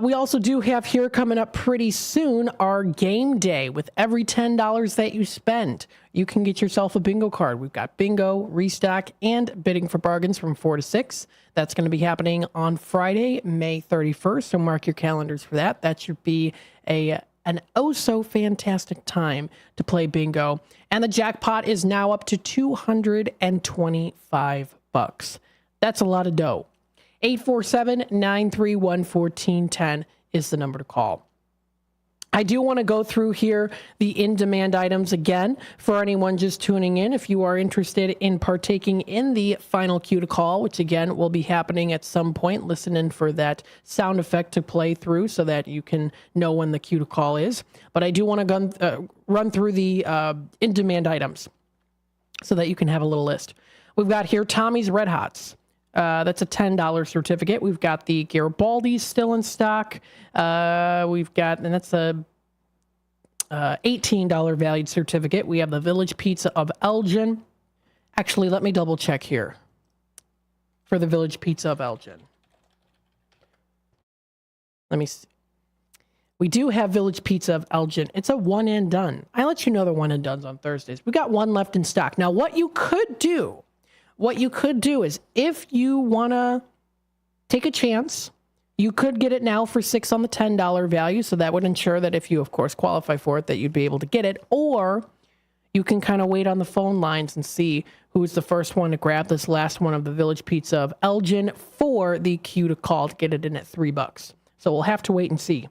We also do have here coming up pretty soon our game day. With every $10 that you spend, you can get yourself a bingo card. We've got bingo, restock, and bidding for bargains from 4 to 6. That's going to be happening on Friday, May 31st. So mark your calendars for that. That should be an so fantastic time to play bingo. And the jackpot is now up to $225. That's a lot of dough. 847-931-1410 is the number to call. I do want to go through here the in-demand items again for anyone just tuning in. If you are interested in partaking in the final cue to call, which again will be happening at some point, listen in for that sound effect to play through so that you can know when the cue to call is. But I do want to run through the in-demand items so that you can have a little list. We've got here Tommy's Red Hots. That's a $10 certificate. We've got the Garibaldi's still in stock. We've got, and that's a $18 valued certificate. We have the Village Pizza of Elgin. Actually, let me double check here for the Village Pizza of Elgin. Let me see. We do have Village Pizza of Elgin. It's a one and done. I let you know the one and dones on Thursdays. We got one left in stock. Now, what you could do is if you want to take a chance, you could get it now for $6 on the $10 value. So that would ensure that if you, of course, qualify for it, that you'd be able to get it. Or you can kind of wait on the phone lines and see who's the first one to grab this last one of the Village Pizza of Elgin for the cue to call to get it in at $3. So we'll have to wait and see.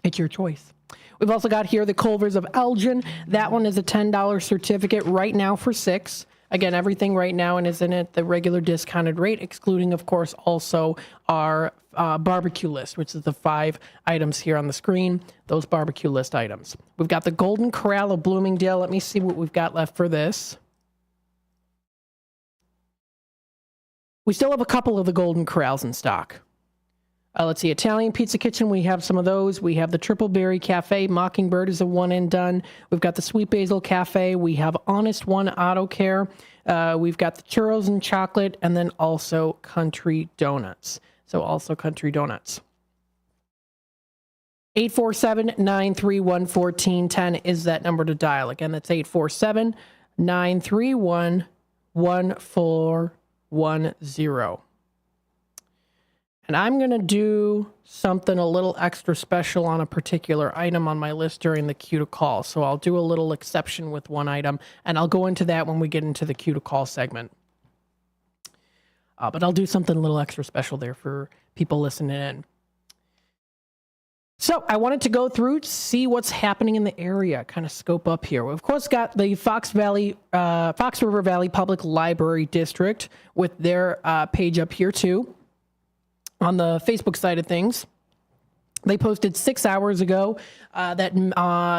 It's your choice. We've also got here the Culvers of Elgin. That one is a $10 certificate right now for $6. Again, everything right now and is in at the regular discounted rate, excluding, of course, also our barbecue list, which is the 5 items here on the screen, those barbecue list items. We've got the Golden Corral of Bloomingdale. Let me see what we've got left for this. We still have a couple of the Golden Corrals in stock. Let's see, Italian Pizza Kitchen, we have some of those. We have the Triple Berry Cafe. Mockingbird is a one and done. We've got the Sweet Basil Cafe. We have Honest One Auto Care. We've got the Churros and Chocolate, and then also Country Donuts. So also Country Donuts. 847-931-1410 is that number to dial. Again, that's 847-931-1410. And I'm going to do something a little extra special on a particular item on my list during the cue to call. So I'll do a little exception with one item, and I'll go into that when we get into the cue to call segment. But I'll do something a little extra special there for people listening in. So I wanted to go through to see what's happening in the area, kind of scope up here. We've, of course, got the Fox River Valley Public Library District with their page up here, too. On the Facebook side of things, they posted 6 hours ago that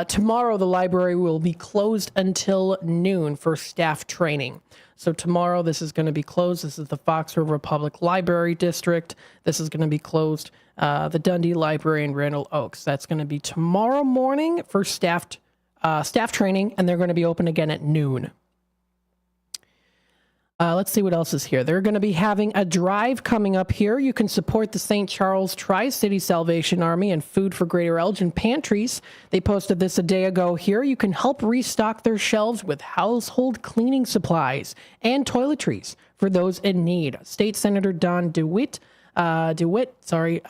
tomorrow the library will be closed until noon for staff training. So tomorrow this is going to be closed. This is the Fox River Public Library District. This is going to be closed. The Dundee Library in Randall Oaks. That's going to be tomorrow morning for staff training, and they're going to be open again at noon. Let's see what else is here. They're going to be having a drive coming up here. You can support the St. Charles Tri-City Salvation Army and Food for Greater Elgin pantries. They posted this a day ago here. You can help restock their shelves with household cleaning supplies and toiletries for those in need. State Senator Don DeWitt collection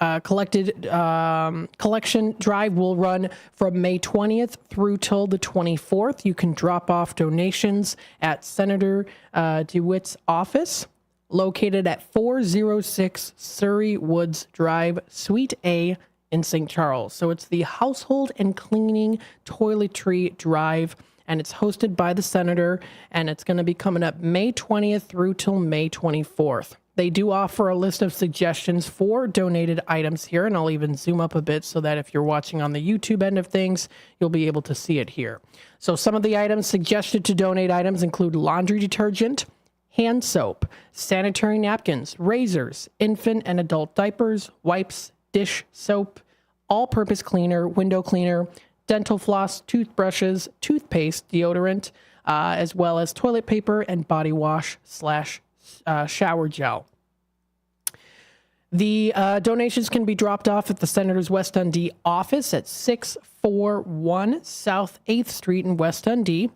drive will run from May 20th through till the 24th. You can drop off donations at Senator DeWitt's office, located at 406 Surrey Woods Drive, Suite A in St. Charles. So it's the Household and Cleaning Toiletry Drive, and it's hosted by the Senator, and it's going to be coming up May 20th through till May 24th. They do offer a list of suggestions for donated items here, and I'll even zoom up a bit so that if you're watching on the YouTube end of things, you'll be able to see it here. So some of the items suggested to donate items include laundry detergent, hand soap, sanitary napkins, razors, infant and adult diapers, wipes, dish soap, all-purpose cleaner, window cleaner, dental floss, toothbrushes, toothpaste, deodorant, as well as toilet paper and body wash / shower gel. The donations can be dropped off at the Senator's West Dundee office at 641 South 8th Street in West Dundee.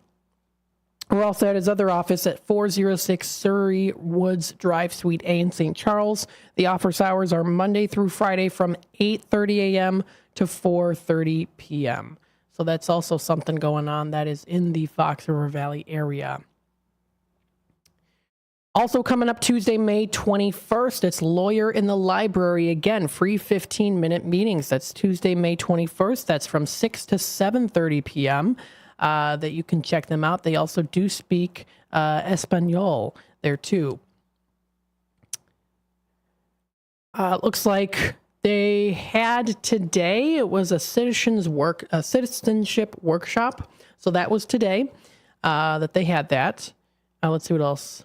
We're also at his other office at 406 Surrey Woods Drive, Suite A in St. Charles. The office hours are Monday through Friday from 8:30 a.m. to 4:30 p.m. So that's also something going on that is in the Fox River Valley area. Also coming up Tuesday, May 21st, it's Lawyer in the Library. Again, free 15-minute meetings. That's Tuesday, May 21st. That's from 6 to 7:30 p.m. That you can check them out. They also do speak Espanol there too. Looks like they had today, it was a citizenship workshop. So that was today that they had that. Let's see what else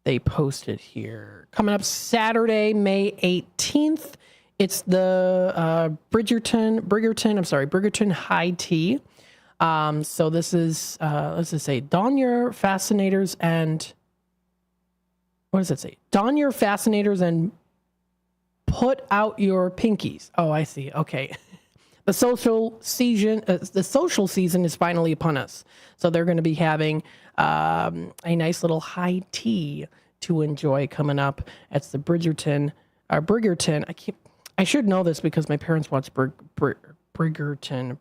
they posted here. Coming up Saturday, May 18th, it's the Bridgerton High Tea. So this is, let's just say, don your fascinators and, what does it say? Don your fascinators and put out your pinkies. Oh, I see. Okay. The social season is finally upon us. So they're going to be having a nice little high tea to enjoy coming up. It's the Bridgerton. I should know this because my parents watch Bridgerton,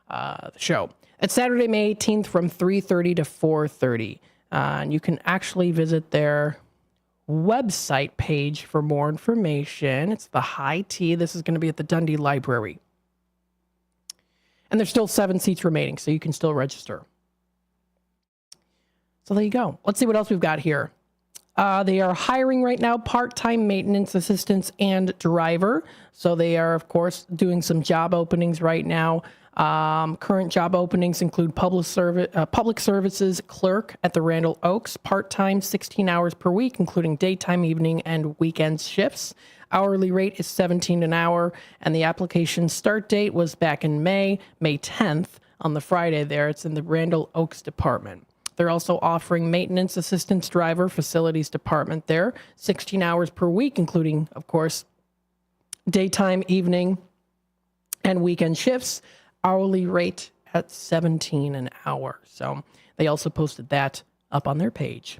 the show. It's Saturday, May 18th from 3:30 to 4:30. And you can actually visit their website page for more information. It's the High Tea. This is going to be at the Dundee Library. And there's still 7 seats remaining, so you can still register. So there you go. Let's see what else we've got here. They are hiring right now part-time maintenance assistants and driver. So they are, of course, doing some job openings right now. Current job openings include public services clerk at the Randall Oaks, part-time, 16 hours per week, including daytime, evening, and weekend shifts. Hourly rate is $17 an hour, and the application start date was back in May 10th on the Friday there. It's in the Randall Oaks department. They're also offering maintenance assistance driver facilities department there, 16 hours per week, including, of course, daytime, evening, and weekend shifts. Hourly rate at $17 an hour. So they also posted that up on their page.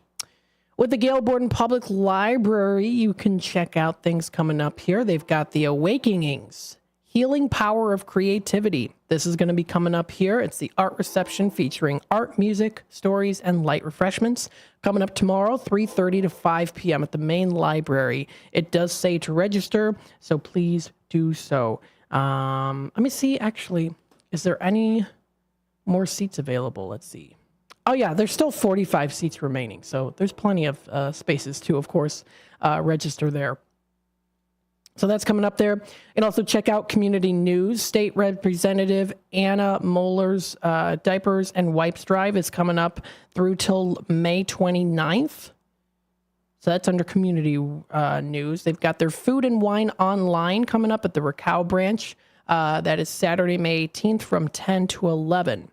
With the Gail Borden Public Library, you can check out things coming up here. They've got the Awakenings, Healing Power of Creativity. This is going to be coming up here. It's the art reception featuring art, music, stories, and light refreshments. Coming up tomorrow, 3:30 to 5 p.m. at the main library. It does say to register, so please do so. Let me see, actually, is there any more seats available? Let's see. Oh, yeah, there's still 45 seats remaining, so there's plenty of spaces to, of course, register there. So that's coming up there. And also check out community news. State Representative Anna Moeller's Diapers and Wipes Drive is coming up through till May 29th. So that's under community news. They've got their Food and Wine Online coming up at the Rakow branch. That is Saturday, May 18th from 10 to 11.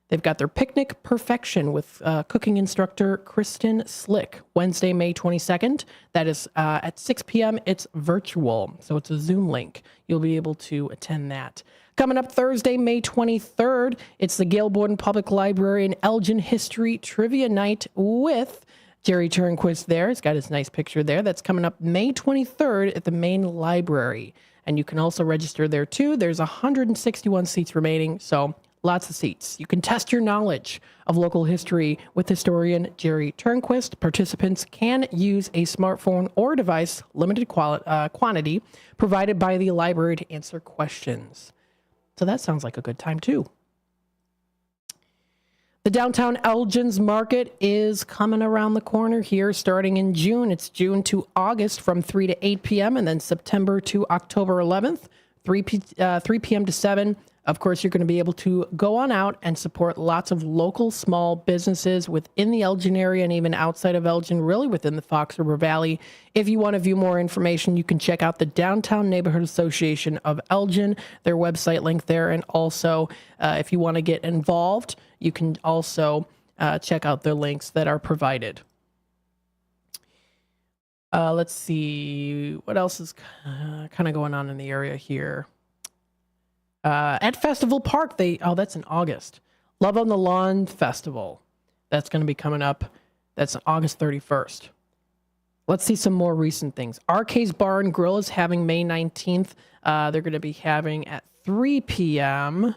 They've got their Picnic Perfection with cooking instructor Kristen Slick, Wednesday, May 22nd. That is at 6 p.m. It's virtual, so it's a Zoom link. You'll be able to attend that. Coming up Thursday, May 23rd, it's the Gail Borden Public Library and Elgin History Trivia Night with Jerry Turnquist there. He's got his nice picture there. That's coming up May 23rd at the main library. And you can also register there too. There's 161 seats remaining, so lots of seats. You can test your knowledge of local history with historian Jerry Turnquist. Participants can use a smartphone or device, limited quantity, provided by the library to answer questions. So that sounds like a good time too. The downtown Elgin's Market is coming around the corner here starting in June. It's June to August from 3 to 8 p.m. and then September to October 11th, 3 p.m. to 7. Of course, you're going to be able to go on out and support lots of local small businesses within the Elgin area and even outside of Elgin, really within the Fox River Valley. If you want to view more information, you can check out the Downtown Neighborhood Association of Elgin, their website link there. And also, if you want to get involved, you can also check out the links that are provided. Let's see what else is kind of going on in the area here. At Festival Park, that's in August. Love on the Lawn Festival. That's going to be coming up. That's August 31st. Let's see some more recent things. RK's Bar and Grill is having May 19th. They're going to be having at 3 p.m.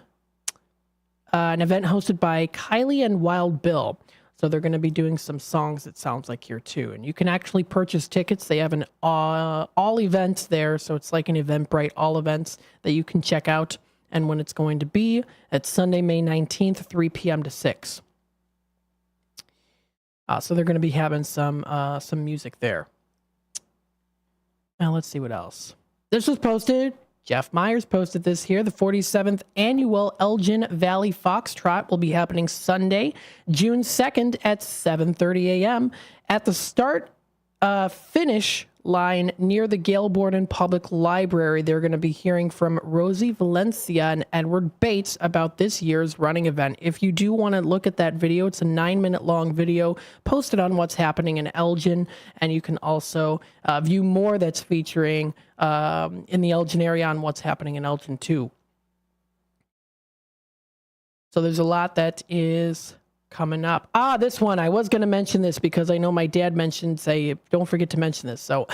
An event hosted by Kylie and Wild Bill. So they're going to be doing some songs, it sounds like, here too. And you can actually purchase tickets. They have an all events there. So it's like an Eventbrite, all events that you can check out. And when it's going to be, it's Sunday, May 19th, 3 p.m. to 6. So they're going to be having some music there. Now let's see what else. This was posted. Jeff Myers posted this here. The 47th annual Elgin Valley Foxtrot will be happening Sunday, June 2nd at 7:30 a.m. at the start finish line near the Gail Borden Public Library. They're going to be hearing from Rosie Valencia and Edward Bates about this year's running event. If you do want to look at that video, it's a 9-minute long video posted on what's happening in Elgin, and you can also view more that's featuring in the Elgin area on what's happening in Elgin too. So there's a lot that is coming up. This one, I was going to mention this because I know my dad mentioned, don't forget to mention this. So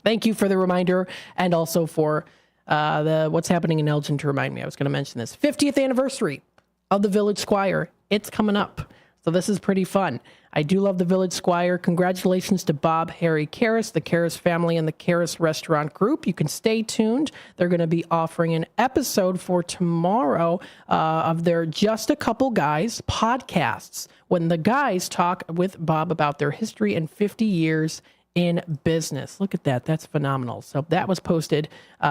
thank you for the reminder, and also for the what's happening in Elgin to remind me. I was going to mention this. 50th anniversary of the Village Squire. It's coming up. So this is pretty fun. I do love the Village Squire. Congratulations to Bob, Harry Karras, the Karras family, and the Karras Restaurant Group. You can stay tuned. They're going to be offering an episode for tomorrow of their Just a Couple Guys podcasts, when the guys talk with Bob about their history and 50 years in business. Look at that. That's phenomenal. So that was posted 4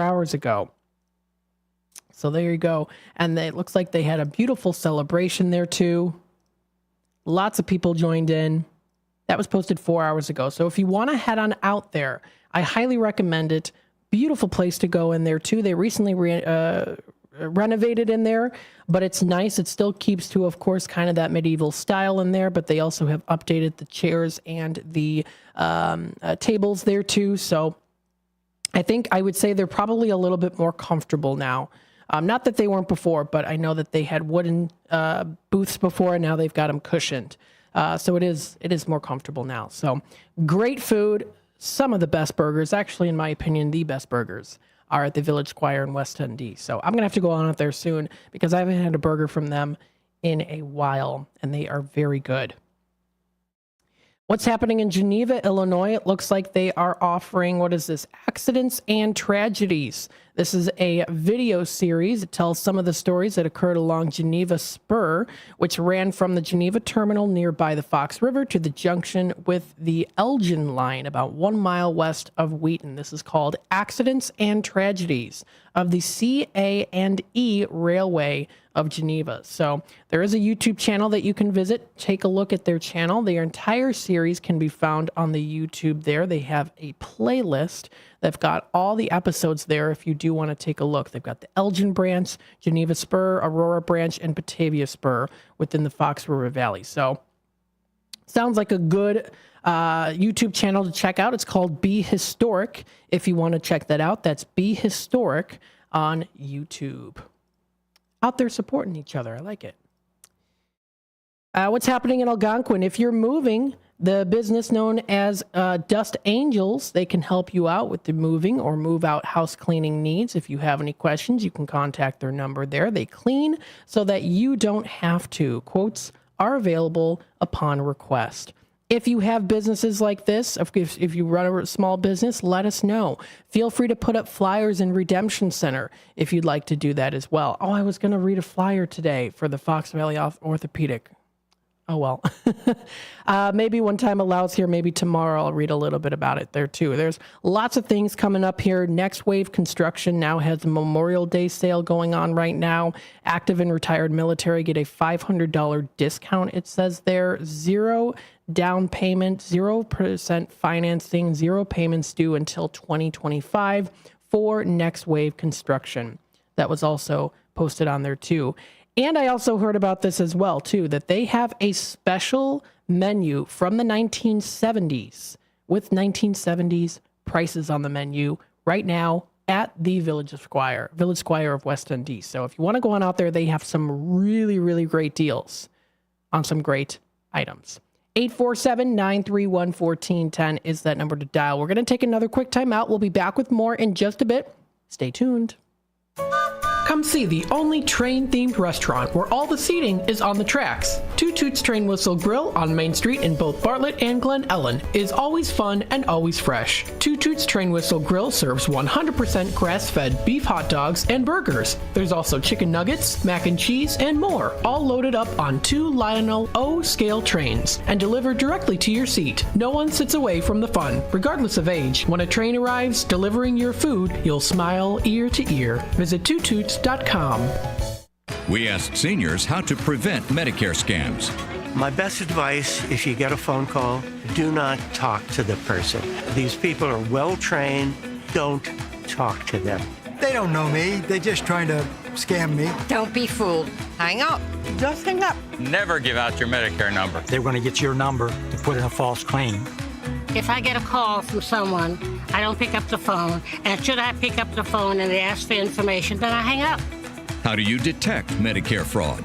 hours ago. So there you go. And it looks like they had a beautiful celebration there too. Lots of people joined in. That was posted 4 hours ago. So if you want to head on out there, I highly recommend it. Beautiful place to go in there too. They recently renovated in there, but it's nice. It still keeps to, of course, kind of that medieval style in there, but they also have updated the chairs and the tables there too. So I think I would say they're probably a little bit more comfortable now. Not that they weren't before, but I know that they had wooden booths before, and now they've got them cushioned. So it is more comfortable now. So great food. Some of the best burgers, actually, in my opinion, the best burgers are at the Village Squire in West Dundee. So I'm going to have to go on out there soon because I haven't had a burger from them in a while, and they are very good. What's happening in Geneva, Illinois? It looks like they are offering, Accidents and Tragedies. This is a video series. It tells some of the stories that occurred along Geneva Spur, which ran from the Geneva terminal nearby the Fox River to the junction with the Elgin line, about 1 mile west of Wheaton. This is called Accidents and Tragedies of the C.A.&E. Railway of Geneva. So there is a YouTube channel that you can visit. Take a look at their channel. Their entire series can be found on the YouTube there. They have a playlist. They've got all the episodes there if you do want to take a look. They've got the Elgin branch, Geneva Spur, Aurora branch, and Batavia Spur within the Fox River Valley. So sounds like a good YouTube channel to check out. It's called Be Historic. If you want to check that out, that's Be Historic on YouTube. Out there supporting each other. I like it. What's happening in Algonquin? If you're moving, the business known as Dust Angels, they can help you out with the moving or move out house cleaning needs. If you have any questions, you can contact their number there. They clean so that you don't have to. Quotes are available upon request. If you have businesses like this, if you run a small business, let us know. Feel free to put up flyers in Redemption Center if you'd like to do that as well. Oh, I was going to read a flyer today for the Fox Valley Orthopedic. Oh, well. Maybe when time allows here, maybe tomorrow I'll read a little bit about it there, too. There's lots of things coming up here. Next Wave Construction now has a Memorial Day sale going on right now. Active and retired military get a $500 discount, it says there. 0 down payment, 0% financing, 0 payments due until 2025 for Next Wave Construction. That was also posted on there, too. And I also heard about this as well, too, that they have a special menu from the 1970s with 1970s prices on the menu right now at the Village Squire of West End. So if you want to go on out there, they have some really, really great deals on some great items. 847-931-1410 is that number to dial. We're going to take another quick time out. We'll be back with more in just a bit. Stay tuned. Come see the only train-themed restaurant where all the seating is on the tracks. Two Toots Train Whistle Grill on Main Street in both Bartlett and Glen Ellen is always fun and always fresh. Two Toots Train Whistle Grill serves 100% grass-fed beef hot dogs and burgers. There's also chicken nuggets, mac and cheese, and more, all loaded up on 2 Lionel O-scale trains and delivered directly to your seat. No one sits away from the fun, regardless of age. When a train arrives delivering your food, you'll smile ear to ear. Visit twotoots.com. We asked seniors how to prevent Medicare scams. My best advice, if you get a phone call, do not talk to the person. These people are well trained. Don't talk to them. They don't know me. They're just trying to scam me. Don't be fooled. Hang up. Just hang up. Never give out your Medicare number. They're going to get your number to put in a false claim. If I get a call from someone, I don't pick up the phone, and should I pick up the phone and they ask for information, then I hang up. How do you detect Medicare fraud?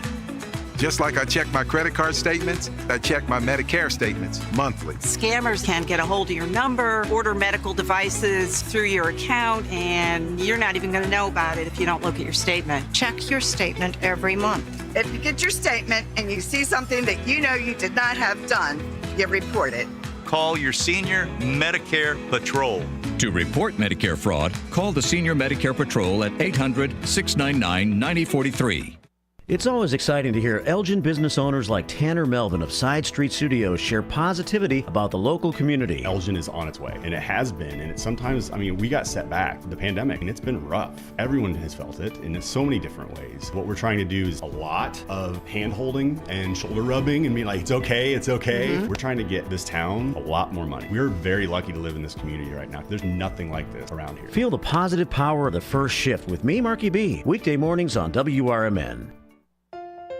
Just like I check my credit card statements, I check my Medicare statements monthly. Scammers can get a hold of your number, order medical devices through your account, and you're not even going to know about it if you don't look at your statement. Check your statement every month. If you get your statement and you see something that you know you did not have done, you report it. Call your Senior Medicare Patrol. To report Medicare fraud, call the Senior Medicare Patrol at 800-699-9043. It's always exciting to hear Elgin business owners like Tanner Melvin of Side Street Studios share positivity about the local community. Elgin is on its way, and it has been, and it's sometimes, we got set back, the pandemic, and it's been rough. Everyone has felt it in so many different ways. What we're trying to do is a lot of hand-holding and shoulder rubbing and being like, it's okay. Mm-hmm. We're trying to get this town a lot more money. We're very lucky to live in this community right now. There's nothing like this around here. Feel the positive power of the first shift with me, Marky B, weekday mornings on WRMN.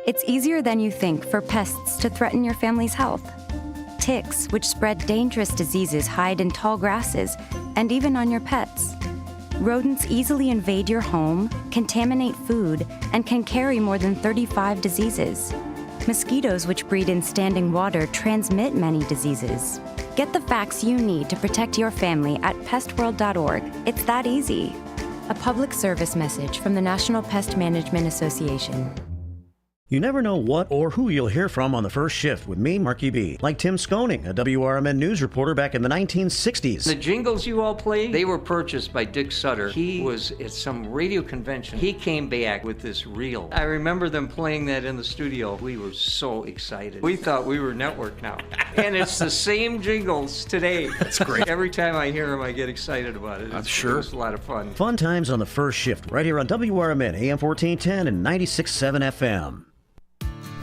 It's easier than you think for pests to threaten your family's health. Ticks, which spread dangerous diseases, hide in tall grasses and even on your pets. Rodents easily invade your home, contaminate food, and can carry more than 35 diseases. Mosquitoes, which breed in standing water, transmit many diseases. Get the facts you need to protect your family at pestworld.org. It's that easy. A public service message from the National Pest Management Association. You never know what or who you'll hear from on the first shift with me, Marky B. Like Tim Skoning, a WRMN news reporter back in the 1960s. The jingles you all play, they were purchased by Dick Sutter. He was at some radio convention. He came back with this reel. I remember them playing that in the studio. We were so excited. We thought we were network now. And it's the same jingles today. That's great. Every time I hear them, I get excited about it. I'm sure. It's a lot of fun. Fun times on the first shift, right here on WRMN, AM 1410 and 96.7 FM.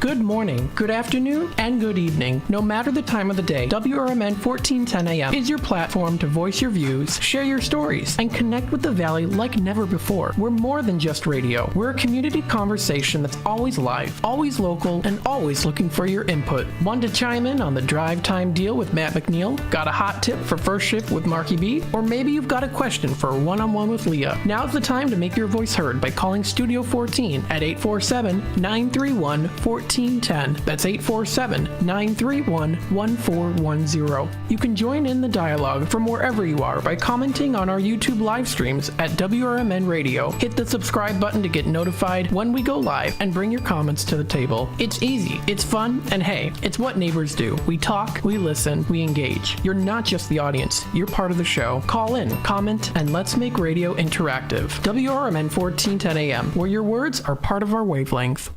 Good morning, good afternoon, and good evening. No matter the time of the day, WRMN 1410 AM is your platform to voice your views, share your stories, and connect with the Valley like never before. We're more than just radio. We're a community conversation that's always live, always local, and always looking for your input. Want to chime in on the drive time deal with Matt McNeil? Got a hot tip for first shift with Marky B? Or maybe you've got a question for a one-on-one with Leah. Now's the time to make your voice heard by calling Studio 14 at 847-931-1410. 1410. That's 847-931-1410. You can join in the dialogue from wherever you are by commenting on our YouTube live streams at WRMN Radio. Hit the subscribe button to get notified when we go live and bring your comments to the table. It's easy, it's fun, and hey, it's what neighbors do. We talk, we listen, we engage. You're not just the audience, you're part of the show. Call in, comment, and let's make radio interactive. WRMN 1410 AM, where your words are part of our wavelength.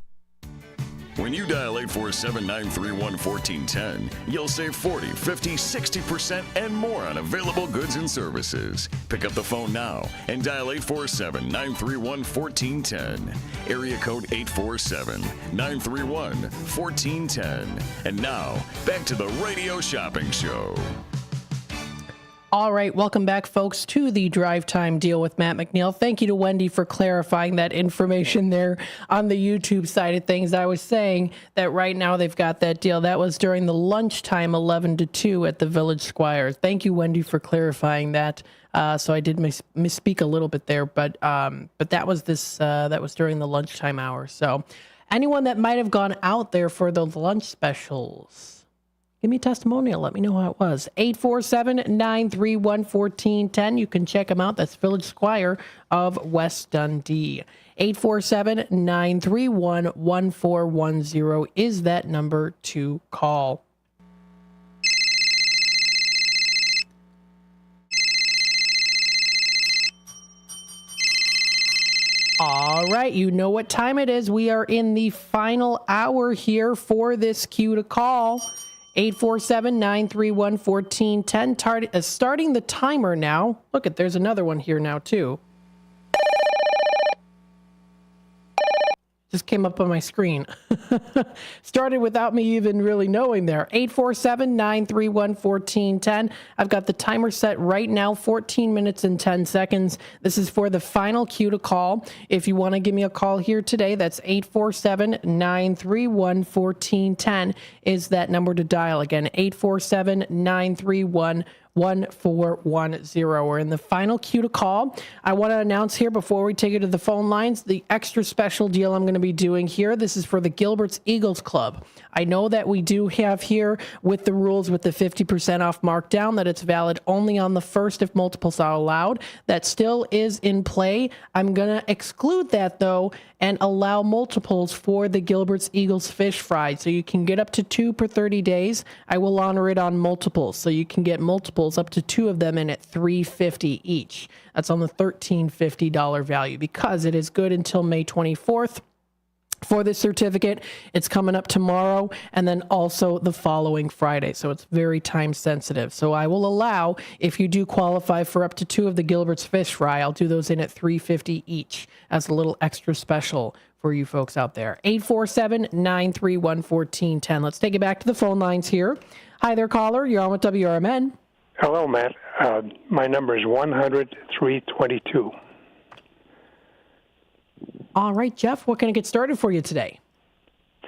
When you dial 847-931-1410, you'll save 40, 50, 60% and more on available goods and services. Pick up the phone now and dial 847-931-1410. Area code 847-931-1410. And now, back to the Radio Shopping Show. All right, welcome back, folks, to the Drive Time Deal with Matt McNeil. Thank you to Wendy for clarifying that information there on the YouTube side of things. I was saying that right now they've got that deal. That was during the lunchtime, 11 to 2 at the Village Squires. Thank you, Wendy, for clarifying that. So I did misspeak a little bit there, but that was that was during the lunchtime hour. So anyone that might have gone out there for the lunch specials, give me a testimonial. Let me know how it was. 847-931-1410. You can check them out. That's Village Squire of West Dundee. 847-931-1410 is that number to call. All right, you know what time it is. We are in the final hour here for this queue to call. 847-931-1410. Starting the timer now. Look, there's another one here now, too. Just came up on my screen. Started without me even really knowing there. 847-931-1410. I've got the timer set right now, 14 minutes and 10 seconds. This is for the final queue to call. If you want to give me a call here today, that's 847-931-1410 is that number to dial. Again, 847-931-1410. 1410. We're in the final queue to call. I want to announce here before we take it to the phone lines, the extra special deal I'm going to be doing here. This is for the Gilbert's Eagles Club. I know that we do have here with the rules with the 50% off markdown that it's valid only on the first if multiples are allowed. That still is in play. I'm going to exclude that though and allow multiples for the Gilbert's Eagles fish fry. So you can get up to 2 per 30 days. I will honor it on multiples. So you can get multiples up to 2 of them in at $3.50 each. That's on the $13.50 value because it is good until May 24th. For this certificate, it's coming up tomorrow and then also the following Friday. So it's very time sensitive. So I will allow, if you do qualify for up to 2 of the Gilbert's fish fry, I'll do those in at $3.50 each as a little extra special for you folks out there. 847-931-1410. Let's take it back to the phone lines here. Hi there, caller. You're on with WRMN. Hello, Matt. My number is 100-322. All right, Jeff, what can I get started for you today?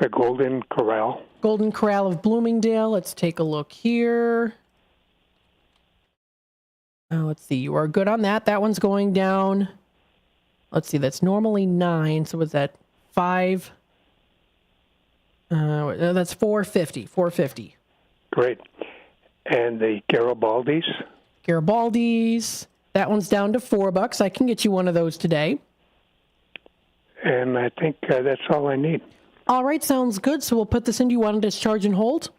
The Golden Corral. Golden Corral of Bloomingdale. Let's take a look here. Let's see. You are good on that. That one's going down. Let's see. That's normally 9. So was that 5? That's $4.50. $4.50. Great. And the Garibaldi's? Garibaldi's. That one's down to $4. I can get you one of those today. And I think that's all I need. All right, sounds good. So we'll put this in. Do you want to discharge and hold?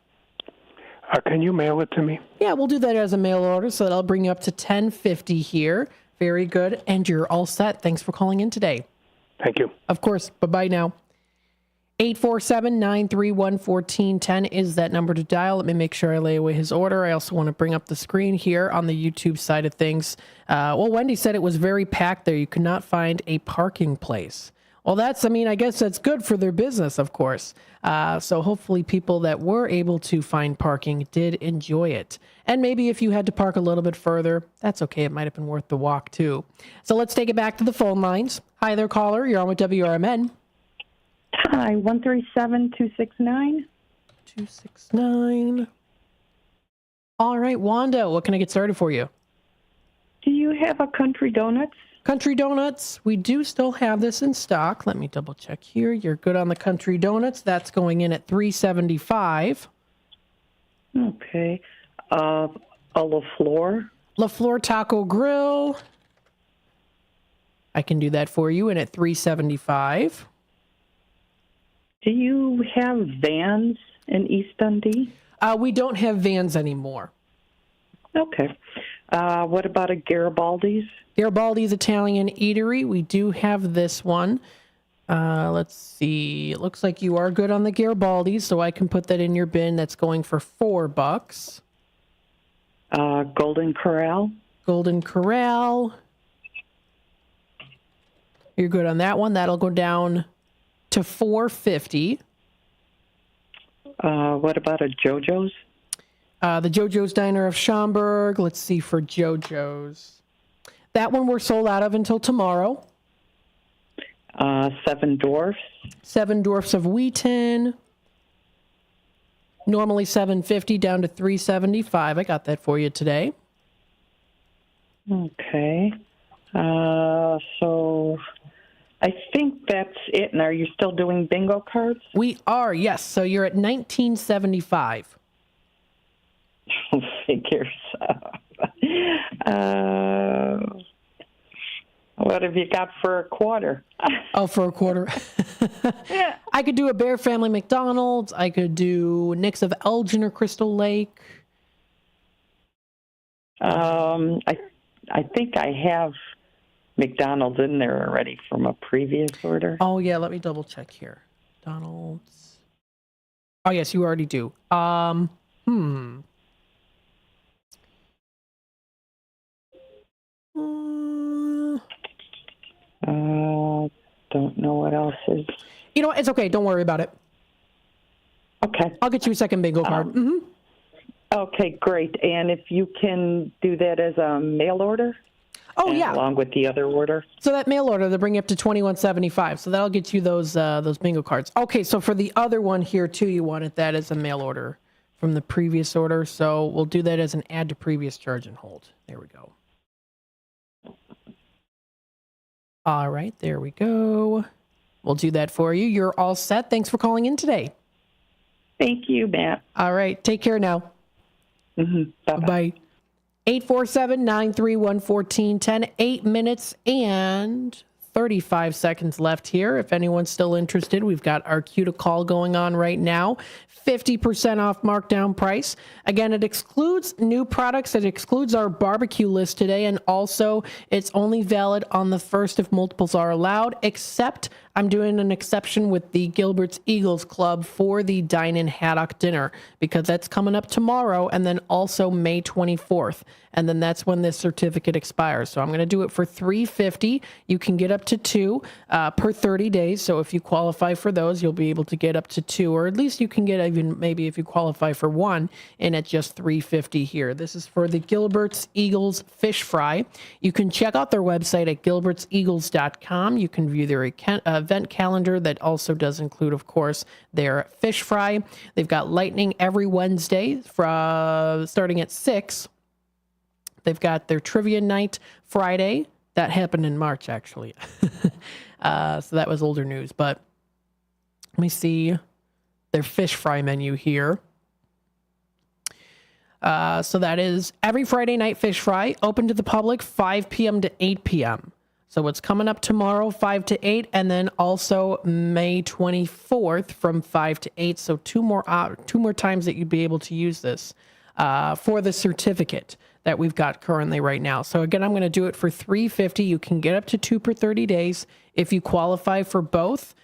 Can you mail it to me? Yeah, we'll do that as a mail order. So that'll bring you up to $10.50 here. Very good. And you're all set. Thanks for calling in today. Thank you. Of course. Bye-bye now. 847-931-1410 is that number to dial. Let me make sure I lay away his order. I also want to bring up the screen here on the YouTube side of things. Well, Wendy said it was very packed there. You could not find a parking place. Well, I guess that's good for their business, of course. So hopefully people that were able to find parking did enjoy it. And maybe if you had to park a little bit further, that's okay. It might have been worth the walk, too. So let's take it back to the phone lines. Hi there, caller. You're on with WRMN. Hi, 137-269. 269. All right, Wanda, what can I get started for you? Do you have a Country Donuts? Country Donuts, we do still have this in stock. Let me double check here. You're good on the Country Donuts. That's going in at $3.75. Okay. A LaFleur. LaFleur Taco Grill. I can do that for you, and at $3.75. Do you have Vans in East Dundee? We don't have Vans anymore. Okay. What about a Garibaldi's? Garibaldi's Italian Eatery. We do have this one. Let's see. It looks like you are good on the Garibaldi's, so I can put that in your bin. That's going for $4. Golden Corral. Golden Corral. You're good on that one. That'll go down to $4.50. What about a JoJo's? The JoJo's Diner of Schaumburg. Let's see for JoJo's. That one we're sold out of until tomorrow. Seven Dwarfs. Seven Dwarfs of Wheaton. Normally $7.50 down to $3.75. I got that for you today. Okay. So I think that's it. And are you still doing bingo cards? We are, yes. So you're at $19.75. Figures. What have you got for a quarter? Oh, for a quarter. Yeah. I could do a Bear Family McDonald's. I could do Nick's of Elgin or Crystal Lake. I think I have McDonald's in there already from a previous order. Oh, yeah. Let me double check here. McDonald's. Oh, yes, you already do. Don't know what else is. You know what? It's okay. Don't worry about it. Okay. I'll get you a second bingo card. Okay, great. And if you can do that as a mail order? Oh, yeah. Along with the other order? So that mail order, they'll bring you up to $21.75. So that'll get you those bingo cards. Okay, so for the other one here, too, you wanted that as a mail order from the previous order. So we'll do that as an add to previous charge and hold. There we go. All right, there we go. We'll do that for you. You're all set. Thanks for calling in today. Thank you, Matt. All right, take care now. Bye-bye. 847-931-1410. 8 minutes and 35 seconds left here. If anyone's still interested, we've got our queue to call going on right now. 50% off markdown price. Again, it excludes new products. It excludes our barbecue list today. And also, it's only valid on the first if multiples are allowed, except I'm doing an exception with the Gilbert's Eagles Club for the Dine-In Haddock Dinner, because that's coming up tomorrow and then also May 24th. And then that's when this certificate expires. So I'm going to do it for $3.50. You can get up to 2 per 30 days. So if you qualify for those, you'll be able to get up to 2, or at least you can get even maybe if you qualify for 1 in at just $3.50 here. This is for the Gilbert's Eagles Fish Fry. You can check out their website at gilbertseagles.com. You can view their event calendar that also does include, of course, their fish fry. They've got lightning every Wednesday starting at 6. They've got their trivia night Friday. That happened in March, actually. So that was older news. But let me see their fish fry menu here. So that is every Friday night fish fry, open to the public 5 p.m. to 8 p.m. So it's coming up tomorrow, 5 to 8, and then also May 24th from 5 to 8. So two more times that you'd be able to use this for the certificate that we've got currently right now. So again, I'm going to do it for $3.50. You can get up to 2 per 30 days. If you qualify for both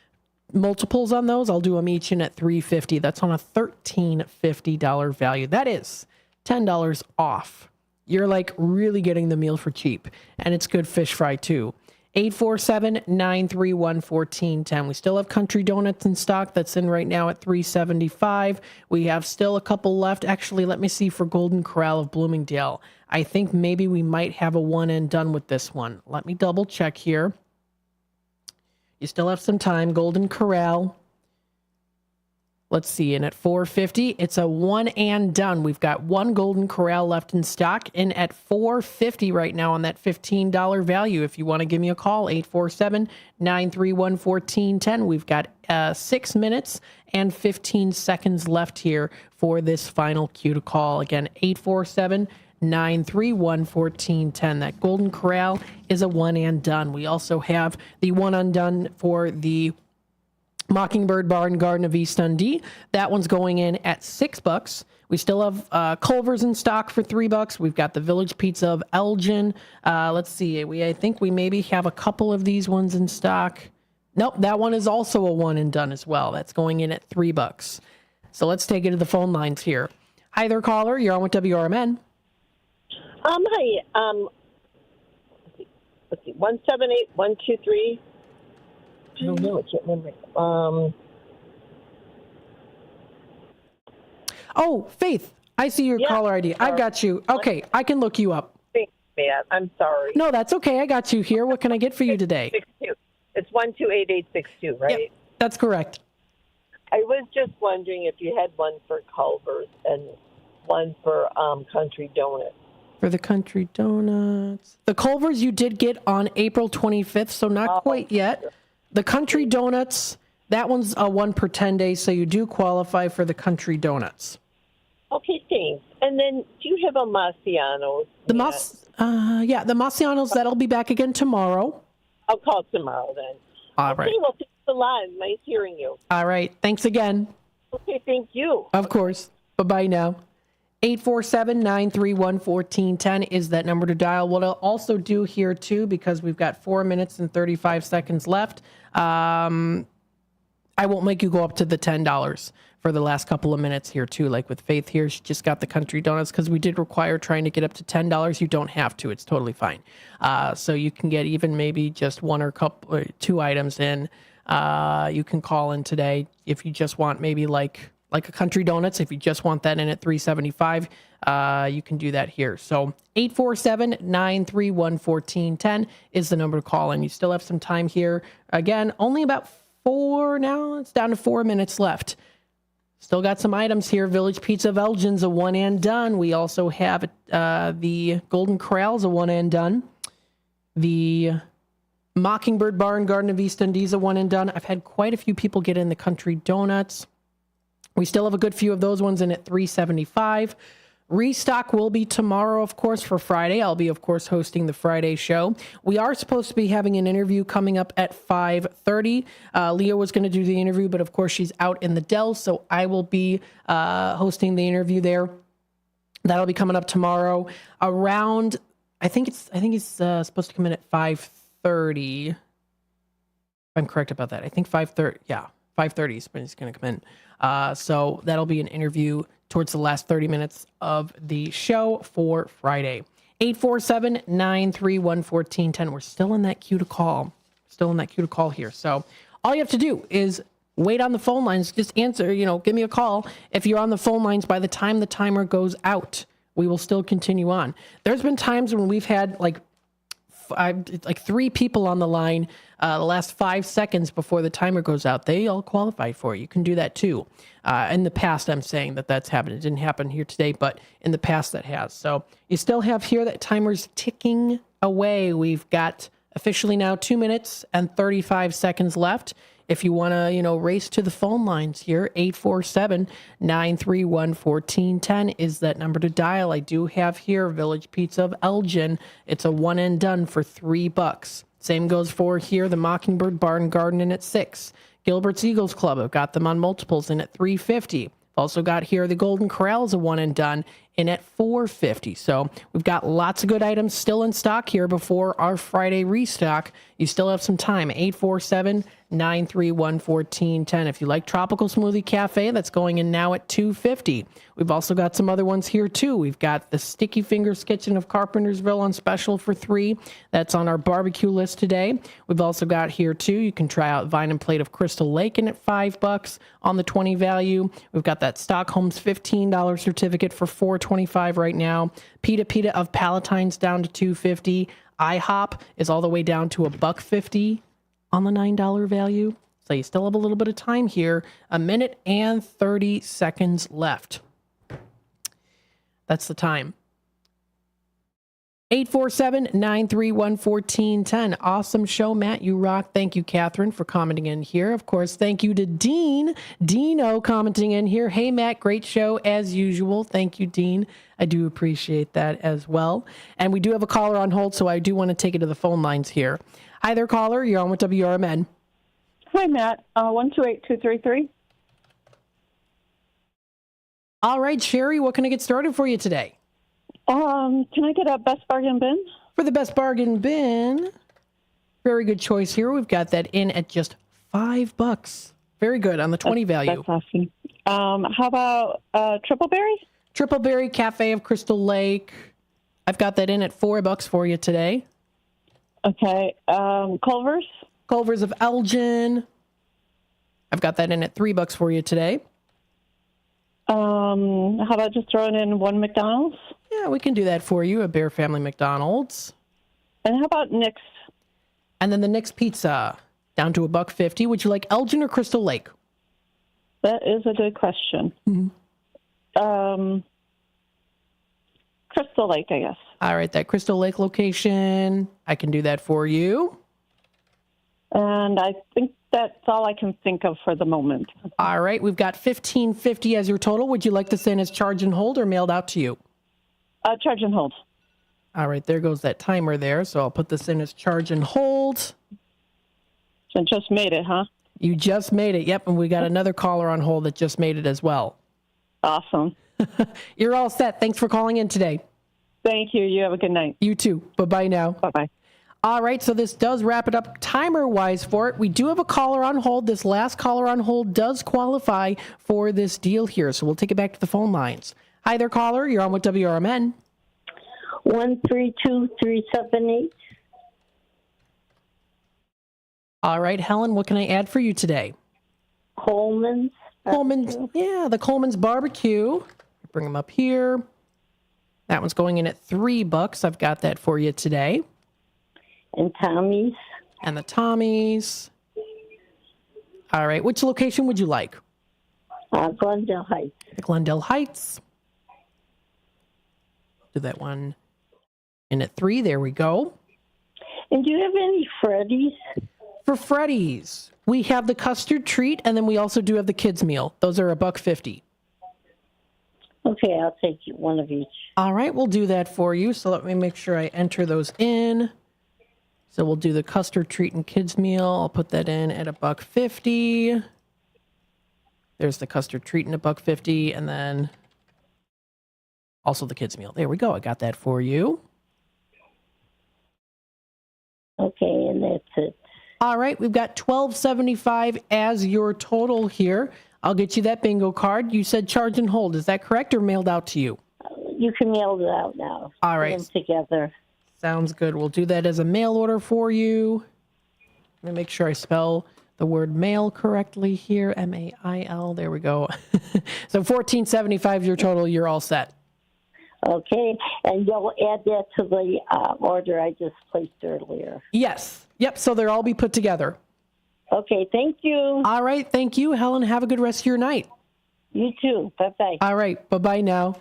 multiples on those, I'll do them each in at $3.50. That's on a $13.50 value. That is $10 off. You're like really getting the meal for cheap. And it's good fish fry too. 847-931-1410. We still have Country Donuts in stock. That's in right now at $3.75. We have still a couple left. Actually, let me see for Golden Corral of Bloomingdale. I think maybe we might have a one and done with this one. Let me double check here. You still have some time. Golden Corral. Let's see. And at $4.50, it's a one and done. We've got one Golden Corral left in stock. And at $4.50 right now on that $15 value. If you want to give me a call, 847-931-1410. We've got 6 minutes and 15 seconds left here for this final cue to call. Again, 847-931-1410. That Golden Corral is a one and done. We also have the one undone for the Mockingbird Bar and Garden of East Dundee. That one's going in at $6. We still have Culver's in stock for $3. We've got the Village Pizza of Elgin. Let's see. I think we maybe have a couple of these ones in stock. Nope, that one is also a one and done as well. That's going in at $3. So let's take it to the phone lines here. Hi there, caller. You're on with WRMN. Hi. Let's see. 178123. I don't know. I can't remember. Oh, Faith. I see your caller ID. I've got you. Okay, I can look you up. Thanks, Matt. I'm sorry. No, that's okay. I got you here. What can I get for you today? 62. It's 128862, right? Yep, that's correct. I was just wondering if you had one for Culver's and one for Country Donuts. For the Country Donuts. The Culver's you did get on April 25th, so not quite yet. The Country Donuts, that one's a one per 10 days, so you do qualify for the Country Donuts. Okay, thanks. And then do you have a Marciano's? The Marciano's, that'll be back again tomorrow. I'll call tomorrow then. All right. Okay, well, thanks a lot. Nice hearing you. All right. Thanks again. Okay, thank you. Of course. Bye-bye now. 847-931-1410 is that number to dial. What I'll also do here, too, because we've got 4 minutes and 35 seconds left, I won't make you go up to the $10 for the last couple of minutes here, too. Like with Faith here, she just got the Country Donuts because we did require trying to get up to $10. You don't have to. It's totally fine. So you can get even maybe just one or two items in. You can call in today if you just want maybe like a Country Donuts. If you just want that in at $3.75, you can do that here. So 847-931-1410 is the number to call, and you still have some time here. Again, only about 4 now. It's down to 4 minutes left. Still got some items here. Village Pizza of Elgin's a one and done. We also have the Golden Corral's a one and done. The Mockingbird Bar and Garden of East Dundee's a one and done. I've had quite a few people get in the Country Donuts. We still have a good few of those ones in at $3.75. Restock will be tomorrow, of course, for Friday. I'll be, of course, hosting the Friday show. We are supposed to be having an interview coming up at 5:30. Leah was going to do the interview, but of course she's out in the Dells, so I will be hosting the interview there. That'll be coming up tomorrow around. I think it's supposed to come in at 5:30. I'm correct about that. I think 5:30. Yeah, 5:30 is when it's going to come in. So that'll be an interview towards the last 30 minutes of the show for Friday. 847-931-1410. We're still in that queue to call. Here. So all you have to do is wait on the phone lines. Just answer, give me a call. If you're on the phone lines by the time the timer goes out, we will still continue on. There's been times when we've had like 3 people on the line the last 5 seconds before the timer goes out. They all qualified for it. You can do that too. In the past, I'm saying that's happened. It didn't happen here today, but in the past that has. So you still have here that timer's ticking away. We've got officially now 2 minutes and 35 seconds left. If you want to, race to the phone lines here, 847-931-1410 is that number to dial. I do have here Village Pizza of Elgin. It's a one and done for $3. Same goes for here, the Mockingbird Bar and Garden in at $6. Gilbert's Eagles Club, I've got them on multiples in at $3.50. Also got here the Golden Corral's a one and done in at $4.50. So we've got lots of good items still in stock here before our Friday restock. You still have some time. 847-931-1410. If you like Tropical Smoothie Cafe, that's going in now at $2.50. We've also got some other ones here too. We've got the Sticky Fingers Kitchen of Carpentersville on special for $3. That's on our barbecue list today. We've also got here too, you can try out Vine and Plate of Crystal Lake in at $5 on the 20 value. We've got that Stockholm's $15 certificate for $4.25 right now. Pita Pita of Palatine's down to $2.50. IHOP is all the way down to $1.50 on the $9 value. So you still have a little bit of time here. 1 minute and 30 seconds left. That's the time. 847-931-1410. Awesome show, Matt. You rock. Thank you, Catherine, for commenting in here. Of course, thank you to Dino commenting in here. Hey, Matt, great show as usual. Thank you, Dean. I do appreciate that as well. And we do have a caller on hold, so I do want to take it to the phone lines here. Hi there, caller. You're on with WRMN. Hi, Matt. 128233. All right, Sherry, what can I get started for you today? Can I get a best bargain bin? For the best bargain bin, very good choice here. We've got that in at just $5. Very good on the 20 value. That's awesome. How about triple berry? Triple berry Cafe of Crystal Lake. I've got that in at $4 for you today. Okay. Culver's? Culver's of Elgin. I've got that in at $3 for you today. How about just throwing in one McDonald's? Yeah, we can do that for you, a Bear Family McDonald's. And how about Nick's? And then the Nick's Pizza, down to $1.50. Would you like Elgin or Crystal Lake? That is a good question. Mm-hmm. Crystal Lake, I guess. All right, that Crystal Lake location, I can do that for you. And I think that's all I can think of for the moment. All right, we've got $15.50 as your total. Would you like this in as charge and hold or mailed out to you? Charge and hold. All right, there goes that timer there. So I'll put this in as charge and hold. So just made it, huh? You just made it. Yep, and we got another caller on hold that just made it as well. Awesome. You're all set. Thanks for calling in today. Thank you. You have a good night. You too. Bye-bye now. Bye-bye. All right, so this does wrap it up timer-wise for it. We do have a caller on hold. This last caller on hold does qualify for this deal here, so we'll take it back to the phone lines. Hi there, caller. You're on with WRMN. 132378. All right, Helen, what can I add for you today? Coleman's. Yeah, the Coleman's Barbecue. Bring them up here. That one's going in at $3. I've got that for you today. And Tommy's. And the Tommy's. All right, which location would you like? Glendale Heights. The Glendale Heights. Do that one in at $3. There we go. And do you have any Freddy's? For Freddy's, we have the custard treat, and then we also do have the kids meal. Those are $1.50. Okay, I'll take one of each. All right, we'll do that for you. So let me make sure I enter those in. So we'll do the custard treat and kids meal. I'll put that in at $1.50. There's the custard treat and $1.50, and then also the kids meal. There we go. I got that for you. Okay, and that's it. All right, we've got $12.75 as your total here. I'll get you that bingo card. You said charge and hold. Is that correct or mailed out to you? You can mail it out now. All right. Put them together. Sounds good. We'll do that as a mail order for you. Let me make sure I spell the word mail correctly here. M-A-I-L. There we go. So $14.75 is your total. You're all set. Okay, and you'll add that to the order I just placed earlier. Yes. Yep, so they'll all be put together. Okay, thank you. All right, thank you, Helen. Have a good rest of your night. You too. Bye-bye. All right, bye-bye now.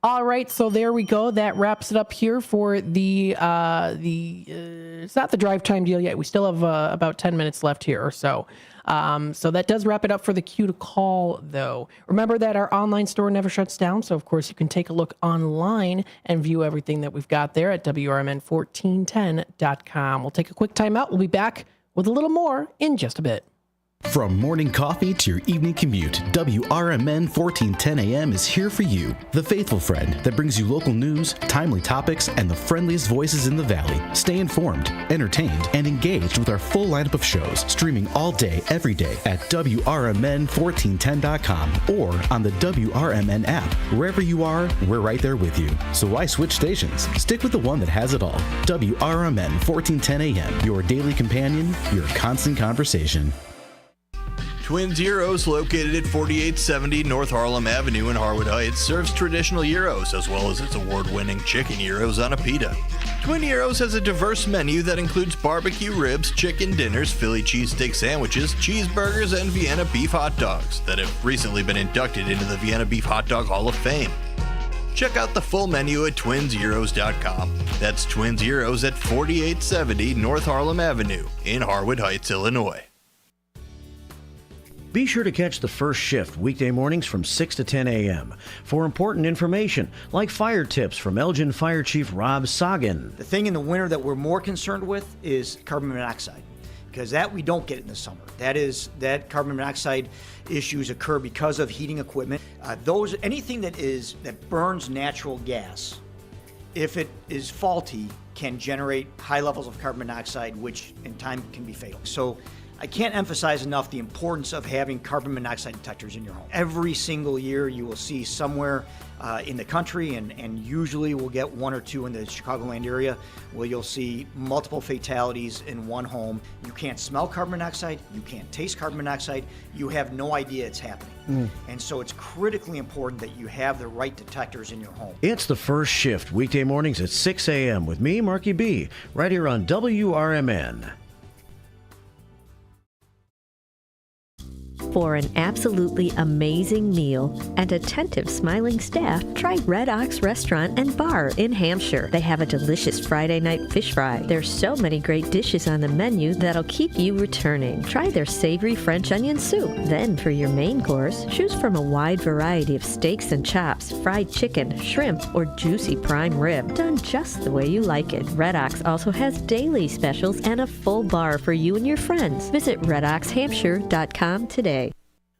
All right, so there we go. That wraps it up here for the it's not the drive time deal yet. We still have about 10 minutes left here or so. So that does wrap it up for the queue to call, though. Remember that our online store never shuts down, so of course you can take a look online and view everything that we've got there at WRMN1410.com. We'll take a quick time out. We'll be back with a little more in just a bit. From morning coffee to your evening commute, WRMN 1410 AM is here for you. The faithful friend that brings you local news, timely topics, and the friendliest voices in the Valley. Stay informed, entertained, and engaged with our full lineup of shows, streaming all day, every day at WRMN1410.com or on the WRMN app. Wherever you are, we're right there with you. So why switch stations? Stick with the one that has it all. WRMN 1410 AM, your daily companion, your constant conversation. Twin Zeros, located at 4870 North Harlem Avenue in Harwood Heights, serves traditional gyros as well as its award-winning chicken gyros on a pita. Twin Gyros has a diverse menu that includes barbecue ribs, chicken dinners, Philly cheesesteak sandwiches, cheeseburgers, and Vienna beef hot dogs that have recently been inducted into the Vienna Beef Hot Dog Hall of Fame. Check out the full menu at twinzeros.com. That's Twin Zeros at 4870 North Harlem Avenue in Harwood Heights, Illinois. Be sure to catch the first shift weekday mornings from 6 to 10 a.m. for important information like fire tips from Elgin Fire Chief Rob Sagan. The thing in the winter that we're more concerned with is carbon monoxide, because that we don't get in the summer. That carbon monoxide issues occur because of heating equipment. Anything that burns natural gas, if it is faulty, can generate high levels of carbon monoxide, which in time can be fatal. So I can't emphasize enough the importance of having carbon monoxide detectors in your home. Every single year you will see somewhere in the country, and usually we'll get one or two in the Chicagoland area, where you'll see multiple fatalities in one home. You can't smell carbon monoxide, you can't taste carbon monoxide, you have no idea it's happening. And so it's critically important that you have the right detectors in your home. It's the first shift weekday mornings at 6 a.m. with me, Marky B, right here on WRMN. For an absolutely amazing meal and attentive, smiling staff, try Red Ox Restaurant and Bar in Hampshire. They have a delicious Friday night fish fry. There's so many great dishes on the menu that'll keep you returning. Try their savory French onion soup. Then for your main course, choose from a wide variety of steaks and chops, fried chicken, shrimp, or juicy prime rib, done just the way you like it. Red Ox also has daily specials and a full bar for you and your friends. Visit redoxhampshire.com today.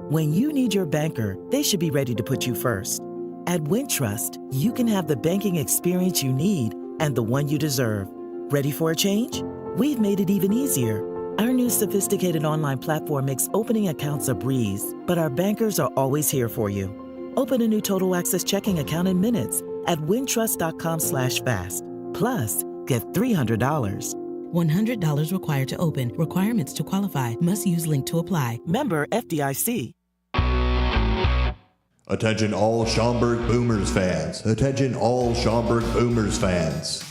When you need your banker, they should be ready to put you first. At Wintrust, you can have the banking experience you need and the one you deserve. Ready for a change? We've made it even easier. Our new sophisticated online platform makes opening accounts a breeze, but our bankers are always here for you. Open a new Total Access checking account in minutes at wintrust.com/fast. Plus, get $300. $100 required to open. Requirements to qualify. Must use link to apply. Member FDIC. Attention all Schaumburg Boomers fans. Attention all Schaumburg Boomers fans.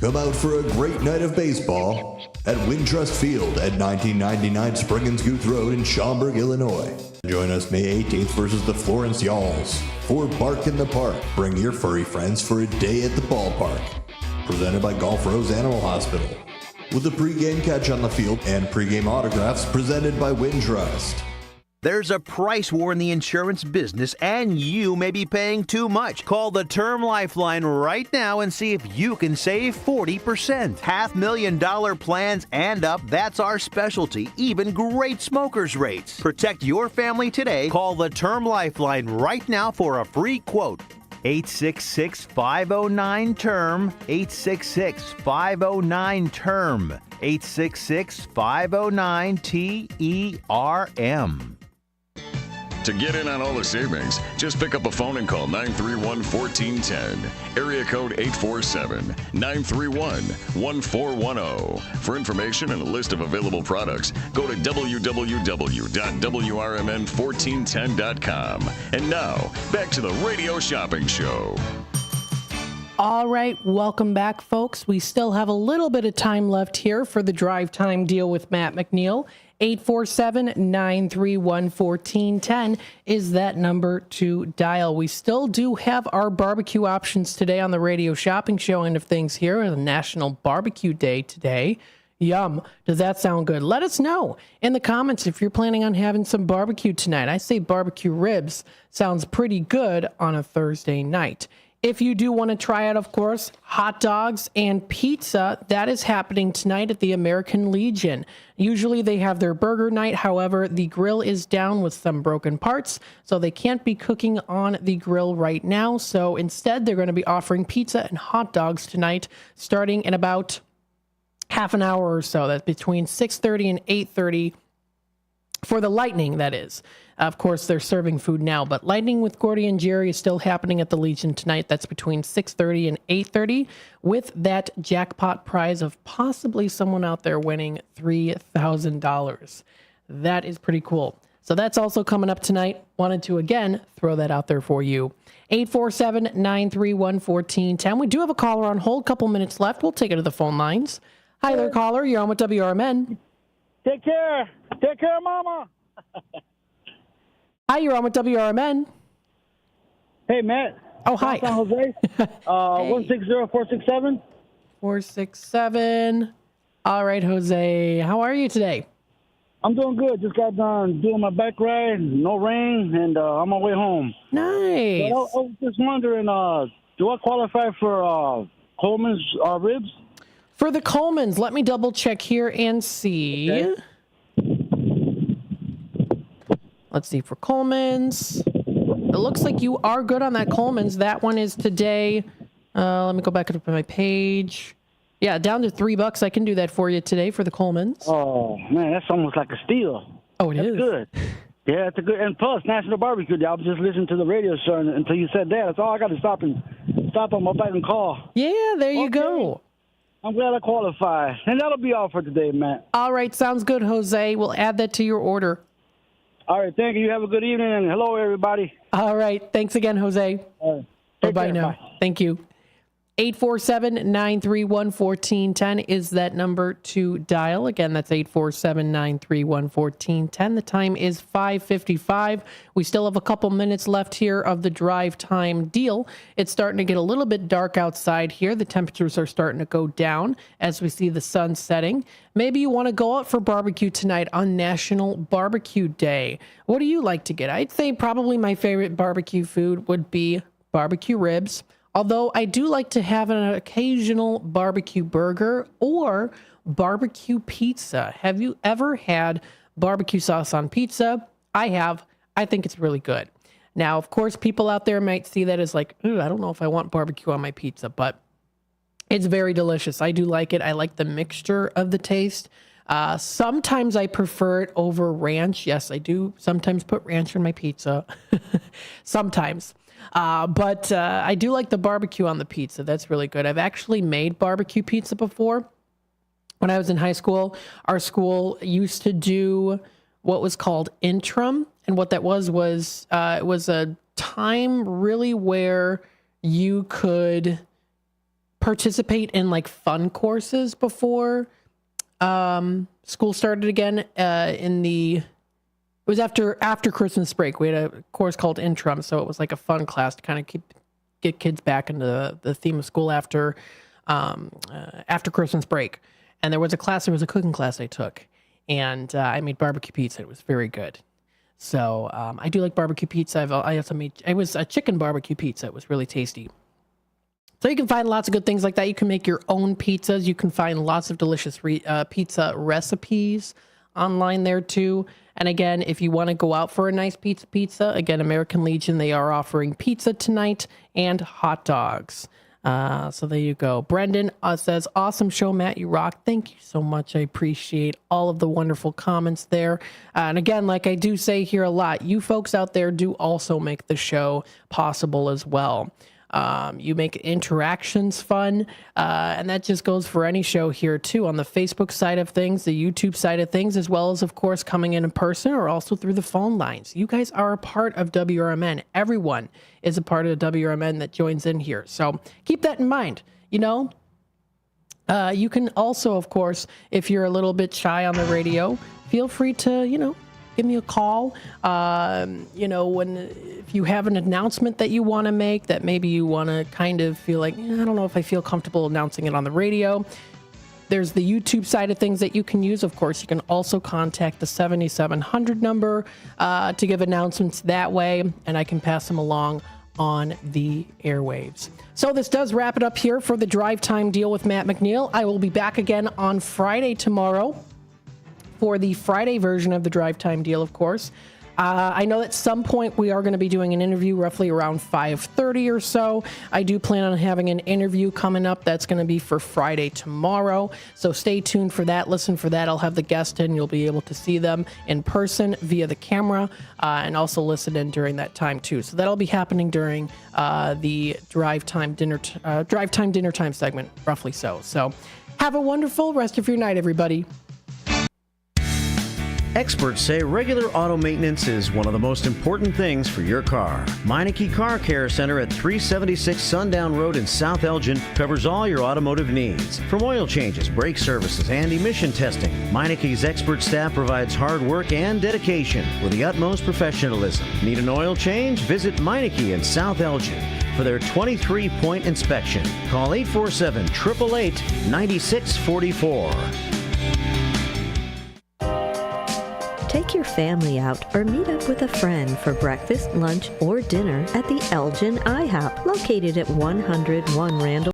Come out for a great night of baseball at Wintrust Field at 1999 Spring and Scoot Road in Schaumburg, Illinois. Join us May 18th versus the Florence Yalls for Bark in the Park. Bring your furry friends for a day at the ballpark. Presented by Golf Rose Animal Hospital. With a pregame catch on the field and pregame autographs presented by Wintrust. There's a price war in the insurance business, and you may be paying too much. Call the Term Lifeline right now and see if you can save 40%. $500,000 plans and up, that's our specialty. Even great smokers' rates. Protect your family today. Call the Term Lifeline right now for a free quote. 866-509-TERM, 866-509-TERM, 866-509-TERM. To get in on all the savings, just pick up a phone and call 931-1410. Area code 847-931-1410. For information and a list of available products, go to www.WRMN1410.com. And now, back to the Radio Shopping Show. All right, welcome back, folks. We still have a little bit of time left here for the drive time deal with Matt McNeil. 847-931-1410 is that number to dial. We still do have our barbecue options today on the Radio Shopping Show end of things here on National Barbecue Day today. Yum. Does that sound good? Let us know in the comments if you're planning on having some barbecue tonight. I say barbecue ribs sounds pretty good on a Thursday night. If you do want to try out, of course, hot dogs and pizza, that is happening tonight at the American Legion. Usually they have their burger night. However, the grill is down with some broken parts, so they can't be cooking on the grill right now. So instead, they're going to be offering pizza and hot dogs tonight, starting in about half an hour or so. That's between 6:30 and 8:30 for the Lightning, that is. Of course, they're serving food now, but Lightning with Gordy and Jerry is still happening at the Legion tonight. That's between 6:30 and 8:30 with that jackpot prize of possibly someone out there winning $3,000. That is pretty cool. So that's also coming up tonight. Wanted to, again, throw that out there for you. 847-931-1410. We do have a caller on hold. Couple minutes left. We'll take it to the phone lines. Hi there, caller. You're on with WRMN. Take care. Take care, Mama. Hi, you're on with WRMN. Hey, Matt. Oh, hi. San Jose. 160467. 467. All right, Jose. How are you today? I'm doing good. Just got done doing my bike ride. No rain, and on my way home. Nice. But I was just wondering, do I qualify for Coleman's ribs? For the Coleman's, let me double check here and see. Okay. Let's see for Coleman's. It looks like you are good on that Coleman's. That one is today. Let me go back up to my page. Yeah, down to $3. I can do that for you today for the Coleman's. Oh, man, that's almost like a steal. Oh, that's good. Yeah, it's a good. And plus, National Barbecue Day. I was just listening to the radio show until you said that. That's all. I got to stop on my bike and call. Yeah, there you go. I'm glad I qualified. And that'll be all for today, Matt. All right, sounds good, Jose. We'll add that to your order. All right, thank you. You have a good evening, and hello, everybody. All right, thanks again, Jose. Bye-bye now. Bye. Thank you. 847-931-1410 is that number to dial. Again, that's 847-931-1410. The time is 5:55. We still have a couple minutes left here of the drive time deal. It's starting to get a little bit dark outside here. The temperatures are starting to go down as we see the sun setting. Maybe you want to go out for barbecue tonight on National Barbecue Day. What do you like to get? I'd say probably my favorite barbecue food would be barbecue ribs. Although I do like to have an occasional barbecue burger or barbecue pizza. Have you ever had barbecue sauce on pizza? I have. I think it's really good. Now, of course, people out there might see that as like, I don't know if I want barbecue on my pizza, but it's very delicious. I do like it. I like the mixture of the taste. Sometimes I prefer it over ranch. Yes, I do sometimes put ranch on my pizza. Sometimes. But I do like the barbecue on the pizza. That's really good. I've actually made barbecue pizza before. When I was in high school, our school used to do what was called interim. And what that was it was a time really where you could participate in like fun courses before school started again It was after Christmas break. We had a course called interim, so it was like a fun class to kind of get kids back into the theme of school after Christmas break. And there was a cooking class I took, and I made barbecue pizza. It was very good. So I do like barbecue pizza. I also made it was a chicken barbecue pizza. It was really tasty. So you can find lots of good things like that. You can make your own pizzas. You can find lots of delicious pizza recipes online there too. And again, if you want to go out for a nice pizza, again, American Legion, they are offering pizza tonight and hot dogs. So there you go. Brendan says, awesome show, Matt, you rock. Thank you so much. I appreciate all of the wonderful comments there. And again, like I do say here a lot, you folks out there do also make the show possible as well. You make interactions fun, and that just goes for any show here too, on the Facebook side of things, the YouTube side of things, as well as, of course, coming in person or also through the phone lines. You guys are a part of WRMN. Everyone is a part of WRMN that joins in here. So keep that in mind. You know, you can also, of course, if you're a little bit shy on the radio, feel free to, give me a call. If you have an announcement that you want to make, that maybe you want to kind of feel like, I don't know if I feel comfortable announcing it on the radio. There's the YouTube side of things that you can use. Of course, you can also contact the 7700 number to give announcements that way, and I can pass them along on the airwaves. So this does wrap it up here for the Drive Time Deal with Matt McNeil. I will be back again on Friday tomorrow for the Friday version of the Drive Time Deal, of course. I know at some point we are going to be doing an interview roughly around 5:30 or so. I do plan on having an interview coming up that's going to be for Friday tomorrow. So stay tuned for that. Listen for that. I'll have the guest in. You'll be able to see them in person via the camera and also listen in during that time too. So that'll be happening during the Drive Time Dinner Time segment, roughly so. So have a wonderful rest of your night, everybody. Experts say regular auto maintenance is one of the most important things for your car. Meineke Car Care Center at 376 Sundown Road in South Elgin covers all your automotive needs. From oil changes, brake services, and emission testing, Meineke's expert staff provides hard work and dedication with the utmost professionalism. Need an oil change? Visit Meineke in South Elgin for their 23-point inspection. Call 847-888-9644. Take your family out or meet up with a friend for breakfast, lunch, or dinner at the Elgin IHOP, located at 101 Randall